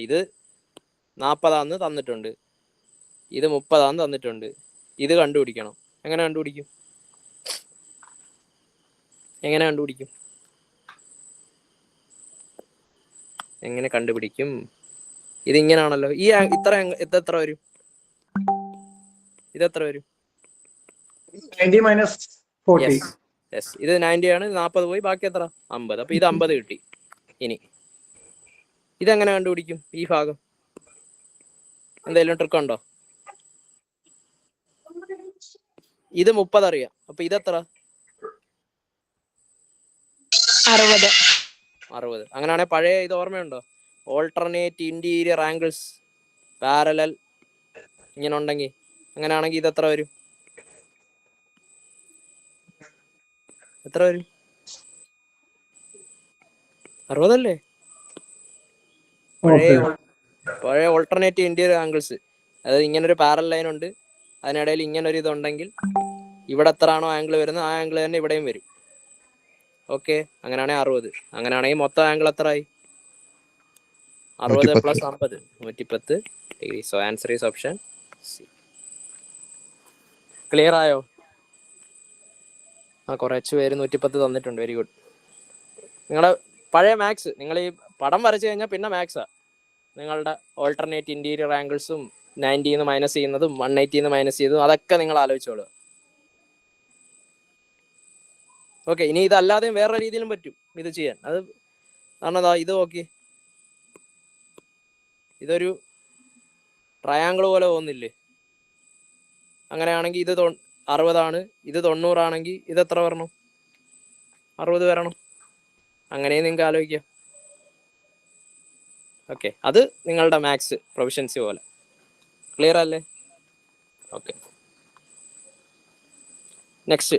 ഇത് 40 തന്നിട്ടുണ്ട്, ഇത് 30 തന്നിട്ടുണ്ട്. ഇത് കണ്ടുപിടിക്കണം. എങ്ങനെ കണ്ടുപിടിക്കും? എങ്ങനെ കണ്ടുപിടിക്കും? ഇതിങ്ങനാണല്ലോ. ഈ ഇതെത്ര വരും? ഇതെത്ര വരും? 90 minus 40. യെസ്. ഇത് 90 ആണ്. 40 പോയി, ബാക്കി എത്ര? 50. അപ്പൊ ഇത് 50 കിട്ടി. ഇനി ഇതെങ്ങനെ കണ്ടുപിടിക്കും? ഈ ഭാഗം എന്തെങ്കിലും ട്രിക്ക് ഉണ്ടോ? ഇത് 30 അറിയാം, അപ്പൊ ഇതെത്ര? 60. അങ്ങനെയാണെങ്കിൽ പഴയ ഇത് ഓർമ്മയുണ്ടോ? ഓൾട്ടർനേറ്റ് ഇന്റീരിയർ ആംഗിൾസ് പാരലൽ ഇങ്ങനെ ഉണ്ടെങ്കിൽ, അങ്ങനെയാണെങ്കിൽ ഇത് എത്ര വരും? എത്ര വരും? 60 അല്ലേ? പഴയ ഓൾട്ടർനേറ്റ് ഇന്റീരിയർ ആംഗിൾസ്, അതായത് ഇങ്ങനൊരു പാരലൽ ലൈൻ ഉണ്ട്, അതിനിടയിൽ ഇങ്ങനൊരു ഇതുണ്ടെങ്കിൽ ഇവിടെ എത്ര ആണോ ആംഗിൾ വരുന്നത് ആ ആംഗിൾ തന്നെ ഇവിടെയും വരും. ഓക്കെ. അങ്ങനെയാണെങ്കിൽ 60. അങ്ങനെയാണെങ്കിൽ മൊത്തം ആംഗിൾ എത്രയായി? 60 + 50 110 degree. So answer is option C. Clear ആയോ? കുറച്ച് പേര് 110 തന്നിട്ടുണ്ട്. Very good. നിങ്ങളുടെ പഴയ മാത്സ്, നിങ്ങൾ ഈ പടം വരച്ചു കഴിഞ്ഞാൽ പിന്നെ മാത്സാ. നിങ്ങളുടെ ഓൾട്ടർനേറ്റ് ഇന്റീരിയർ ആംഗിൾസും 90 മൈനസ് ചെയ്യുന്നതും 180 മൈനസ് ചെയ്തതും അതൊക്കെ നിങ്ങൾ ആലോചിച്ചോളൂ. ഓക്കെ. ഇനി ഇതല്ലാതെയും വേറെ രീതിയിലും പറ്റും ഇത് ചെയ്യാൻ. അത് കാരണം ഇത് നോക്കി, ഇതൊരു ട്രയാങ്കിൾ പോലെ തോന്നില്ലേ? അങ്ങനെയാണെങ്കിൽ ഇത് 60 ഇത് 90 ഇത് എത്ര വരണം? 60 വരണം. അങ്ങനെ നിങ്ങൾക്ക് ആലോചിക്കാം. ഓക്കെ, അത് നിങ്ങളുടെ മാത്സ് പ്രൊഫഷൻസി പോലെ. ക്ലിയർ അല്ലേ? Okay. Next,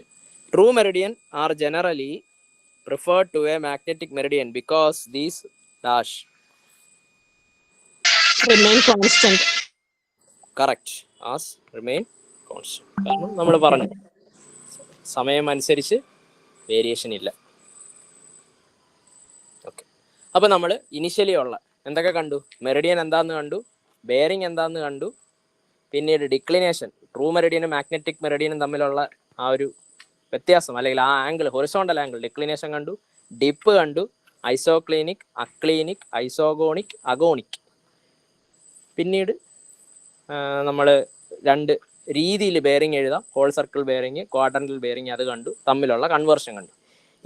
true meridian are generally preferred to a magnetic meridian because these dash remain constant. Correct, as remain constant. കാരണം നമ്മൾ പറഞ്ഞു സമയം അനുസരിച്ച് വേരിയേഷൻ ഇല്ല. ഓക്കെ, അപ്പോൾ നമ്മൾ ഇനിഷ്യലി ഉള്ള എന്തൊക്കെ കണ്ടു? മെറിഡിയൻ എന്താന്ന് കണ്ടു, ബെയറിംഗ് എന്താന്ന് കണ്ടു, പിന്നീട് ഡിക്ലിനേഷൻ, ട്രൂ മെറിഡിയനും മാഗ്നറ്റിക് മെറിഡിയനും തമ്മിലുള്ള ആ ഒരു വ്യത്യാസം അല്ലെങ്കിൽ ആ ആംഗിൾ, ഹൊറിസോണ്ടൽ ആംഗിൾ ഡിക്ലിനേഷൻ കണ്ടു, ഡിപ്പ് കണ്ടു, ഐസോക്ലിനിക്, അക്ലീനിക്, ഐസോഗോണിക്, അഗോണിക്. പിന്നീട് നമ്മൾ 2 രീതിയിൽ ബെയറിംഗ് എഴുതാം, whole circle bearing, quadrantal bearing, അത് കണ്ടു, തമ്മിലുള്ള കൺവേർഷൻ കണ്ടു.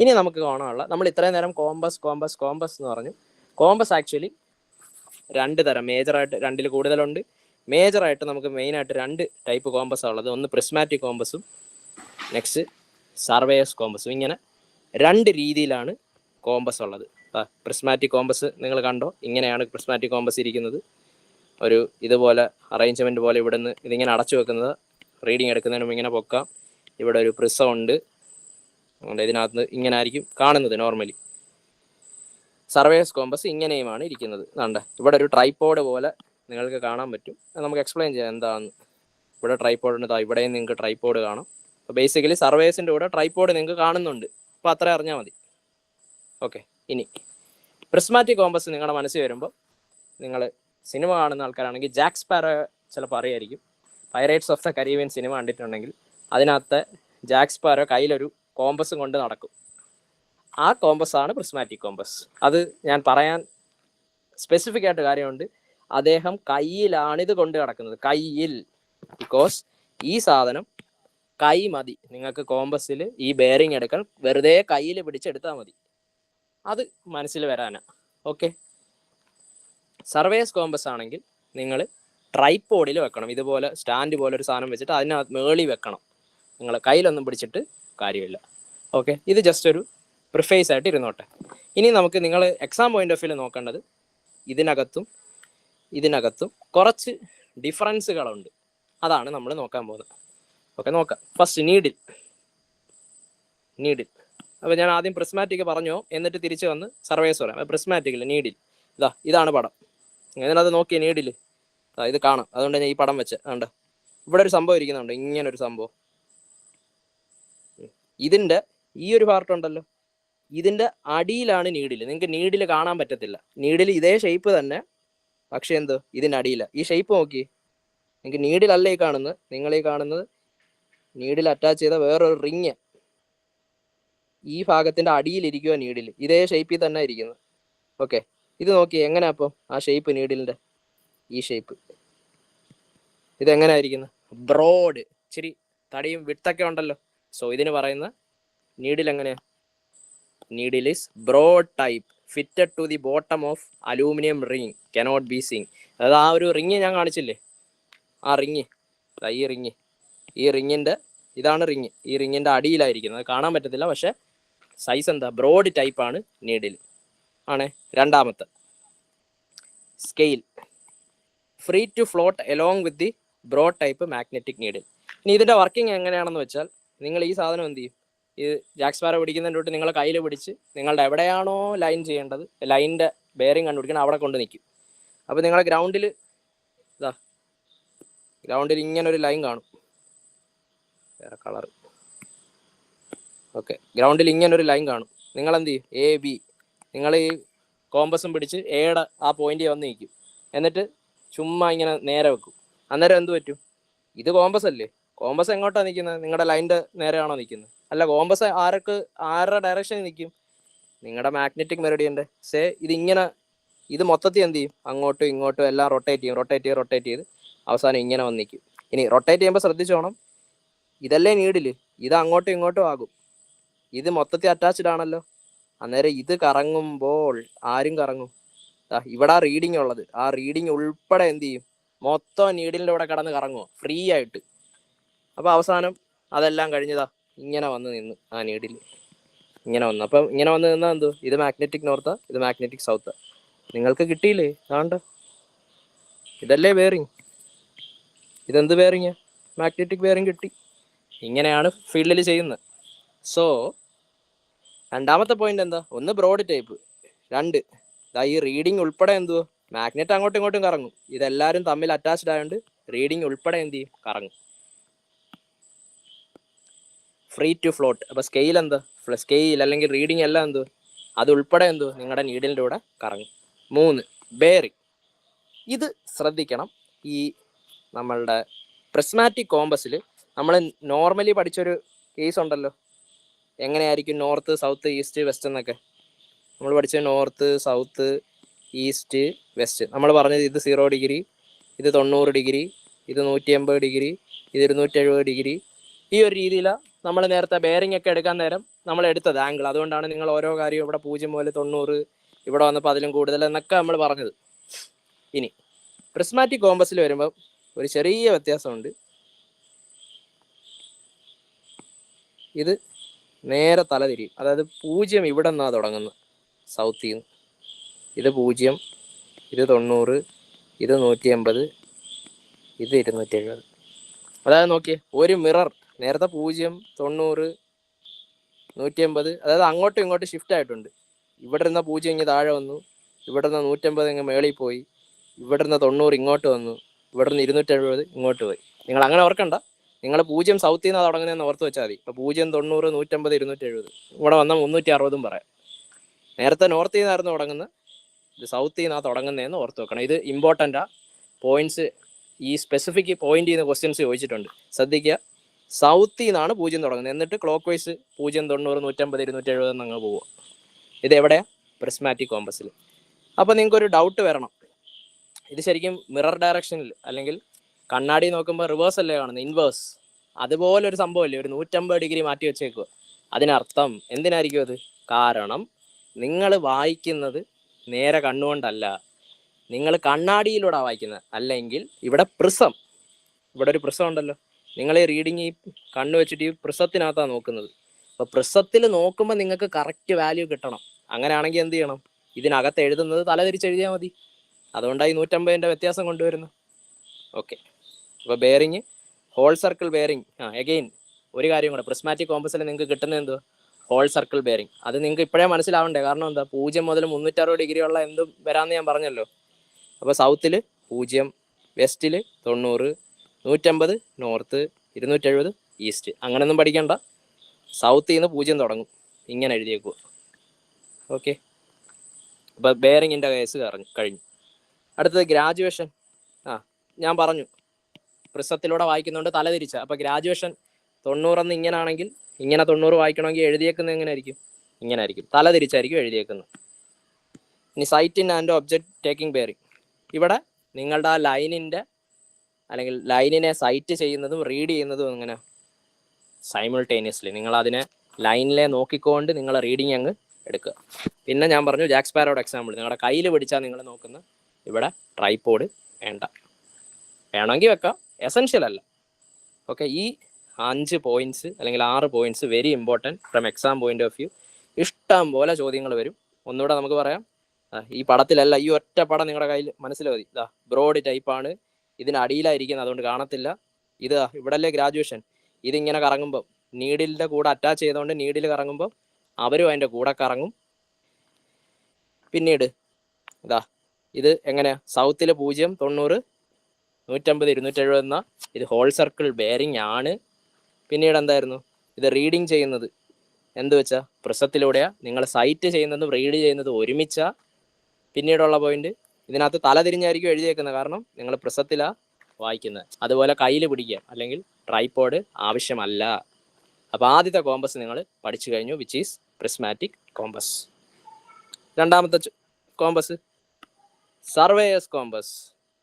ഇനി നമുക്ക് കാണാനുള്ള, നമ്മൾ ഇത്രയും നേരം കോമ്പസ് കോമ്പസ് കോമ്പസ് എന്ന് പറഞ്ഞു. കോമ്പസ് ആക്ച്വലി 2 തരം മേജറായിട്ട്, 2 കൂടുതലുണ്ട്. മേജറായിട്ട് നമുക്ക് മെയിനായിട്ട് 2 ടൈപ്പ് കോമ്പസാണ് ഉള്ളത്. ഒന്ന് പ്രിസ്മാറ്റിക് കോമ്പസും നെക്സ്റ്റ് സർവേയേഴ്സ് കോമ്പസും. ഇങ്ങനെ 2 രീതിയിലാണ് കോമ്പസ് ഉള്ളത്. പ്രിസ്മാറ്റിക് കോമ്പസ് നിങ്ങൾ കണ്ടോ? ഇങ്ങനെയാണ് പ്രിസ്മാറ്റിക് കോമ്പസ് ഇരിക്കുന്നത്. ഒരു ഇതുപോലെ അറേഞ്ച്മെൻറ്റ് പോലെ ഇവിടുന്ന് ഇതിങ്ങനെ അടച്ചു വെക്കുന്നത്, റീഡിങ് എടുക്കുന്നതിന് മുമ്പ് ഇങ്ങനെ പൊക്കാം. ഇവിടെ ഒരു പ്രിസം ഉണ്ട്, ഇതിനകത്ത് ഇങ്ങനെ ആയിരിക്കും കാണുന്നത് നോർമലി. സർവേയേഴ്സ് കോമ്പസ് ഇങ്ങനെയുമാണ് ഇരിക്കുന്നത്. കണ്ട, ഇവിടെ ഒരു ട്രൈപോഡ് പോലെ നിങ്ങൾക്ക് കാണാൻ പറ്റും. നമുക്ക് എക്സ്പ്ലെയിൻ ചെയ്യാം എന്താണെന്ന്. ഇവിടെ ട്രൈപോഡ് ഉണ്ട്, ഇവിടെയും നിങ്ങൾക്ക് ട്രൈപോഡ് കാണാം. അപ്പോൾ ബേസിക്കലി സർവേയേഴ്സിൻ്റെ കൂടെ ട്രൈപോഡ് നിങ്ങൾക്ക് കാണുന്നുണ്ട്. അപ്പോൾ അത്ര അറിഞ്ഞാൽ മതി. ഓക്കെ, ഇനി പ്രിസ്മാറ്റിക് കോമ്പസ് നിങ്ങളുടെ മനസ്സിൽ വരുമ്പോൾ, നിങ്ങൾ സിനിമ കാണുന്ന ആൾക്കാരാണെങ്കിൽ ജാക്ക് സ്പാരോ ചിലപ്പോൾ അറിയായിരിക്കും. Pirates of the Caribbean cinema കണ്ടിട്ടുണ്ടെങ്കിൽ അതിനകത്ത് ജാക്ക് സ്പാരോ കയ്യിലൊരു കോമ്പസും കൊണ്ട് നടക്കും. ആ കോമ്പസാണ് പ്രിസ്മാറ്റിക് കോമ്പസ്. അത് ഞാൻ പറയാൻ സ്പെസിഫിക് ആയിട്ട് കാര്യമുണ്ട്. അദ്ദേഹം കയ്യിലാണിത് കൊണ്ട് നടക്കുന്നത്, കയ്യിൽ. ബിക്കോസ് ഈ സാധനം കൈ മതി നിങ്ങൾക്ക് കോമ്പസിൽ ഈ ബെയറിംഗ് എടുക്കാൻ, വെറുതെ കയ്യിൽ പിടിച്ചെടുത്താൽ മതി. അത് മനസ്സിൽ വരാനാ. ഓക്കെ, സർവേയേഴ്സ് കോമ്പസ് ആണെങ്കിൽ നിങ്ങൾ ട്രൈപോഡിൽ വെക്കണം. ഇതുപോലെ സ്റ്റാൻഡ് പോലെ ഒരു സാധനം വെച്ചിട്ട് അതിനകത്ത് മേളി വെക്കണം. നിങ്ങൾ കയ്യിലൊന്നും പിടിച്ചിട്ട് കാര്യമില്ല. ഓക്കെ, ഇത് ജസ്റ്റ് ഒരു പ്രിഫേസ് ആയിട്ട് ഇരുന്നോട്ടെ. ഇനി നമുക്ക് നിങ്ങൾ എക്സാം പോയിന്റ് ഓഫ് വ്യൂ നോക്കേണ്ടത് ഇതിനകത്തും കുറച്ച് ഡിഫറൻസുകളുണ്ട്. അതാണ് നമ്മൾ നോക്കാൻ പോകുന്നത്. ഓക്കെ, നോക്കാം. First needle. അപ്പോൾ ഞാൻ ആദ്യം പ്രിസ്മാറ്റിക് പറഞ്ഞോ, എന്നിട്ട് തിരിച്ച് വന്ന് സർവേസ് പറയാം. പ്രിസ്മാറ്റിക്കിൽ നീഡിൽ ഇതാണ് പടം. ഇതിനകത്ത് നോക്കിയ നീഡിൽ ഇത് കാണാം. അതുകൊണ്ട് ഞാൻ ഈ പടം വെച്ച് കണ്ട ഇവിടെ ഒരു സംഭവം ഇരിക്കുന്നുണ്ട്, ഇങ്ങനൊരു സംഭവം. ഇതിൻ്റെ ഈ ഒരു പാർട്ട് ഉണ്ടല്ലോ, ഇതിൻ്റെ അടിയിലാണ് നീഡിൽ. നിങ്ങൾക്ക് നീഡിൽ കാണാൻ പറ്റത്തില്ല. നീഡിൽ ഇതേ ഷേപ്പ് തന്നെ, പക്ഷെ എന്ത് ഇതിൻ്റെ അടിയില്ല. ഈ ഷേപ്പ് നോക്കി, നിങ്ങൾക്ക് നീഡിലല്ല ഈ കാണുന്നത്. നിങ്ങൾ ഈ കാണുന്നത് നീഡിൽ അറ്റാച്ച് ചെയ്ത വേറൊരു റിങ് ഈ ഭാഗത്തിൻ്റെ അടിയിലിരിക്കുക നീഡിൽ. ഇതേ ഷേപ്പിൽ തന്നെ ഇരിക്കുന്നത്. ഓക്കെ, ഇത് നോക്കി എങ്ങനെയാ അപ്പം ആ ഷേപ്പ് നീഡിലിൻ്റെ ഈ ഷേപ്പ് ഇതെങ്ങനെയാ ഇരിക്കുന്നത്? ബ്രോഡ്, ഇച്ചിരി തടിയും വിട്ടൊക്കെ ഉണ്ടല്ലോ. സോ ഇതിന് പറയുന്ന നീഡിൽ എങ്ങനെയാ? Needle is broad type fitted to the bottom of aluminium ring cannot be seen. അതായത് ആ ഒരു റിങ് ഞാൻ കാണിച്ചില്ലേ, ആ റിങ്, ഈ റിങ്ങിൻ്റെ ഇതാണ് റിങ്. ഈ റിങ്ങിൻ്റെ അടിയിലായിരിക്കുന്നത്, അത് കാണാൻ പറ്റത്തില്ല. പക്ഷെ സൈസ് എന്താ? ബ്രോഡ് ടൈപ്പാണ് നീഡിൽ ആണ്. രണ്ടാമത്തെ scale, free to float along with the broad type magnetic needle. ഇനി ഇതിൻ്റെ വർക്കിംഗ് എങ്ങനെയാണെന്ന് വെച്ചാൽ, നിങ്ങൾ ഈ സാധനം എന്ത് ചെയ്യും? ഈ ജാക്ക് സ്പാരോ പിടിക്കുന്നതിൻ്റെ തൊട്ട് നിങ്ങൾ കയ്യിൽ പിടിച്ച് നിങ്ങളുടെ എവിടെയാണോ ലൈൻ ചെയ്യേണ്ടത്, ലൈനിൻ്റെ ബെയറിംഗ് കണ്ടുപിടിക്കണം, അവിടെ കൊണ്ട് നിൽക്കും. അപ്പോൾ നിങ്ങളെ ഗ്രൗണ്ടിൽ ഇങ്ങനൊരു ലൈൻ കാണും, വേറെ കളർ. ഓക്കെ, ഗ്രൗണ്ടിൽ ഇങ്ങനൊരു ലൈൻ കാണും. നിങ്ങൾ എന്ത് ചെയ്യും? എ ബി, നിങ്ങൾ ഈ കോമ്പസും പിടിച്ച് എയുടെ ആ പോയിന്റ് വന്ന് നിൽക്കും. എന്നിട്ട് ചുമ്മാ ഇങ്ങനെ നേരെ വെക്കും. അന്നേരം എന്ത് പറ്റും? ഇത് കോമ്പസ് അല്ലേ, കോമ്പസ് എങ്ങോട്ടാണ് നിൽക്കുന്നത്? നിങ്ങളുടെ ലൈനിൻ്റെ നേരെയാണോ നിൽക്കുന്നത്? അല്ല, കോമ്പസ് ആരുടെ ഡയറക്ഷനിൽ നിൽക്കും? നിങ്ങളുടെ മാഗ്നറ്റിക് മെറിഡിയൻ്റെ. ഇത് മൊത്തത്തിൽ എന്ത് ചെയ്യും? അങ്ങോട്ടും ഇങ്ങോട്ടും എല്ലാം റൊട്ടേറ്റ് ചെയ്ത് അവസാനം ഇങ്ങനെ വന്ന് നിൽക്കും. ഇനി റൊട്ടേറ്റ് ചെയ്യുമ്പോൾ ശ്രദ്ധിച്ചോണം, ഇതല്ലേ നീഡിൽ, ഇത് അങ്ങോട്ടും ഇങ്ങോട്ടും ആകും. ഇത് മൊത്തത്തിൽ അറ്റാച്ച്ഡ് ആണല്ലോ. അന്നേരം ഇത് കറങ്ങുമ്പോൾ ആരും കറങ്ങും? ഇവിടെ റീഡിങ് ഉള്ളത്, ആ റീഡിങ് ഉൾപ്പെടെ എന്ത് ചെയ്യും? മൊത്തം നീഡിലിൻ്റെ ഇവിടെ കിടന്ന് കറങ്ങുമോ? ഫ്രീ ആയിട്ട്. അപ്പോൾ അവസാനം അതെല്ലാം കഴിഞ്ഞതാ ഇങ്ങനെ വന്ന് നിന്ന് ആ നീഡിൽ ഇങ്ങനെ വന്നു. അപ്പം ഇങ്ങനെ വന്ന് നിന്നാൽ എന്തോ ഇത് മാഗ്നറ്റിക് നോർത്താ, ഇത് മാഗ്നറ്റിക് സൗത്താ. നിങ്ങൾക്ക് കിട്ടിയില്ലേ? ആണ്ട ഇതല്ലേ ബെയറിങ്. ഇതെന്ത് ബെയറിങ്? മാഗ്നറ്റിക് ബെയറിങ് കിട്ടി. ഇങ്ങനെയാണ് ഫീൽഡിൽ ചെയ്യുന്നത്. സോ രണ്ടാമത്തെ പോയിന്റ് എന്താ? ഒന്ന് ബ്രോഡ് ടൈപ്പ്, രണ്ട് ഈ റീഡിങ് ഉൾപ്പെടെ എന്തുവോ മാഗ്നറ്റ് അങ്ങോട്ടും ഇങ്ങോട്ടും കറങ്ങും. ഇതെല്ലാവരും തമ്മിൽ അറ്റാച്ച്ഡ് ആയതുകൊണ്ട് റീഡിങ് ഉൾപ്പെടെ എന്ത് ചെയ്യും? കറങ്ങും. Free to float. അപ്പോൾ സ്കെയിൽ എന്താ? സ്കെയിൽ അല്ലെങ്കിൽ റീഡിങ് എല്ലാം എന്തോ അത് ഉൾപ്പെടെ എന്തോ നിങ്ങളുടെ നീഡിലിൻ്റെ കൂടെ കറങ്ങും. 3 ബെയറിങ്. ഇത് ശ്രദ്ധിക്കണം. ഈ നമ്മളുടെ പ്രിസ്മാറ്റിക് കോമ്പസിൽ നമ്മൾ നോർമലി പഠിച്ചൊരു കേസ് ഉണ്ടല്ലോ, എങ്ങനെയായിരിക്കും നോർത്ത് സൗത്ത് ഈസ്റ്റ് വെസ്റ്റ് എന്നൊക്കെ. നമ്മൾ പഠിച്ച നോർത്ത് സൗത്ത് ഈസ്റ്റ് വെസ്റ്റ് നമ്മൾ പറഞ്ഞത് ഇത് 0 ഡിഗ്രി, ഇത് 90 ഡിഗ്രി, ഇത് 180 ഡിഗ്രി, ഇത് 270 ഡിഗ്രി. ഈ ഒരു രീതിയിലാണ് നമ്മൾ നേരത്തെ ബെയറിംഗ് ഒക്കെ എടുക്കാൻ നേരം നമ്മൾ എടുത്തത് ആംഗിൾ. അതുകൊണ്ടാണ് നിങ്ങൾ ഓരോ കാര്യവും ഇവിടെ 0 മുതൽ 90, ഇവിടെ വന്നപ്പോൾ അതിലും കൂടുതൽ എന്നൊക്കെ നമ്മൾ പറഞ്ഞത്. ഇനി പ്രിസ്മാറ്റിക് കോമ്പസിൽ വരുമ്പോൾ ഒരു ചെറിയ വ്യത്യാസമുണ്ട്. ഇത് നേരെ തല തിരിയും. അതായത് 0 ഇവിടെ നിന്നാണ് തുടങ്ങുന്നത്, സൗത്തിൽ നിന്ന്. ഇത് 0, ഇത് 90, ഇത് 180, ഇത് 270. അതായത് നോക്കിയേ, ഒരു മിറർ നേരത്തെ 0, 90, 180, അതായത് അങ്ങോട്ടും ഇങ്ങോട്ടും ഷിഫ്റ്റ് ആയിട്ടുണ്ട്. ഇവിടെ ഇരുന്ന 0 ഇങ്ങ് താഴെ വന്നു, ഇവിടെ നിന്ന് 180 ഇങ്ങ് മേളിൽ പോയി, ഇവിടെ നിന്ന് 90 ഇങ്ങോട്ട് വന്നു, ഇവിടെ നിന്ന് 270 ഇങ്ങോട്ട് പോയി. നിങ്ങൾ അങ്ങനെ ഓർക്കണ്ട, നിങ്ങൾ 0 സൗത്തിൽ നിന്നാണ് തുടങ്ങുന്നതെന്ന് ഓർത്ത് വെച്ചാൽ മതി. ഇപ്പോൾ 0, 90, 150, 270, ഇവിടെ വന്നാൽ 360 പറയാം. നേരത്തെ നോർത്തിൽ നിന്നായിരുന്നു തുടങ്ങുന്നത്, ഇത് സൗത്തിൽ നിന്നാണ് തുടങ്ങുന്നതെന്ന് ഓർത്ത് വെക്കണം. ഇത് ഇമ്പോർട്ടൻ്റാ പോയിന്റ്സ്. ഈ സ്പെസിഫിക് പോയിന്റ് ചെയ്യുന്ന ക്വസ്റ്റ്യൻസ് ചോദിച്ചിട്ടുണ്ട്, ശ്രദ്ധിക്കുക. സൗത്തിൽ നിന്നാണ് 0 തുടങ്ങുന്നത്, എന്നിട്ട് ക്ലോക്ക് വൈസ് 0, 90, 150, 270 എന്നങ്ങ് പോവുക. ഇത് എവിടെയാണ്? പ്രിസ്മാറ്റിക് കോമ്പസിൽ. അപ്പോൾ നിങ്ങൾക്കൊരു ഡൗട്ട് വരണം, ഇത് ശരിക്കും മിറർ ഡയറക്ഷനിൽ അല്ലെങ്കിൽ കണ്ണാടി നോക്കുമ്പോൾ റിവേഴ്സ് അല്ലേ കാണുന്നത്, ഇൻവേഴ്സ്. അതുപോലെ ഒരു സംഭവമല്ലേ, ഒരു 150 ഡിഗ്രി മാറ്റി വെച്ചേക്കുക. അതിനർത്ഥം എന്തിനായിരിക്കും അത്? കാരണം നിങ്ങൾ വായിക്കുന്നത് നേരെ കണ്ണുകൊണ്ടല്ല, നിങ്ങൾ കണ്ണാടിയിലൂടെ വായിക്കുന്നത്. അല്ലെങ്കിൽ ഇവിടെ പ്രിസം, ഇവിടെ ഒരു പ്രിസം ഉണ്ടല്ലോ, നിങ്ങൾ ഈ റീഡിങ് ഈ കണ്ണ് വെച്ചിട്ട് ഈ പ്രിസത്തിനകത്താണ് നോക്കുന്നത്. അപ്പോൾ പ്രിസത്തിൽ നോക്കുമ്പോൾ നിങ്ങൾക്ക് കറക്റ്റ് വാല്യൂ കിട്ടണം. അങ്ങനെയാണെങ്കിൽ എന്ത് ചെയ്യണം? ഇതിനകത്ത് എഴുതുന്നത് തലതിരിച്ച് എഴുതിയാൽ മതി. അതുകൊണ്ടാണ് ഈ 150ൻ്റെ വ്യത്യാസം കൊണ്ടുവരുന്നത്. ഓക്കെ, അപ്പോൾ bearing whole circle bearing. Again ഒരു കാര്യം കൂടെ, പ്രിസ്മാറ്റിക് കോമ്പസിൽ നിങ്ങൾക്ക് കിട്ടുന്നത് എന്തോ ഹോൾ സർക്കിൾ ബെയറിങ്. അത് നിങ്ങൾക്ക് ഇപ്പോഴേ മനസ്സിലാവണ്ടേ, കാരണം എന്താ 0 മുതൽ 360 ഡിഗ്രി ഉള്ള എന്തും വരാമെന്ന് ഞാൻ പറഞ്ഞല്ലോ. അപ്പോൾ സൗത്തിൽ 0, വെസ്റ്റിൽ 90, 150 നോർത്ത്, 270 ഈസ്റ്റ്. അങ്ങനെയൊന്നും പഠിക്കണ്ട, സൗത്തിൽ നിന്ന് 0 തുടങ്ങും, ഇങ്ങനെ എഴുതിയേക്കുക. ഓക്കെ, അപ്പോൾ ബെയറിങ്ങിൻ്റെ കേസ് കഴിഞ്ഞു. അടുത്തത് ഗ്രാജുവേഷൻ. ഞാൻ പറഞ്ഞു പ്രിസത്തിലൂടെ വായിക്കുന്നതുകൊണ്ട് തലതിരിച്ച. അപ്പോൾ ഗ്രാജുവേഷൻ 90 എന്ന് ഇങ്ങനെ ആണെങ്കിൽ, ഇങ്ങനെ 90 വായിക്കണമെങ്കിൽ എഴുതിയേക്കുന്നത് എങ്ങനെ ആയിരിക്കും? ഇങ്ങനെ ആയിരിക്കും, തലതിരിച്ചായിരിക്കും എഴുതിയേക്കുന്നത്. ഇനി sight in and object taking bearing. ഇവിടെ നിങ്ങളുടെ ആ ലൈനിൻ്റെ അല്ലെങ്കിൽ ലൈനിനെ സൈറ്റ് ചെയ്യുന്നതും റീഡ് ചെയ്യുന്നതും എങ്ങനെ? സൈമിൾട്ടേനിയസ്ലി. നിങ്ങൾ അതിനെ ലൈനിലെ നോക്കിക്കൊണ്ട് നിങ്ങൾ റീഡിങ് അങ്ങ് എടുക്കുക. പിന്നെ ഞാൻ പറഞ്ഞു ജാക്ക് സ്പാരോയുടെ എക്സാമ്പിൾ, നിങ്ങളുടെ കയ്യിൽ പിടിച്ചാൽ നിങ്ങൾ നോക്കുന്ന ഇവിടെ ട്രൈപോഡ് വേണ്ട, വേണമെങ്കിൽ വെക്കാം, എസെൻഷ്യൽ അല്ല. ഓക്കെ, ഈ 5 പോയിന്റ്സ് അല്ലെങ്കിൽ 6 points very important from exam point of view. ഇഷ്ടം പോലെ ചോദ്യങ്ങൾ വരും. ഒന്നുകൂടെ നമുക്ക് പറയാം, ഈ പടത്തിലല്ല, ഈ ഒറ്റ പടം നിങ്ങളുടെ കയ്യിൽ മനസ്സിൽ മതി. ഇതാ ബ്രോഡ് ടൈപ്പാണ്, ഇതിന് അടിയിലായിരിക്കുന്നത്, അതുകൊണ്ട് കാണത്തില്ല. ഇത് ഇവിടല്ലേ ഗ്രാജുവേഷൻ, ഇതിങ്ങനെ കറങ്ങുമ്പോൾ നീഡിലിൻ്റെ കൂടെ അറ്റാച്ച് ചെയ്തുകൊണ്ട് നീഡിൽ കറങ്ങുമ്പോൾ അവരും അതിൻ്റെ കൂടെ കറങ്ങും. പിന്നീട് ഇതാ ഇത് എങ്ങനെയാ, സൗത്തിൽ 0, 90, 150, 270 എന്ന ഇത് ഹോൾ സർക്കിൾ ബെയറിംഗ് ആണ്. പിന്നീട് എന്തായിരുന്നു, ഇത് റീഡിങ് ചെയ്യുന്നത് എന്ത് വെച്ചാൽ പ്രിസത്തിലൂടെയാണ്. നിങ്ങൾ സൈറ്റ് ചെയ്യുന്നതും റീഡ് ചെയ്യുന്നതും ഒരുമിച്ചാ. പിന്നീടുള്ള പോയിന്റ്, ഇതിനകത്ത് തല തിരിഞ്ഞായിരിക്കും എഴുതിയേക്കുന്നത്, കാരണം നിങ്ങൾ പ്രിസത്തിലാണ് വായിക്കുന്നത്. അതുപോലെ കയ്യിൽ പിടിക്കുക അല്ലെങ്കിൽ ട്രൈപോഡ് ആവശ്യമല്ല. അപ്പോൾ ആദ്യത്തെ കോമ്പസ് നിങ്ങൾ പഠിച്ചു കഴിഞ്ഞു, വിച്ച് ഈസ് പ്രിസ്മാറ്റിക് കോമ്പസ്. രണ്ടാമത്തെ കോമ്പസ് സർവേയേഴ്സ് കോമ്പസ്.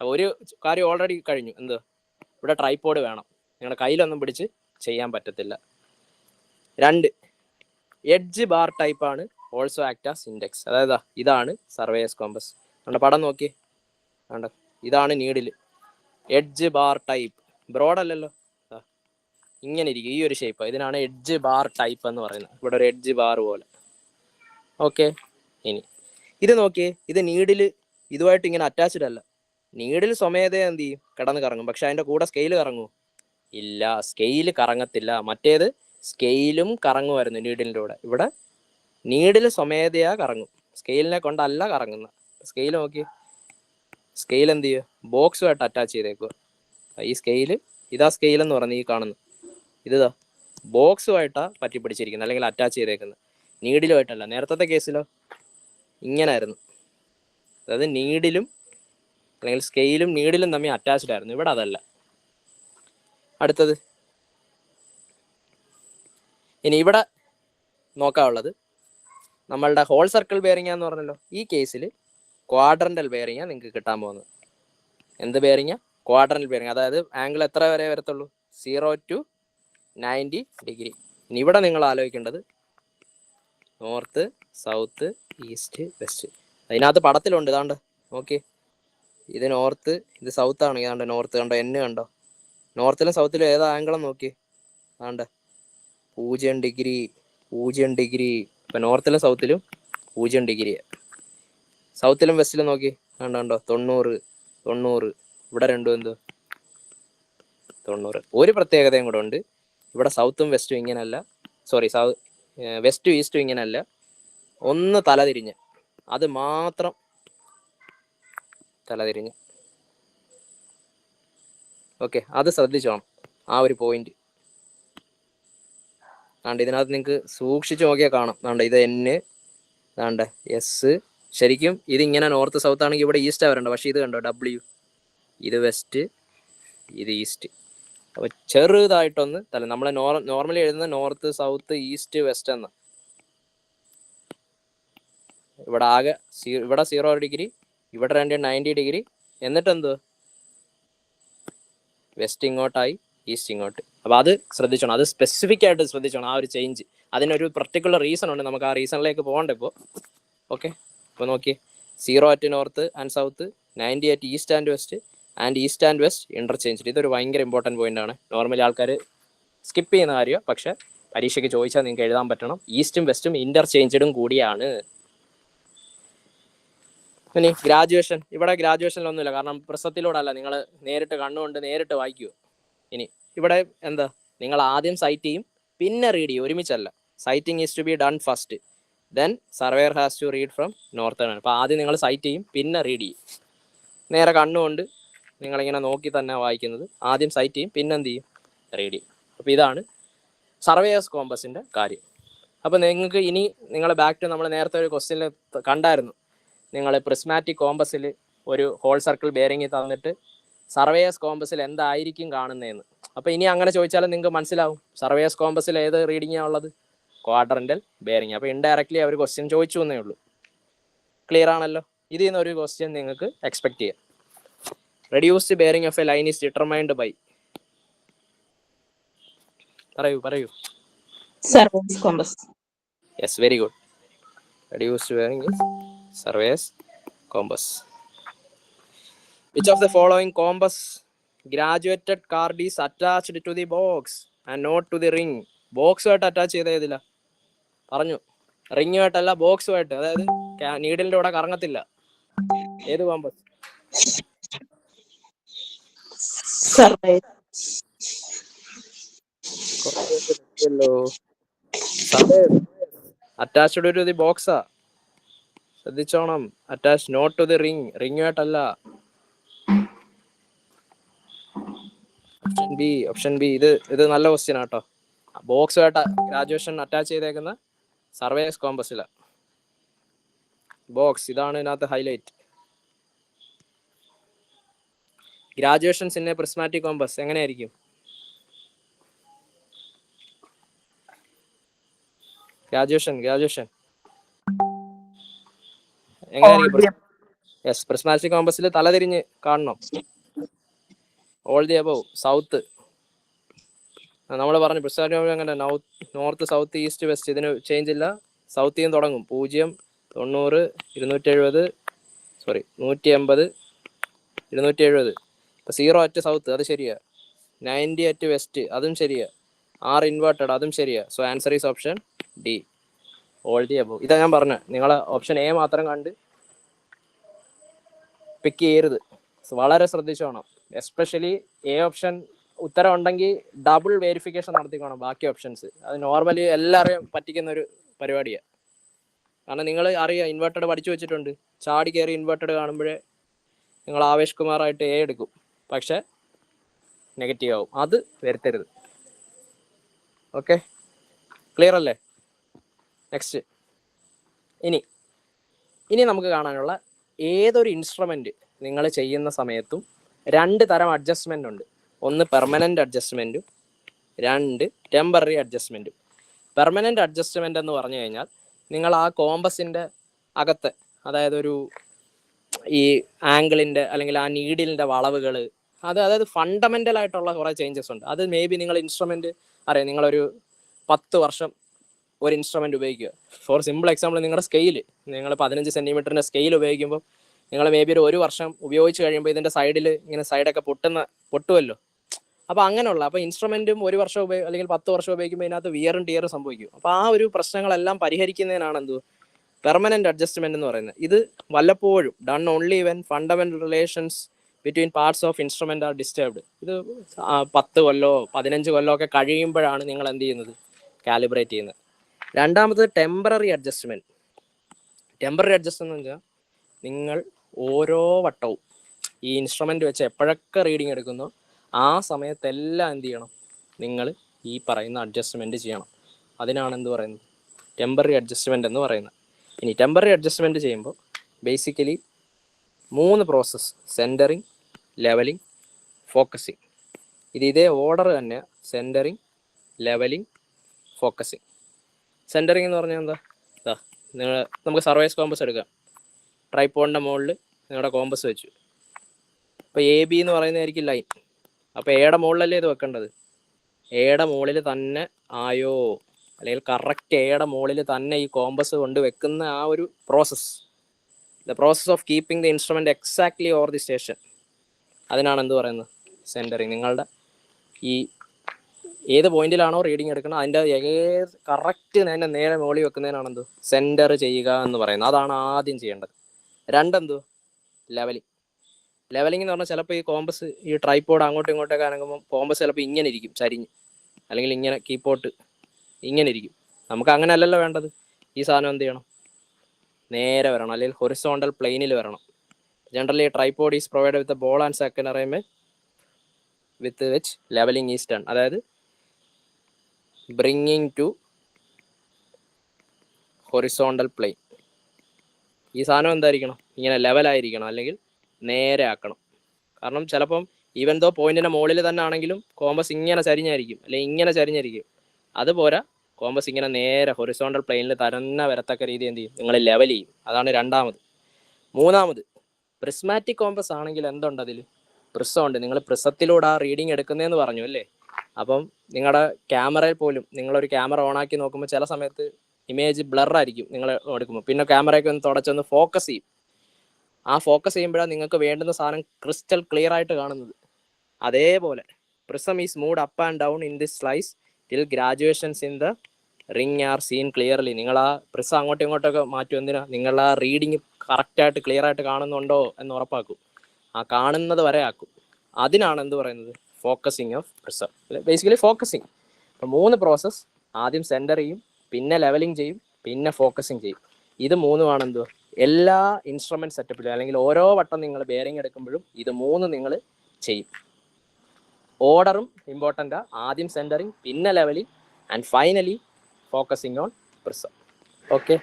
ഒരു കാര്യം ഓൾറെഡി കഴിഞ്ഞു, എന്ത്? ഇവിടെ ട്രൈപോഡ് വേണം, നിങ്ങളുടെ കയ്യിലൊന്നും പിടിച്ച് ചെയ്യാൻ പറ്റത്തില്ല. 2 എഡ്ജ് ബാർ ടൈപ്പാണ് ഓൾസോ ആക്ട് ആസ് ഇൻഡെക്സ്. അതായത് ഇതാണ് സർവേയേഴ്സ് കോമ്പസ്. നമ്മുടെ പടം നോക്കി, വേണ്ട, ഇതാണ് needle. Edge bar type, broad അല്ലല്ലോ. ഇങ്ങനെ ഇരിക്കും, ഈ ഒരു ഷേപ്പ്. ഇതിനാണ് എഡ്ജ് ബാർ ടൈപ്പ് എന്ന് പറയുന്നത്. ഇവിടെ ഒരു എഡ്ജ് ബാർ പോലെ. ഓക്കെ, ഇനി ഇത് നോക്കിയേ, ഇത് നീഡിൽ ഇതുമായിട്ട് ഇങ്ങനെ അറ്റാച്ച്ഡ് അല്ല. നീഡിൽ സ്വമേധയാ എന്ത് ചെയ്യും, കിടന്ന് കറങ്ങും. പക്ഷെ അതിൻ്റെ കൂടെ സ്കെയിൽ കറങ്ങൂ? ഇല്ല, സ്കെയിൽ കറങ്ങത്തില്ല. മറ്റേത് സ്കെയിലും കറങ്ങുമായിരുന്നു നീഡിലിൻ്റെ കൂടെ. ഇവിടെ നീഡിൽ സ്വമേധയാ കറങ്ങും, സ്കെയിലിനെ കൊണ്ടല്ല കറങ്ങുന്ന. സ്കെയിൽ നോക്കി, സ്കെയിൽ എന്ത് ചെയ്യുക, ബോക്സുമായിട്ട് അറ്റാച്ച് ചെയ്തേക്കുക. ഈ സ്കെയിൽ, ഇതാ സ്കെയിൽ എന്ന് പറയുന്നത്, ഈ കാണുന്നു ഇതാ ബോക്സുമായിട്ടാണ് പറ്റി പിടിച്ചിരിക്കുന്നത്, അല്ലെങ്കിൽ അറ്റാച്ച് ചെയ്തേക്കുന്നത്, നീഡിലുമായിട്ടല്ല. നേരത്തെ കേസിലോ ഇങ്ങനായിരുന്നു, അതായത് നീഡിലും അല്ലെങ്കിൽ സ്കെയിലും നീഡിലും തമ്മിൽ അറ്റാച്ച്ഡ് ആയിരുന്നു. ഇവിടെ അതല്ല. അടുത്തത് ഇനി ഇവിടെ നോക്കാനുള്ളത് നമ്മളുടെ ഹോൾ സർക്കിൾ ബെയറിംഗ് എന്ന് പറഞ്ഞല്ലോ. ഈ കേസിൽ ക്വാഡ്രൻ്റൽ ബെയറിംഗാണ് നിങ്ങൾക്ക് കിട്ടാൻ പോകുന്നത്. എന്ത് ബെയറിംഗാ? Quadrantal bearing. അതായത് ആംഗിൾ എത്ര വരെ വരത്തുള്ളൂ? 0 to 90 ഡിഗ്രി. ഇനി ഇവിടെ നിങ്ങൾ ആലോചിക്കേണ്ടത് നോർത്ത്, സൗത്ത്, ഈസ്റ്റ്, വെസ്റ്റ്. അതിനകത്ത് പടത്തിലുണ്ട്, ഇതാണ്ട് ഓക്കെ, ഇത് നോർത്ത്, ഇത് സൗത്ത് ആണ്. ഇതാണ്ട് നോർത്ത് കണ്ടോ, എൻ കണ്ടോ. നോർത്തിലും സൗത്തിലും ഏതാ ആംഗിളെന്ന് നോക്കി, ആണ്ട് 0 ഡിഗ്രി, 0 ഡിഗ്രി. ഇപ്പം നോർത്തിലും സൗത്തിലും 0 ഡിഗ്രി. സൗത്തിലും വെസ്റ്റിലും നോക്കി, കണ്ടോ 90, 90. ഇവിടെ രണ്ടും എന്തോ 90. ഒരു പ്രത്യേകതയും കൂടെ ഉണ്ട്, ഇവിടെ സൗത്തും വെസ്റ്റും ഇങ്ങനല്ല, സോറി വെസ്റ്റും ഈസ്റ്റും ഇങ്ങനല്ല, ഒന്ന് തലതിരിഞ്ഞ്, അത് മാത്രം തലതിരിഞ്ഞ്. ഓക്കെ, അത് ശ്രദ്ധിച്ചോണം, ആ ഒരു പോയിന്റ്. ആണ്ട് ഇതിനകത്ത് നിങ്ങൾക്ക് സൂക്ഷിച്ച് നോക്കിയാൽ കാണാം. ആണ്ട് ഇത് N, ആണ്ട് S. ശരിക്കും ഇതിങ്ങനെ നോർത്ത് സൗത്ത് ആണെങ്കിൽ ഇവിടെ ഈസ്റ്റാണ് വരേണ്ടത്. പക്ഷേ ഇത് കണ്ടോ W, ഇത് വെസ്റ്റ്, ഇത് ഈസ്റ്റ്. അപ്പോൾ ചെറുതായിട്ടൊന്ന് നമ്മൾ നോർമലി എഴുതുന്ന നോർത്ത്, സൗത്ത്, ഈസ്റ്റ്, വെസ്റ്റ് എന്ന. ഇവിടെ ആകെ ഇവിടെ 0 ഡിഗ്രി, ഇവിടെ 90 ഡിഗ്രി. എന്നിട്ട് എന്ത്, വെസ്റ്റ് ഇങ്ങോട്ടായി, ഈസ്റ്റ് ഇങ്ങോട്ട്. അപ്പോൾ അത് ശ്രദ്ധിച്ചോണം, അത് സ്പെസിഫിക് ആയിട്ട് ശ്രദ്ധിച്ചോണം, ആ ഒരു ചേഞ്ച്. അതിനൊരു പർട്ടിക്കുലർ റീസൺ ഉണ്ട്, നമുക്ക് ആ റീസണിലേക്ക് പോകണ്ട ഇപ്പോൾ. ഓക്കെ, ഇപ്പോൾ നോക്കിയേ, 0 at north and south, 90 at east and west, and east and west interchange. ഇതൊരു ഭയങ്കര ഇമ്പോർട്ടൻറ്റ് പോയിന്റ് ആണ്. നോർമലി ആൾക്കാർ സ്കിപ്പ് ചെയ്യുന്ന കാര്യമാണ്, പക്ഷേ പരീക്ഷയ്ക്ക് ചോദിച്ചാൽ നിങ്ങൾക്ക് എഴുതാൻ പറ്റണം. ഈസ്റ്റും വെസ്റ്റും ഇൻ്റർചേഞ്ചഡും കൂടിയാണ്. ഇനി ഗ്രാജുവേഷൻ, ഇവിടെ ഗ്രാജുവേഷനിലൊന്നുമില്ല, കാരണം പ്രസത്തിലൂടെ അല്ല, നിങ്ങൾ നേരിട്ട് കണ്ണുകൊണ്ട് നേരിട്ട് വായിക്കുമോ. ഇനി ഇവിടെ എന്താ, നിങ്ങൾ ആദ്യം സൈറ്റ് ചെയ്യും, പിന്നെ റീഡ് ചെയ്യും, ഒരുമിച്ചല്ല. Sighting is to be done first, then surveyor has to read from northern. അപ്പോൾ ആദ്യം നിങ്ങൾ സൈറ്റ് ചെയ്യും, പിന്നെ റീഡ് ചെയ്യും. നേരെ കണ്ണുകൊണ്ട് നിങ്ങളിങ്ങനെ നോക്കി തന്നെ വായിക്കുന്നത്. ആദ്യം സൈറ്റ് ചെയ്യും, പിന്നെ എന്ത് ചെയ്യും, റീഡ് ചെയ്യും. അപ്പോൾ ഇതാണ് സർവേയേഴ്സ് കോമ്പസിൻ്റെ കാര്യം. അപ്പോൾ നിങ്ങൾക്ക് ഇനി നിങ്ങൾ ബാക്ക് ടു നമ്മൾ നേരത്തെ ഒരു ക്വസ്റ്റ്യനിൽ കണ്ടായിരുന്നു, നിങ്ങൾ പ്രിസ്മാറ്റിക് കോമ്പസിൽ ഒരു ഹോൾ സർക്കിൾ ബെയറിംഗ് തന്നിട്ട് സർവേയേഴ്സ് കോമ്പസിൽ എന്തായിരിക്കും കാണുന്നതെന്ന്. അപ്പോൾ ഇനി അങ്ങനെ ചോദിച്ചാലും നിങ്ങൾക്ക് മനസ്സിലാവും സർവേയേഴ്സ് കോമ്പസിൽ ഏത് റീഡിങ്ങാണ് ഉള്ളത്, ക്വാഡ്രൻ്റൽ ബെയറിംഗ്. അപ്പോൾ ഇൻഡയറക്റ്റ്ലി അവർ ക്വസ്റ്റ്യൻ ചോദിച്ചു എന്നേ ഉള്ളൂ. ക്ലിയർ ആണല്ലോ? ഇതിൽ നിന്ന് ഒരു ക്വസ്റ്റ്യൻ നിങ്ങൾക്ക് എക്സ്പെക്ട് ചെയ്യാം. Reduced bearing of a line is determined by. പറയൂ. Surveyor's compass. Yes, very good. Reduced bearing is surveyor's compass. Which of the following compass graduated card is attached to the box and not to the ring? ബോക്സുമായിട്ട് attach ചെയ്ത ഏതില്ല പറഞ്ഞു, റിങ്ങുമായിട്ടല്ല, ബോക്സുമായിട്ട്. അതായത് നീഡിലിന്റെ കൂടെ കറങ്ങത്തില്ല. ഏത് compass? Attached to the ബോക്സാ, ശ്രദ്ധിച്ചോണം. Attach not to the ring, റിങ്ങുമായിട്ടല്ല. Option B. ഇത് നല്ല ക്വസ്റ്റ്യൻ ആട്ടോ. ബോക്സുമായിട്ട് ഗ്രാജുവേഷൻ അറ്റാച്ച് ചെയ്തേക്കുന്ന സർവേയേഴ്സ് കോമ്പസില ബോക്സ്. ഇതാണ് ഇതിനകത്ത് highlight. Graduations in a prismatic compass എങ്ങനെയായിരിക്കും? ഗ്രാജുവേഷൻ എങ്ങനെയായിരിക്കും? യെസ്, പ്രിസ്മാറ്റിക് കോമ്പസിൽ തലതിരിഞ്ഞ് കാണണം. All the above, south. നമ്മൾ പറഞ്ഞു പ്രിസ്മാറ്റിക് അങ്ങനെ നോർത്ത്, സൗത്ത്, ഈസ്റ്റ്, വെസ്റ്റ്, ഇതിന് ചേഞ്ച് ഇല്ല. സൗത്തിൽ നിന്ന് തുടങ്ങും, 0, 90, 270, 180, 270. ഇപ്പം 0 at സൗത്ത്, അത് ശരിയാ. 90 at വെസ്റ്റ്, അതും ശരിയാ. ആർ ഇൻവേർട്ടഡ്, അതും ശരിയാ. So answer is option D, all the above. ഇതാ ഞാൻ പറഞ്ഞത്, നിങ്ങൾ ഓപ്ഷൻ എ മാത്രം കണ്ട് പിക്ക് ചെയ്യരുത്. വളരെ ശ്രദ്ധിച്ചോണം. എസ്പെഷ്യലി എ ഓപ്ഷൻ ഉത്തരം ഉണ്ടെങ്കിൽ ഡബിൾ വെരിഫിക്കേഷൻ നടത്തിക്കോണം ബാക്കി ഓപ്ഷൻസ്. അത് നോർമലി എല്ലാവരെയും പറ്റിക്കുന്ന ഒരു പരിപാടിയാണ്. കാരണം നിങ്ങൾ അറിയാം, ഇൻവേർട്ടഡ് പഠിച്ചു വെച്ചിട്ടുണ്ട്. ചാടി കയറി ഇൻവേർട്ടഡ് കാണുമ്പോഴേ നിങ്ങൾ ആവേശ് കുമാറായിട്ട് എ എടുക്കും, പക്ഷെ നെഗറ്റീവ് ആവും. അത് വരുത്തരുത്. ഓക്കെ, ക്ലിയർ അല്ലേ? നെക്സ്റ്റ്, ഇനി നമുക്ക് കാണാനുള്ള ഏതൊരു ഇൻസ്ട്രുമെന്റ് നിങ്ങൾ ചെയ്യുന്ന സമയത്തും 2 തരം അഡ്ജസ്റ്റ്മെന്റ് ഉണ്ട്. ഒന്ന് പെർമനന്റ് അഡ്ജസ്റ്റ്മെന്റും, 2 ടെമ്പററി അഡ്ജസ്റ്റ്മെന്റും. പെർമനന്റ് അഡ്ജസ്റ്റ്മെന്റ് എന്ന് പറഞ്ഞു കഴിഞ്ഞാൽ നിങ്ങൾ ആ കോമ്പസിന്റെ അകത്ത്, അതായത് ഒരു ഈ ആംഗിളിന്റെ അല്ലെങ്കിൽ ആ നീഡിലിന്റെ വളവുകൾ, അതായത് ഫണ്ടമെന്റൽ ആയിട്ടുള്ള കുറേ ചേഞ്ചസ് ഉണ്ട്. അത് മേ ബി നിങ്ങൾ ഇൻസ്ട്രുമെന്റ് അറിയാം, നിങ്ങളൊരു 10 വർഷം ഒരു ഇൻസ്ട്രുമെന്റ് ഉപയോഗിക്കുക. ഫോർ സിമ്പിൾ എക്സാമ്പിൾ, നിങ്ങളുടെ സ്കെയില്, നിങ്ങൾ 15 സെന്റിമീറ്ററിന്റെ സ്കെയിൽ ഉപയോഗിക്കുമ്പോൾ നിങ്ങൾ മേ ബി ഒരു വർഷം ഉപയോഗിച്ച് കഴിയുമ്പോൾ ഇതിന്റെ സൈഡിൽ ഇങ്ങനെ സൈഡൊക്കെ പൊട്ടുമല്ലോ. അപ്പോൾ അങ്ങനെയുള്ള, അപ്പോൾ ഇൻസ്ട്രുമെന്റും 1 വർഷം അല്ലെങ്കിൽ 10 വർഷം ഉപയോഗിക്കുമ്പോൾ ഇതിനകത്ത് വിയറും ടിയറും സംഭവിക്കും. അപ്പോൾ ആ ഒരു പ്രശ്നങ്ങളെല്ലാം പരിഹരിക്കുന്നതിനാണ് എന്ത് പെർമനന്റ് അഡ്ജസ്റ്റ്മെന്റ് എന്ന് പറയുന്നത്. ഇത് വല്ലപ്പോഴും done only when fundamental relations between parts of instrument are disturbed. ഇത് 10 കൊല്ലോ 15 കൊല്ലോ ഒക്കെ കഴിയുമ്പോഴാണ് നിങ്ങൾ എന്ത് ചെയ്യുന്നത്, കാലിബ്രേറ്റ് ചെയ്യുന്നത്. രണ്ടാമത് ടെമ്പററി അഡ്ജസ്റ്റ്മെന്റ്. ടെമ്പററി അഡ്ജസ്റ്റ്മെന്റ് എന്ന് വെച്ചാൽ നിങ്ങൾ ഓരോ വട്ടവും ഈ ഇൻസ്ട്രുമെന്റ് വെച്ച് എപ്പോഴൊക്കെ റീഡിങ് എടുക്കുന്നോ ആ സമയത്തെല്ലാം എന്ത് ചെയ്യണം, നിങ്ങൾ ഈ പറയുന്ന അഡ്ജസ്റ്റ്മെന്റ് ചെയ്യണം. അതിനാണ് എന്ത് പറയുന്നത്, ടെമ്പററി അഡ്ജസ്റ്റ്മെന്റ് എന്ന് പറയുന്നത്. ഇനി ടെമ്പററി അഡ്ജസ്റ്റ്മെന്റ് ചെയ്യുമ്പോൾ basically 3 process: centring, levelling, focusing. ഇതേ ഓർഡർ തന്നെ, സെൻറ്ററിങ്, ലെവലിംഗ്, ഫോക്കസിങ്. സെൻറ്ററിങ് എന്ന് പറഞ്ഞാൽ എന്താ, നമുക്ക് സർവൈസ് കോമ്പസ് എടുക്കാം. ട്രൈപ്പോഡിൻ്റെ മുകളിൽ നിങ്ങളുടെ കോമ്പസ് വെച്ചു. ഇപ്പോൾ എ ബി എന്ന് പറയുന്നതായിരിക്കും ലൈൻ. അപ്പോൾ എയുടെ മുകളിലല്ലേ ഇത് വെക്കേണ്ടത്. എയുടെ മുകളിൽ തന്നെ ആയോ, അല്ലെങ്കിൽ കറക്റ്റ് എയുടെ മുകളിൽ തന്നെ ഈ കോമ്പസ് കൊണ്ട് വെക്കുന്ന ആ ഒരു process, the process of keeping the instrument exactly over the station, അതിനാണ് എന്ത് പറയുന്നത്, സെൻറ്ററിങ്. നിങ്ങളുടെ ഈ ഏത് പോയിന്റിലാണോ റീഡിങ് എടുക്കണം അതിൻ്റെ കറക്റ്റ് തന്നെ നേരെ മുകളിൽ വെക്കുന്നതിനാണ് എന്ത് സെൻറ്റർ ചെയ്യുക എന്ന് പറയുന്നത്. അതാണ് ആദ്യം ചെയ്യേണ്ടത്. രണ്ടെന്തു, ലെവലിംഗ്. ലെവലിംഗ് എന്ന് പറഞ്ഞാൽ ചിലപ്പോൾ ഈ കോമ്പസ്, ഈ ട്രൈപ്പോഡ് അങ്ങോട്ടും ഇങ്ങോട്ടൊക്കെ അനങ്ങുമ്പോൾ കോമ്പസ് ചിലപ്പോൾ ഇങ്ങനെ ഇരിക്കും ചരിഞ്ഞ്, അല്ലെങ്കിൽ ഇങ്ങനെ കീപോട്ട് ഇങ്ങനെ ഇരിക്കും. നമുക്ക് അങ്ങനെ അല്ലല്ലോ വേണ്ടത്. ഈ സാധനം എന്ത് ചെയ്യണം, നേരെ വരണം, അല്ലെങ്കിൽ ഹൊറിസോണ്ടൽ പ്ലെയിനിൽ വരണം. Generally tripod is provide with ball and second arrangement with which levelling is done. അതായത് ബ്രിങ്ങിങ് ടു ഹൊറിസോണ്ടൽ പ്ലെയിൻ. ഈ സാധനം എന്തായിരിക്കണം, ഇങ്ങനെ ലെവലായിരിക്കണം, അല്ലെങ്കിൽ നേരെ ആക്കണം. കാരണം ചിലപ്പം ഈവൻ ദോ പോയിന്റിന്റെ മുകളിൽ തന്നെ ആണെങ്കിലും കോമ്പസ് ഇങ്ങനെ ചരിഞ്ഞായിരിക്കും, അല്ലെങ്കിൽ ഇങ്ങനെ ചരിഞ്ഞായിരിക്കും. അതുപോലെ കോമ്പസ് ഇങ്ങനെ നേരെ ഹൊറിസോണ്ടൽ പ്ലെയിനിൽ തന്നെ വരത്തക്ക രീതി എന്ത് ചെയ്യും, നിങ്ങൾ ലെവൽ ചെയ്യും. അതാണ് രണ്ടാമത്. മൂന്നാമത്, പ്രിസ്മാറ്റിക് കോമ്പസ് ആണെങ്കിൽ എന്തുണ്ട്, അതിൽ പ്രിസം ഉണ്ട്. നിങ്ങൾ പ്രിസത്തിലൂടെ ആ റീഡിങ് എടുക്കുന്നതെന്ന് പറഞ്ഞു അല്ലേ. അപ്പം നിങ്ങളുടെ ക്യാമറയിൽ പോലും നിങ്ങളൊരു ക്യാമറ ഓണാക്കി നോക്കുമ്പോൾ ചില സമയത്ത് ഇമേജ് ബ്ലറായിരിക്കും നിങ്ങൾ എടുക്കുമ്പോൾ. പിന്നെ ക്യാമറയൊക്കെ ഒന്ന് തുടച്ചൊന്ന് ഫോക്കസ് ചെയ്യും. ആ ഫോക്കസ് ചെയ്യുമ്പോഴാണ് നിങ്ങൾക്ക് വേണ്ടുന്ന സാധനം ക്രിസ്റ്റൽ ക്ലിയർ ആയിട്ട് കാണുന്നത്. അതേപോലെ prism is mood up and down in this slice till graduations in the ring are seen clearly. നിങ്ങൾ ആ പ്രിസം അങ്ങോട്ടും ഇങ്ങോട്ടൊക്കെ മാറ്റും. എന്തിനാ, നിങ്ങൾ ആ റീഡിങ് കറക്റ്റായിട്ട് ക്ലിയർ ആയിട്ട് കാണുന്നുണ്ടോ എന്ന് ഉറപ്പാക്കും. ആ കാണുന്നത് വരെ ആക്കും. അതിനാണ് എന്ത് പറയുന്നത്, focusing of prism, basically focusing. അപ്പം 3 പ്രോസസ്സ്. ആദ്യം സെൻറ്റർ ചെയ്യും, പിന്നെ ലെവലിംഗ് ചെയ്യും, പിന്നെ ഫോക്കസിങ് ചെയ്യും. ഇത് 3 എന്തോ എല്ലാ ഇൻസ്ട്രുമെന്റ് സെറ്റപ്പിലും, അല്ലെങ്കിൽ ഓരോ വട്ടം നിങ്ങൾ ബെയറിംഗ് എടുക്കുമ്പോഴും ഇത് 3 നിങ്ങൾ ചെയ്യും. ഓർഡറും ഇമ്പോർട്ടൻ്റ്. ആദ്യം സെൻറ്ററിങ്, പിന്നെ levelling, and finally focusing on prism. Okay,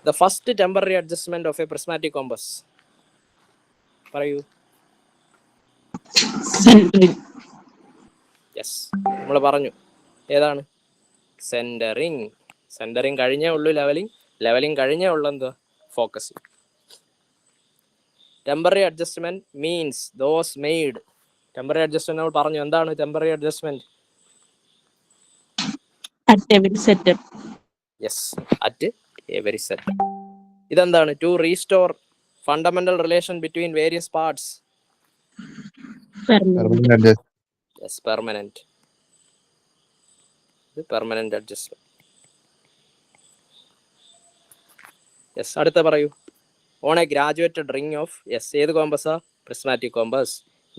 the first temporary adjustment of a prismatic compass. പറയൂ. യെസ്, നമ്മൾ പറഞ്ഞു ഏതാണ്, സെൻറ്ററിങ്. സെൻറ്ററിങ് കഴിഞ്ഞേ ഉള്ളൂ ലെവലിംഗ്, ലെവലിംഗ് കഴിഞ്ഞേ ഉള്ളൂ എന്താ, focusing. Temporary adjustment means those made. Temporary adjustment നമ്മൾ പറഞ്ഞു. എന്താണ് temporary adjustment? At every setup. Yes, at every set. ഇതെന്താണ്, to restore fundamental relation between various parts. Permanent. Yes, permanent. ഇത് പെർമനന്റ് അഡ്ജസ്റ്റ്മെന്റ്. യെസ്, അടുത്ത പറയൂ. On a graduated ring of, yes, ഏത് കോമ്പസാ? Prismatic compass.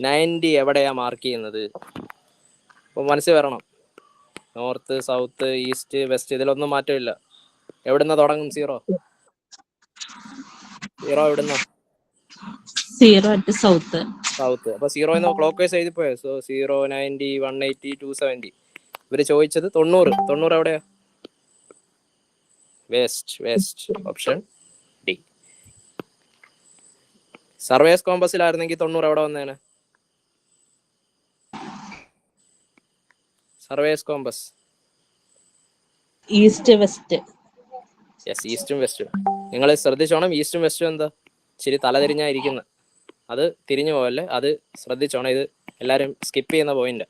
90 എവിടെയാ മാർക്ക് ചെയ്യുന്നത്? അപ്പോൾ മനസ്സിൽ വരണം. നോർത്ത്, സൗത്ത്, ഈസ്റ്റ്, വെസ്റ്റ്, ഇതിലൊന്നും മാറ്റമില്ല. എവിടുന്ന തുടങ്ങും? 0 എവിടുന്ന? 0 at south. സൗത്ത്. അപ്പൊ 0 എന്ന് ക്ലോക്ക് വൈസ് എഴുതിപ്പോയോ? സോ 0, 90, 180, 270. ഇവര് ചോദിച്ചത് 90 എവിടെയാ? വെസ്റ്റ്. Option D. സർവേസ് കോമ്പസിലായിരുന്നെങ്കിൽ 90 എവിടെ വന്നേനെ? Surveyor's compass east west. Yes, ഈസ്റ്റും വെസ്റ്റും. നിങ്ങൾ ശ്രദ്ധിച്ചോണം. ഈസ്റ്റും വെസ്റ്റും എന്താ ഇച്ചിരി തലതിരിഞ്ഞായിരിക്കുന്നത്. അത് തിരിഞ്ഞു പോവല്ലേ, അത് ശ്രദ്ധിച്ചോണം. ഇത് എല്ലാവരും സ്കിപ്പ് ചെയ്യുന്ന point.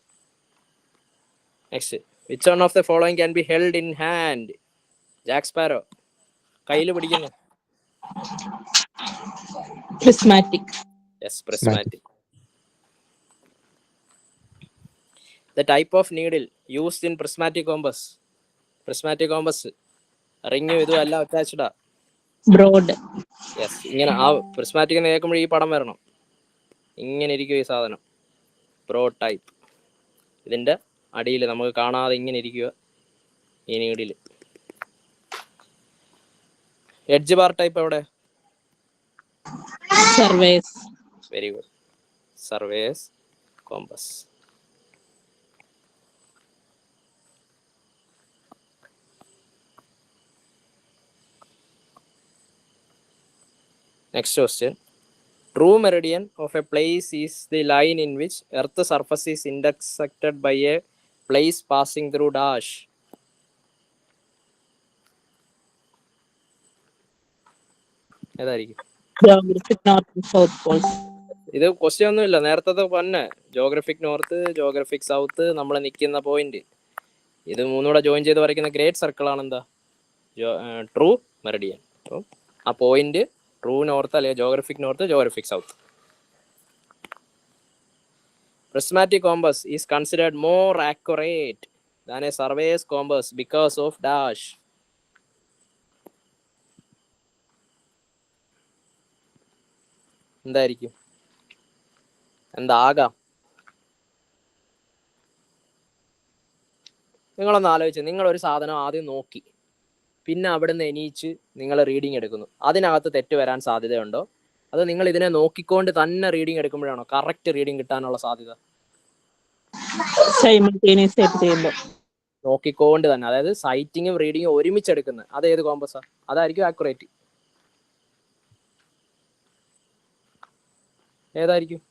Next, which one of the following can be held in hand? Jack sparrow കയ്യിൽ പിടിക്കുന്നു. Prismatic. Yes, prismatic. The type of needle used in prismatic compass. Prismatic compass റിങ്ങും ഇതും എല്ലാം അറ്റാച്ച്ഡാ. ബ്രോഡ്. യെസ്, ഇങ്ങനെ ആ പ്രിസ്മാറ്റിക് എന്ന് കേൾക്കുമ്പോൾ ഈ പടം വരണം. ഇങ്ങനെ ഇരിക്കും ഈ സാധനം, ബ്രോഡ് ടൈപ്പ്. ഇതിന്റെ അടിയിൽ നമുക്ക് കാണാതെ ഇങ്ങനെ ഇരിക്കുക ഈ നീഡിൽ. എഡ്ജ് ബാർ ടൈപ്പ് എവിടെ? Surveys. Very good, surveys compass. Next question. True meridian of a place is the line in which Earth's surface is intersected by a place passing through dash. ഏതായിരിക്കും? Geographic north south Paul's. ഇത് question ഒന്നുമില്ല, നേരത്തെ തന്നെ. Geographic north, geographic south, നമ്മൾ നിൽക്കുന്ന point. ഇത് മൂന്നൂടെ join ചെയ്ത് വരയ്ക്കുന്ന ഗ്രേറ്റ് സർക്കിൾ ആണ് എന്താ? True Meridian. അപ്പം ആ പോയിന്റ് ട്രൂ നോർത്ത് അല്ലെങ്കിൽ geographic north, geographic south. Prismatic compass is considered more accurate than a surveyor's compass because of dash. എന്തായിരിക്കും? എന്താകാം? നിങ്ങളൊന്ന് ആലോചിച്ച്, നിങ്ങളൊരു സാധനം ആദ്യം നോക്കി, പിന്നെ അവിടുന്ന് എണീച്ച് നിങ്ങൾ റീഡിങ് എടുക്കുന്നു. അതിനകത്ത് തെറ്റ് വരാൻ സാധ്യതയുണ്ടോ? അത് നിങ്ങൾ ഇതിനെ നോക്കിക്കൊണ്ട് തന്നെ റീഡിങ് എടുക്കുമ്പോഴാണോ കറക്റ്റ് റീഡിങ് കിട്ടാനുള്ള സാധ്യത? സൈമൾട്ടേനിയസ് ആയിട്ട് ചെയ്യുമ്പോൾ. നോക്കിക്കൊണ്ട് തന്നെ, അതായത് സൈറ്റിങ്ങും റീഡിങ്ങും ഒരുമിച്ചെടുക്കുന്നത്, അത് ഏത് കോമ്പസാ? അതായിരിക്കും ആക്യുറേറ്റ്. ഏതായിരിക്കും?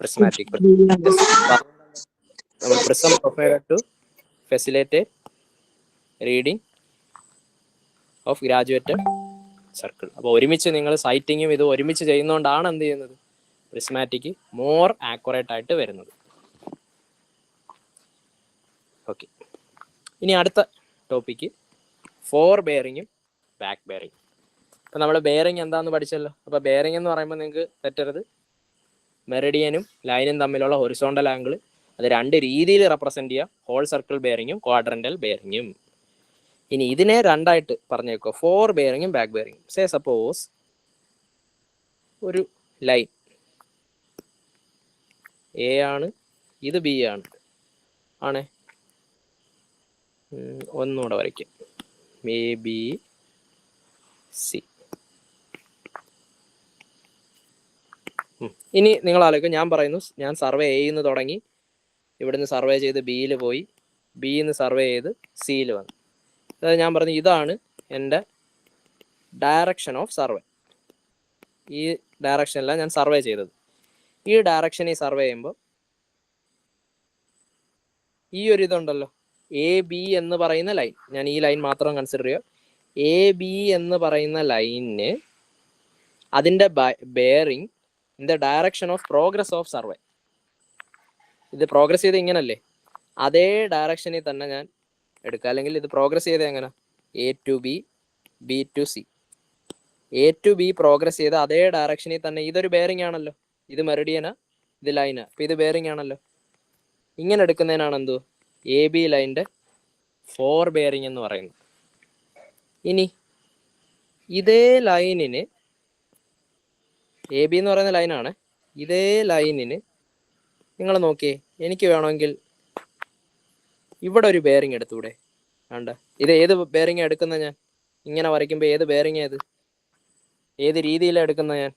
Prismatic. Prism profiled to facilitate reading of graduated circle. അപ്പോൾ ഒരുമിച്ച് നിങ്ങൾ സൈറ്റിങ്ങും ഇത് ഒരുമിച്ച് ചെയ്യുന്നതുകൊണ്ടാണ് എന്ത് ചെയ്യുന്നത്? പ്രിസ്മാറ്റിക് മോർ ആക്യുറേറ്റ് ആയിട്ട് വരുന്നത്. ഓക്കെ, ഇനി അടുത്ത ടോപ്പിക്ക് ഫോർ ബെയറിങ്ങും ബാക്ക് ബെയറിങ്. അപ്പം നമ്മൾ ബെയറിങ് എന്താണെന്ന് പഠിച്ചല്ലോ. അപ്പോൾ ബെയറിങ് എന്ന് പറയുമ്പോൾ നിങ്ങൾക്ക് തെറ്റരുത്, മെറിഡിയനും ലൈനും തമ്മിലുള്ള ഹൊറിസോണ്ടൽ ആംഗിൾ. അത് രണ്ട് രീതിയിൽ റെപ്രസെൻറ്റ് ചെയ്യാം, ഹോൾ സർക്കിൾ ബെയറിങ്ങും ക്വാഡ്രൻ്റൽ ബെയറിങ്ങും. ഇനി ഇതിനെ രണ്ടായിട്ട് പറഞ്ഞേക്കോ, ഫോർ ബെയറിങ്ങും ബാക്ക് ബെയറിങ്ങും. സേ സപ്പോസ് ഒരു ലൈൻ എ ആണ്, ഇത് ബി ആണ്. ആണേ, ഒന്നുകൂടെ വരയ്ക്കാം. A B C. ഇനി നിങ്ങൾ ആലോചിക്കും, ഞാൻ പറയുന്നു, ഞാൻ സർവേ എയിൽ തുടങ്ങി, ഇവിടുന്ന് സർവേ ചെയ്ത് ബിയിൽ പോയി, ബിയിൽ നിന്ന് സർവേ ചെയ്ത് സിയിൽ വന്നു. അതായത് ഞാൻ പറഞ്ഞു ഇതാണ് എൻ്റെ ഡയറക്ഷൻ ഓഫ് സർവേ. ഈ ഡയറക്ഷനിലാണ് ഞാൻ സർവേ ചെയ്തത്. ഈ ഡയറക്ഷനിൽ സർവേ ചെയ്യുമ്പോൾ ഈ ഒരു ഇതുണ്ടല്ലോ, എ ബി എന്ന് പറയുന്ന ലൈൻ, ഞാൻ ഈ ലൈൻ മാത്രം കൺസിഡർ ചെയ്യുക. എ ബി എന്ന് പറയുന്ന ലൈനിന് അതിൻ്റെ bearing in the direction of progress of survey. ഇത് പ്രോഗ്രസ് ചെയ്ത് ഇങ്ങനല്ലേ, അതേ ഡയറക്ഷനിൽ തന്നെ ഞാൻ എടുക്കുക. അല്ലെങ്കിൽ ഇത് പ്രോഗ്രസ് ചെയ്ത് എങ്ങനെ? A to B, B to C. A to B progress ചെയ്ത് അതേ ഡയറക്ഷനിൽ തന്നെ. ഇതൊരു ബെയറിംഗ് ആണല്ലോ, ഇത് മെറിഡിയനാ, ഇത് ലൈനാ, അപ്പം ഇത് ബെയറിംഗ് ആണല്ലോ. ഇങ്ങനെ എടുക്കുന്നതിനാണ് എന്തോ എ ബി ലൈൻ്റെ ഫോർ ബെയറിംഗ് എന്ന് പറയുന്നു. ഇനി ഇതേ ലൈനിന്, എ ബി എന്ന് പറയുന്ന ലൈനാണ്, ഇതേ ലൈനിന് നിങ്ങൾ നോക്കിയേ, എനിക്ക് വേണമെങ്കിൽ ഇവിടെ ഒരു ബെയറിംഗ് എടുത്തൂടെ? വേണ്ട. ഇത് ഏത് ബെയറിംഗ് എടുക്കുന്ന ഞാൻ ഇങ്ങനെ വരയ്ക്കുമ്പോൾ ഏത് ബെയറിംഗ് ഏത് ഏത് രീതിയിലാണ് എടുക്കുന്നത്? ഞാൻ